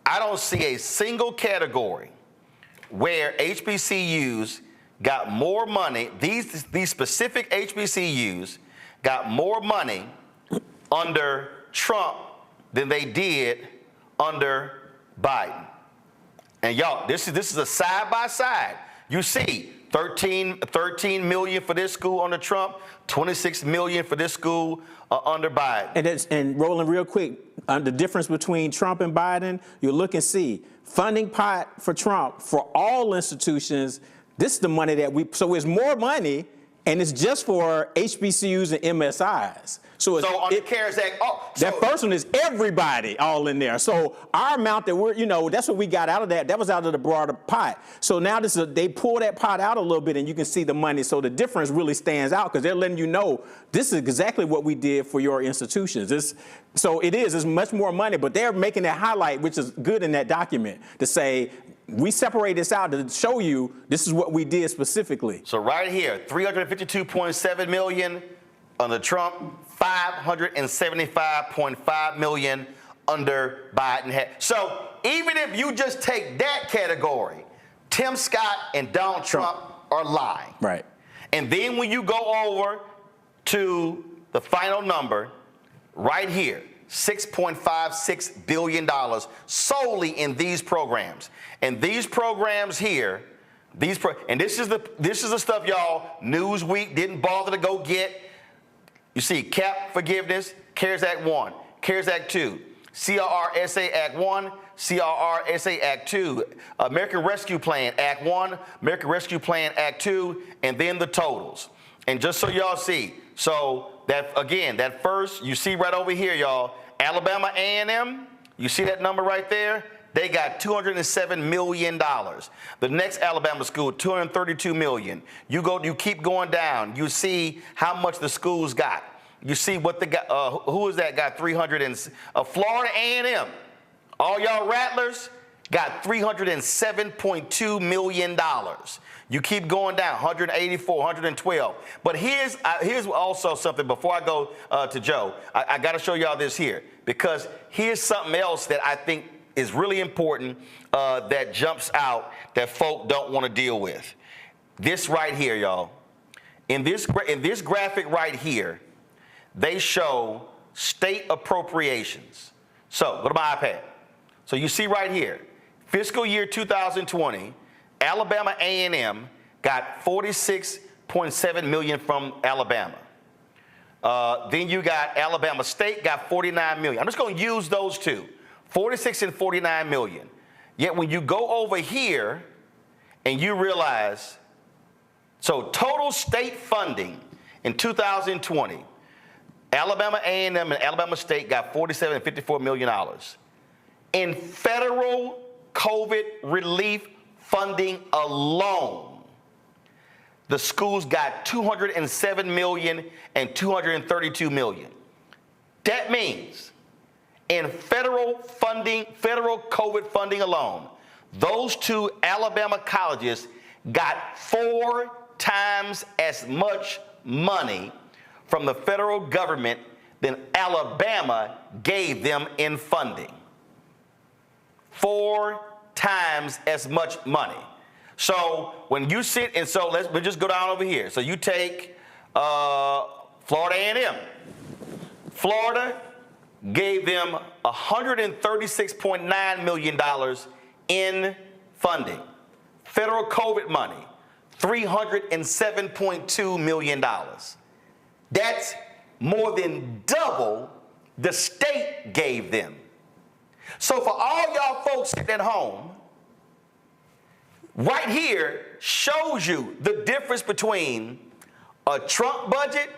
I don't see a single category where HBCUs got more money, these specific HBCUs got more money under Trump than they did under Biden. And y'all, this is a side by side. You see 13 million for this school under Trump, 26 million for this school under Biden. And Roland, real quick, the difference between Trump and Biden, you look and see funding pot for Trump for all institutions. This is the money so it's more money, and it's just for HBCUs and MSIs. So on the CARES Act, that first one is everybody all in there. So our amount that that's what we got out of that. That was out of the broader pot. So now they pull that pot out a little bit, and you can see the money. So the difference really stands out because they're letting you know this is exactly what we did for your institutions. It's much more money, but they're making that highlight, which is good in that document, to say we separate this out to show you this is what we did specifically. So right here, $352.7 million under Trump, $575.5 million under Biden. So even if you just take that category, Tim Scott and Donald Trump are lying. Right. And then when you go over to the final number, right here, $6.56 billion solely in these programs. And these programs here, and this is the stuff y'all Newsweek didn't bother to go get. You see CAP forgiveness, CARES Act 1, CARES Act 2, CRRSA Act 1, CRRSA Act 2, American Rescue Plan Act 1, American Rescue Plan Act 2, and then the totals. And just so y'all see, so that first, you see right over here, y'all, Alabama A&M, you see that number right there? They got $207 million. The next Alabama school, $232 million. You keep going down. You see how much the schools got. You see what they got. Who is that? Got 300 and Florida A&M. All y'all Rattlers got $307.2 million. You keep going down, 184, 112. But here's also something before I go to Joe. I got to show y'all this here because here's something else that I think is really important that jumps out that folk don't want to deal with. This right here, y'all. In this graphic right here, they show state appropriations. So go to my iPad. So you see right here, fiscal year 2020, Alabama A&M got $46.7 million from Alabama. Then you got Alabama State got 49 million. I'm just going to use those two, 46 and 49 million. Yet when you go over here and you realize, so total state funding in 2020, Alabama A&M and Alabama State got $47 and $54 million. In federal COVID relief funding alone, the schools got $207 million and $232 million. That means in federal funding, federal COVID funding alone, those two Alabama colleges got 4 times as much money from the federal government than Alabama gave them in funding. 4 times as much money. So when you sit, and so we'll just go down over here. So you take Florida A&M. Florida gave them $136.9 million in funding. Federal COVID money, $307.2 million. That's more than double the state gave them. So for all y'all folks sitting at home, right here shows you the difference between a Trump budget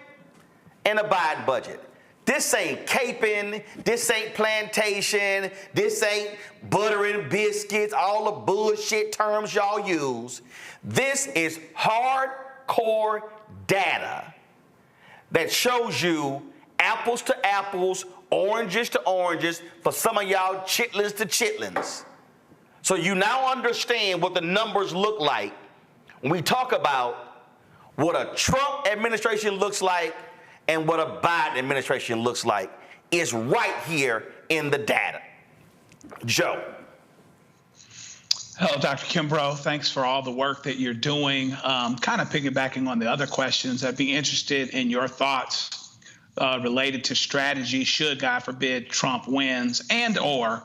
and a Biden budget. This ain't caping, this ain't plantation, this ain't butter and biscuits, all the bullshit terms y'all use. This is hardcore data that shows you apples to apples, oranges to oranges, for some of y'all chitlins to chitlins. So you now understand what the numbers look like when we talk about what a Trump administration looks like and what a Biden administration looks like is right here in the data. Joe. Hello, Dr. Kimbrough. Thanks for all the work that you're doing. Kind of piggybacking on the other questions, I'd be interested in your thoughts related to strategy should, God forbid, Trump wins, and or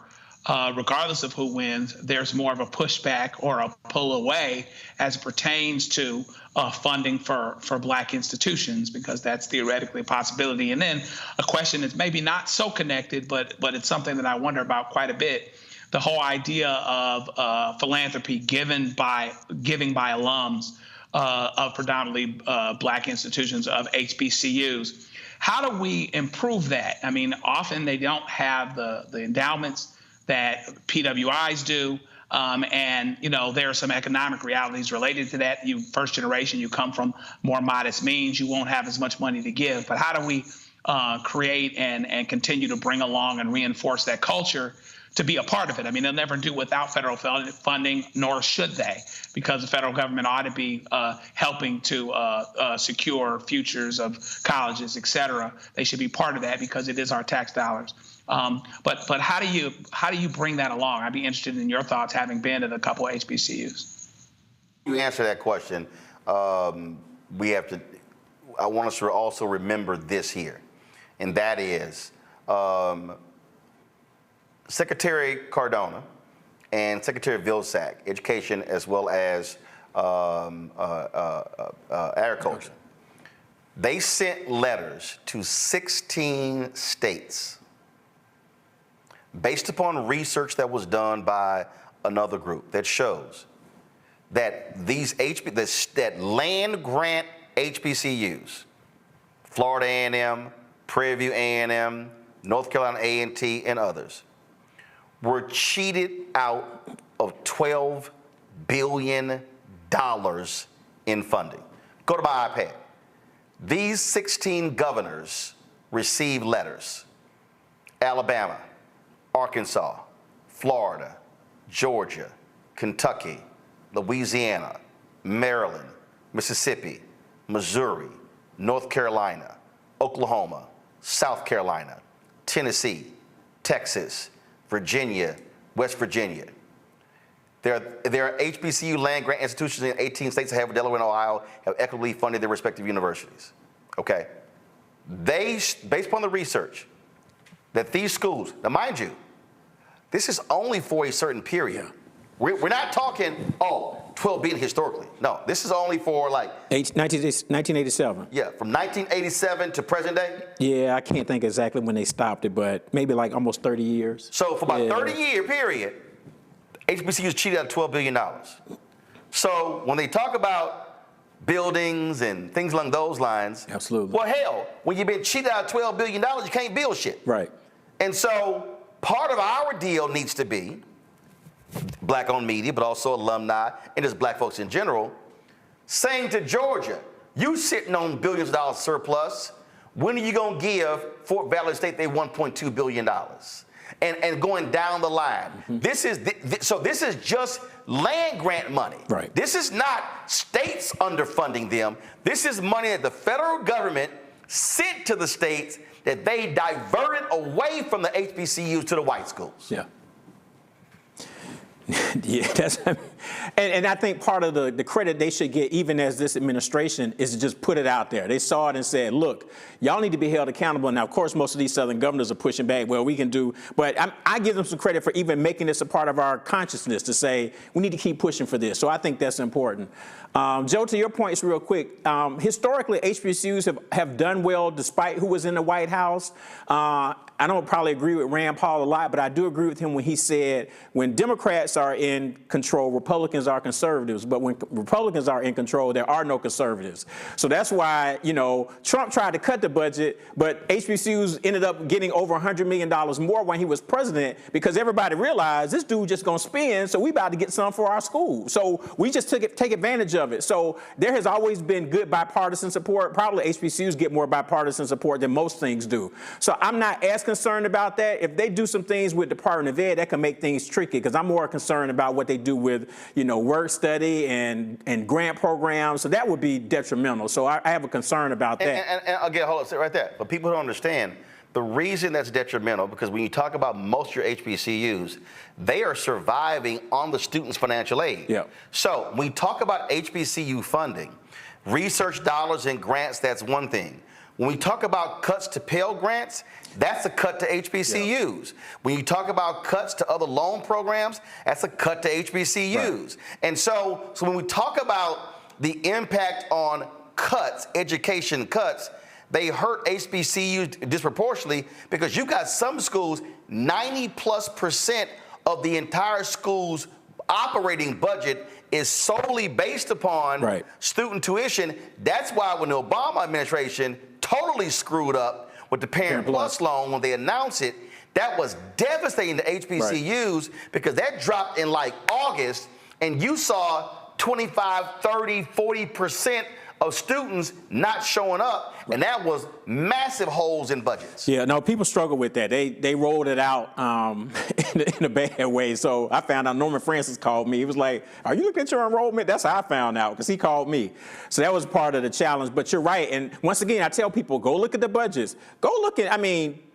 regardless of who wins, there's more of a pushback or a pull away as it pertains to funding for Black institutions, because that's theoretically a possibility. And then a question that's maybe not so connected, but it's something that I wonder about quite a bit. The whole idea of philanthropy giving by alums of predominantly Black institutions, of HBCUs. How do we improve that? I mean, often they don't have the endowments that PWIs do. And, you know, there are some economic realities related to that. You, first generation, you come from more modest means, you won't have as much money to give. But how do we create and continue to bring along and reinforce that culture to be a part of it? I mean, they'll never do without federal funding, nor should they, because the federal government ought to be helping to secure futures of colleges, et cetera. They should be part of that because it is our tax dollars. But how do you bring that along? I'd be interested in your thoughts, having been at a couple of HBCUs. You answer that question. I want us to also remember this here, and that is Secretary Cardona and Secretary Vilsack, Education as well as Agriculture, they sent letters to 16 states based upon research that was done by another group that shows that that land grant HBCUs, Florida A&M, Prairie View A&M, North Carolina A&T, and others, were cheated out of $12 billion in funding. Go to my iPad. These 16 governors received letters. Alabama, Arkansas, Florida, Georgia, Kentucky, Louisiana, Maryland, Mississippi, Missouri, North Carolina, Oklahoma, South Carolina, Tennessee, Texas, Virginia, West Virginia. There are HBCU land grant institutions in 18 states that have Delaware and Ohio have equitably funded their respective universities. Okay? Based upon the research, that these schools, now mind you, this is only for a certain period. We're not talking, $12 billion historically. No, this is only for like 1987. Yeah, from 1987 to present day. Yeah, I can't think exactly when they stopped it, but maybe like almost 30 years. So for about 30-year period, HBCUs cheated out of $12 billion. So when they talk about buildings and things along those lines, absolutely. Well, hell, when you've been cheated out of $12 billion, you can't build shit. Right. And so part of our deal needs to be black-owned media, but also alumni and just black folks in general, saying to Georgia, you sitting on billions of dollars surplus, when are you going to give Fort Valley State their $1.2 billion? And going down the line. Mm-hmm. This is just land grant money. Right. This is not states underfunding them. This is money that the federal government sent to the states that they diverted away from the HBCUs to the white schools. Yeah. Yeah, and I think part of the credit they should get, even as this administration, is to just put it out there. They saw it and said, look, y'all need to be held accountable. Now, of course, most of these Southern governors are pushing back. Well, we can do, but I give them some credit for even making this a part of our consciousness to say, we need to keep pushing for this. So I think that's important. Joe, to your points real quick, historically, HBCUs have done well despite who was in the White House. I don't probably agree with Rand Paul a lot, but I do agree with him when he said when Democrats are in control, Republicans are conservatives. But when Republicans are in control, there are no conservatives. So that's why, Trump tried to cut the budget, but HBCUs ended up getting over $100 million more when he was president because everybody realized this dude just going to spend, so we about to get some for our school. So we just take advantage of it. So there has always been good bipartisan support. Probably HBCUs get more bipartisan support than most things do. So I'm not as concerned about that. If they do some things with Department of Ed, that can make things tricky because I'm more concerned about what they do with, work study and grant programs. So that would be detrimental. So I have a concern about that. And again, hold on, sit right there. But people don't understand the reason that's detrimental because when you talk about most of your HBCUs, they are surviving on the students' financial aid. Yeah. So when we talk about HBCU funding, research dollars and grants, that's one thing. When we talk about cuts to Pell Grants, that's a cut to HBCUs. Yeah. When you talk about cuts to other loan programs, that's a cut to HBCUs. Right. And so when we talk about the impact on cuts, education cuts, they hurt HBCUs disproportionately because you've got some schools, 90+% of the entire school's operating budget is solely based upon student tuition. That's why when the Obama administration totally screwed up with the Parent Plus loan when they announced it, that was devastating to HBCUs because that dropped in like August, and you saw 25, 30, 40% of students not showing up, and that was massive holes in budgets. Yeah, no, people struggle with that. They rolled it out in a bad way. So I found out Norman Francis called me. He was like, are you looking at your enrollment? That's how I found out, because he called me. So that was part of the challenge. But you're right. And once again, I tell people, go look at the budgets. Go look at,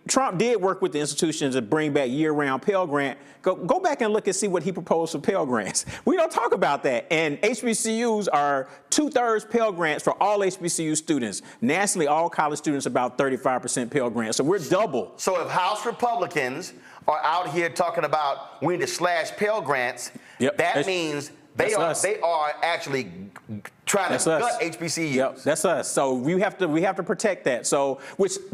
Trump did work with the institutions to bring back year-round Pell Grant. Go back and look and see what he proposed for Pell Grants. We don't talk about that. And HBCUs are 2/3 Pell Grants for all HBCU students. Nationally, all college students about 35% Pell Grants. So we're double. So if House Republicans are out here talking about we need to slash Pell Grants, that means they are actually trying to gut HBCUs. Yep, that's us. So we have to protect that. So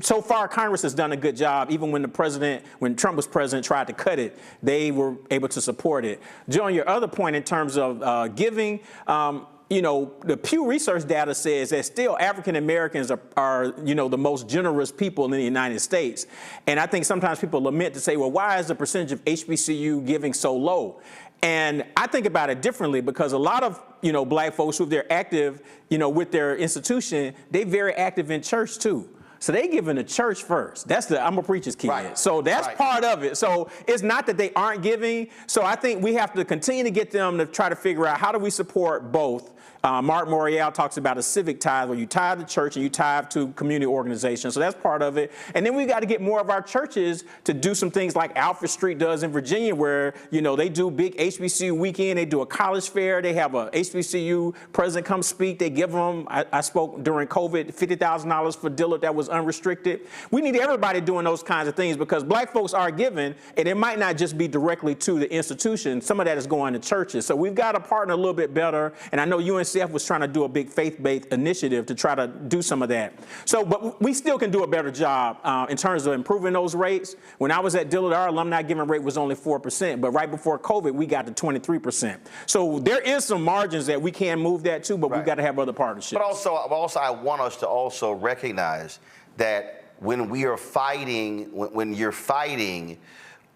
so far Congress has done a good job. Even when Trump was president, tried to cut it, they were able to support it. John, your other point in terms of giving. The Pew Research data says that still African Americans are the most generous people in the United States. And I think sometimes people lament to say, well, why is the percentage of HBCU giving so low? And I think about it differently because a lot of, black folks who they're active, with their institution, they're very active in church too. So they give in the church first. I'm a preacher's kid. Right. So that's part of it. So it's not that they aren't giving. So I think we have to continue to get them to try to figure out how do we support both Mark Morial talks about a civic tithe where you tithe to church and you tithe to community organizations. So that's part of it. And then we got to get more of our churches to do some things like Alfred Street does in Virginia, where, you know, they do big HBCU weekend. They do a college fair. They have a HBCU president come speak. They give them, I spoke during COVID, $50,000 for Dillard that was unrestricted. We need everybody doing those kinds of things because black folks are giving, and it might not just be directly to the institution. Some of that is going to churches. So we've got to partner a little bit better. And I know UNCF was trying to do a big faith-based initiative to try to do some of that. So, but we still can do a better job in terms of improving those rates. When I was at Dillard, our alumni giving rate was only 4%, but right before COVID, we got to 23%. So there is some margins that we can move that to, but we've got to have other partnerships. But also, I want us to also recognize that when we are fighting, when you're fighting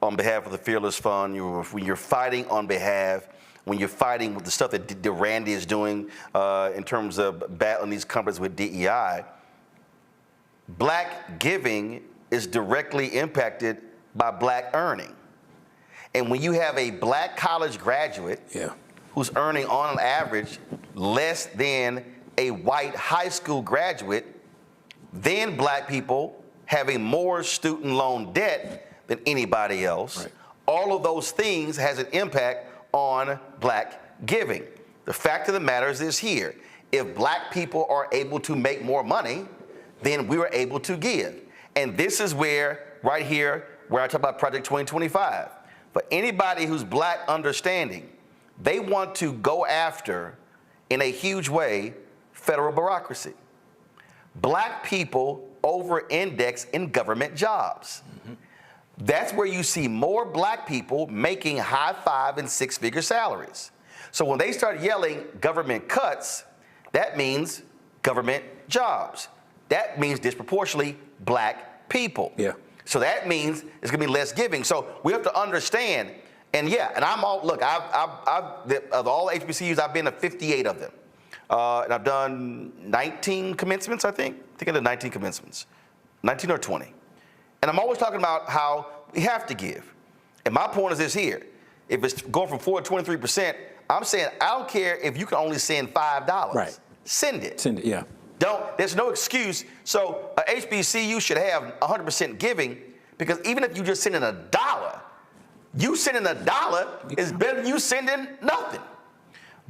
on behalf of the Fearless Fund, when you're fighting on behalf, when you're fighting with the stuff that Randy is doing in terms of battling these companies with DEI, black giving is directly impacted by black earning. And when you have a black college graduate who's earning on average less than a white high school graduate, then black people having more student loan debt than anybody else, all of those things has an impact on black giving. The fact of the matter is this here. If black people are able to make more money, then we are able to give. And this is where, right here, where I talk about Project 2025. For anybody who's black understanding, they want to go after, in a huge way, federal bureaucracy. Black people over-index in government jobs. That's where you see more black people making high 5- and 6-figure salaries. So when they start yelling government cuts, that means government jobs. That means disproportionately black people. So that means it's gonna be less giving. So we have to understand, and I'm all, look, of all HBCUs, I've been to 58 of them. And I've done 19 commencements, I think I did 19 commencements, 19 or 20. And I'm always talking about how we have to give. And my point is this here. If it's going from 4 to 23%, I'm saying I don't care if you can only send $5. Send it. Send it, yeah. There's no excuse. So a HBCU should have 100% giving, because even if you just send in $1, you sending $1 is better than you sending nothing.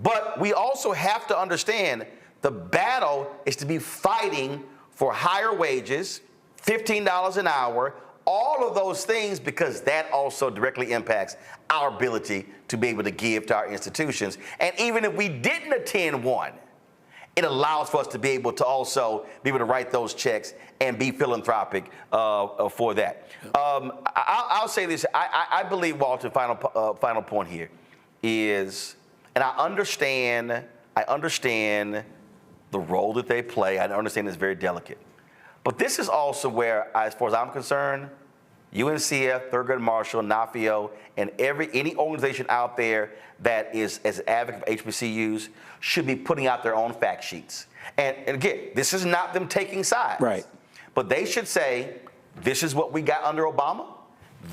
But we also have to understand the battle is to be fighting for higher wages, $15 an hour, all of those things, because that also directly impacts our ability to be able to give to our institutions. And even if we didn't attend one, it allows for us to be able to also be able to write those checks and be philanthropic for that. I'll say this. I believe, Walter, final point here is, and I understand the role that they play. I understand it's very delicate. But this is also where, as far as I'm concerned, UNCF, Thurgood Marshall, NAFIO, and any organization out there that is as an advocate for HBCUs should be putting out their own fact sheets. And again, this is not them taking sides. But they should say, this is what we got under Obama.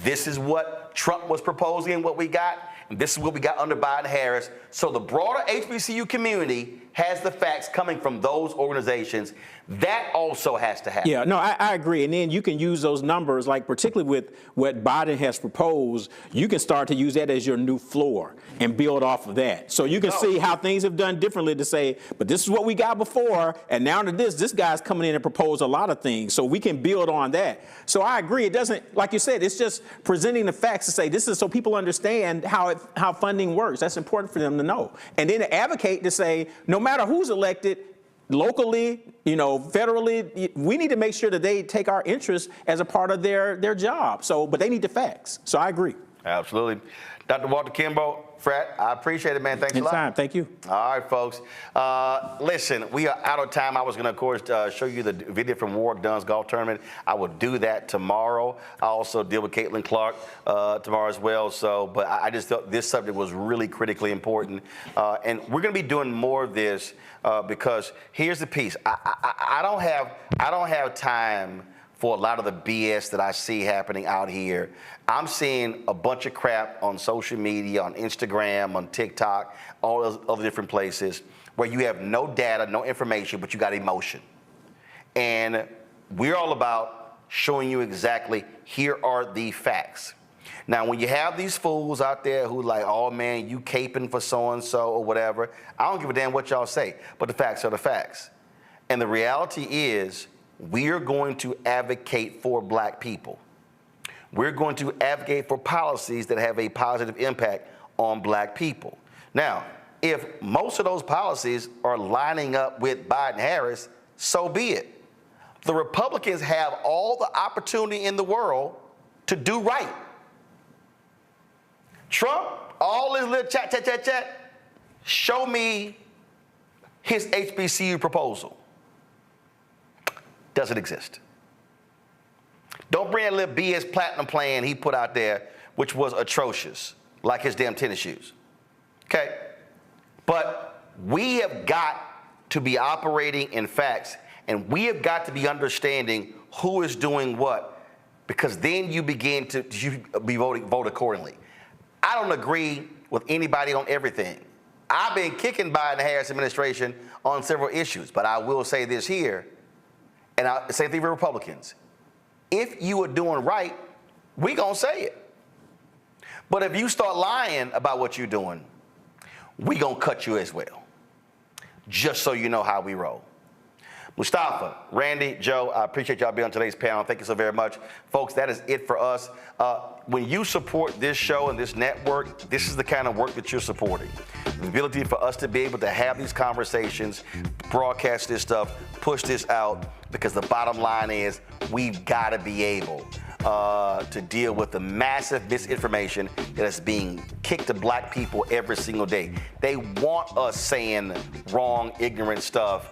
This is what Trump was proposing and what we got. And this is what we got under Biden-Harris. So the broader HBCU community has the facts coming from those organizations. That also has to happen. Yeah, no, I agree. And then you can use those numbers, like particularly with what Biden has proposed, you can start to use that as your new floor and build off of that. So you can see how things have done differently to say, but this is what we got before, and now to this guy's coming in and proposed a lot of things. So we can build on that. So I agree. It doesn't, like you said, it's just presenting the facts to say this is so people understand how funding works. That's important for them to know. And then to advocate to say, no matter who's elected, locally, federally, we need to make sure that they take our interests as a part of their job. So, but they need the facts. So I agree. Absolutely. Dr. Walter Kimbrough, Frat, I appreciate it, man. Thanks a lot. Anytime. Thank you. All right, folks. Listen, we are out of time. I was going to, of course, show you the video from Warwick Dunn's golf tournament. I will do that tomorrow. I also deal with Caitlin Clark tomorrow as well. So, but I just thought this subject was really critically important. And we're going to be doing more of this because here's the piece. I don't have time for a lot of the BS that I see happening out here. I'm seeing a bunch of crap on social media, on Instagram, on TikTok, all those other different places, where you have no data, no information, but you got emotion. And we're all about showing you exactly, here are the facts. Now, when you have these fools out there who like, oh man, you caping for so-and-so or whatever, I don't give a damn what y'all say, but the facts are the facts. And the reality is, we're going to advocate for black people. We're going to advocate for policies that have a positive impact on black people. Now, if most of those policies are lining up with Biden-Harris, so be it. The Republicans have all the opportunity in the world to do right. Trump, all his little chat, show me his HBCU proposal. Doesn't exist. Don't bring that little BS platinum plan he put out there, which was atrocious, like his damn tennis shoes. Okay? But we have got to be operating in facts, and we have got to be understanding who is doing what, because then you begin to vote accordingly. I don't agree with anybody on everything. I've been kicking Biden-Harris administration on several issues, but I will say this here, and same thing for Republicans. If you are doing right, we gonna say it. But if you start lying about what you're doing, we gonna cut you as well. Just so you know how we roll. Mustafa, Randy, Joe, I appreciate y'all being on today's panel. Thank you so very much. Folks, that is it for us. When you support this show and this network, this is the kind of work that you're supporting. The ability for us to be able to have these conversations, broadcast this stuff, push this out, because the bottom line is we've got to be able to deal with the massive misinformation that is being kicked to black people every single day. They want us saying wrong, ignorant stuff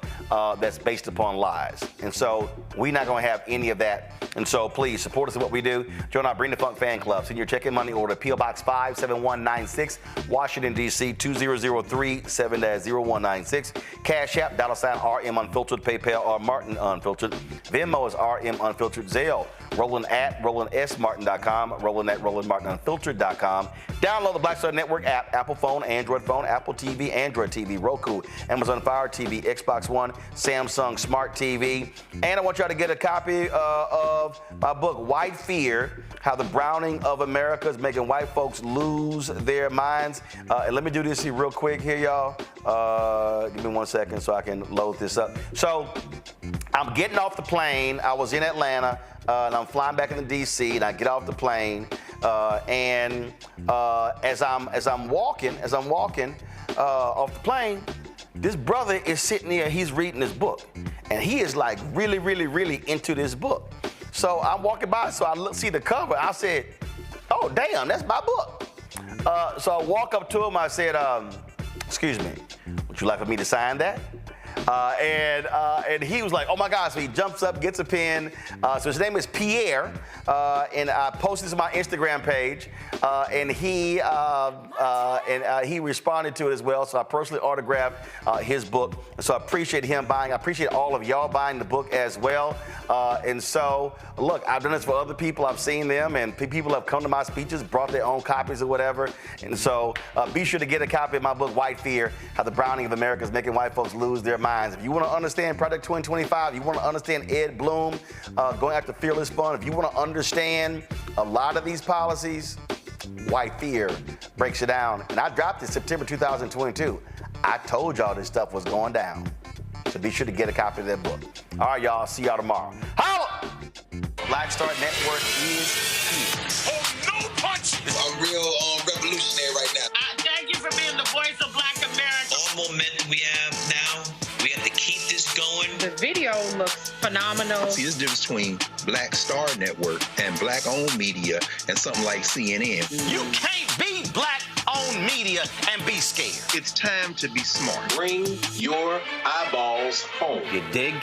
that's based upon lies. And so we're not going to have any of that. And so please support us in what we do. Join our Bring the Funk fan club. Send your check and money order, P.O. Box 57196, Washington, D.C. 2003-7-0196. Cash App, $RM Unfiltered, PayPal, R Martin Unfiltered. Venmo is RM Unfiltered. Zelle, Roland at RolandSMartin.com, Roland at RolandMartinUnfiltered.com. Download the Black Star Network app, Apple phone, Android phone, Apple TV, Android TV, Roku, Amazon Fire TV, Xbox One, Samsung Smart TV. And I want y'all to get a copy of my book, White Fear, How the Browning of America is Making White Folks Lose Their Minds. And let me do this here real quick here, y'all. Give me 1 second so I can load this up. So I'm getting off the plane. I was in Atlanta. And I'm flying back into D.C. and I get off the plane, and as I'm walking off the plane, this brother is sitting there. He's reading this book, and he is like really into this book. So I'm walking by, so I see the cover. I said, "Oh, damn, that's my book." So I walk up to him. I said, "Excuse me, would you like for me to sign that?" And he was like, oh my God. So he jumps up, gets a pen. So his name is Pierre. And I posted this on my Instagram page. And he responded to it as well. So I personally autographed his book. And so I appreciate him buying. I appreciate all of y'all buying the book as well. And so, look, I've done this for other people. I've seen them, and people have come to my speeches, brought their own copies or whatever. And so be sure to get a copy of my book, White Fear, How the Browning of America is Making White Folks Lose Their Minds. If you want to understand Project 2025, you want to understand Ed Bloom going after Fearless Fund, if you want to understand a lot of these policies, White Fear breaks it down. And I dropped it September 2022. I told y'all this stuff was going down. So be sure to get a copy of that book. All right, y'all. See y'all tomorrow. Holla! Black Star Network is here. Oh, no punch! I'm real revolutionary right now. Thank you for being the voice of Black America. All the momentum we have now, we have to keep this going. The video looks phenomenal. See, there's a difference between Black Star Network and black-owned media and something like CNN. You can't be black-owned media and be scared. It's time to be smart. Bring your eyeballs home. You dig?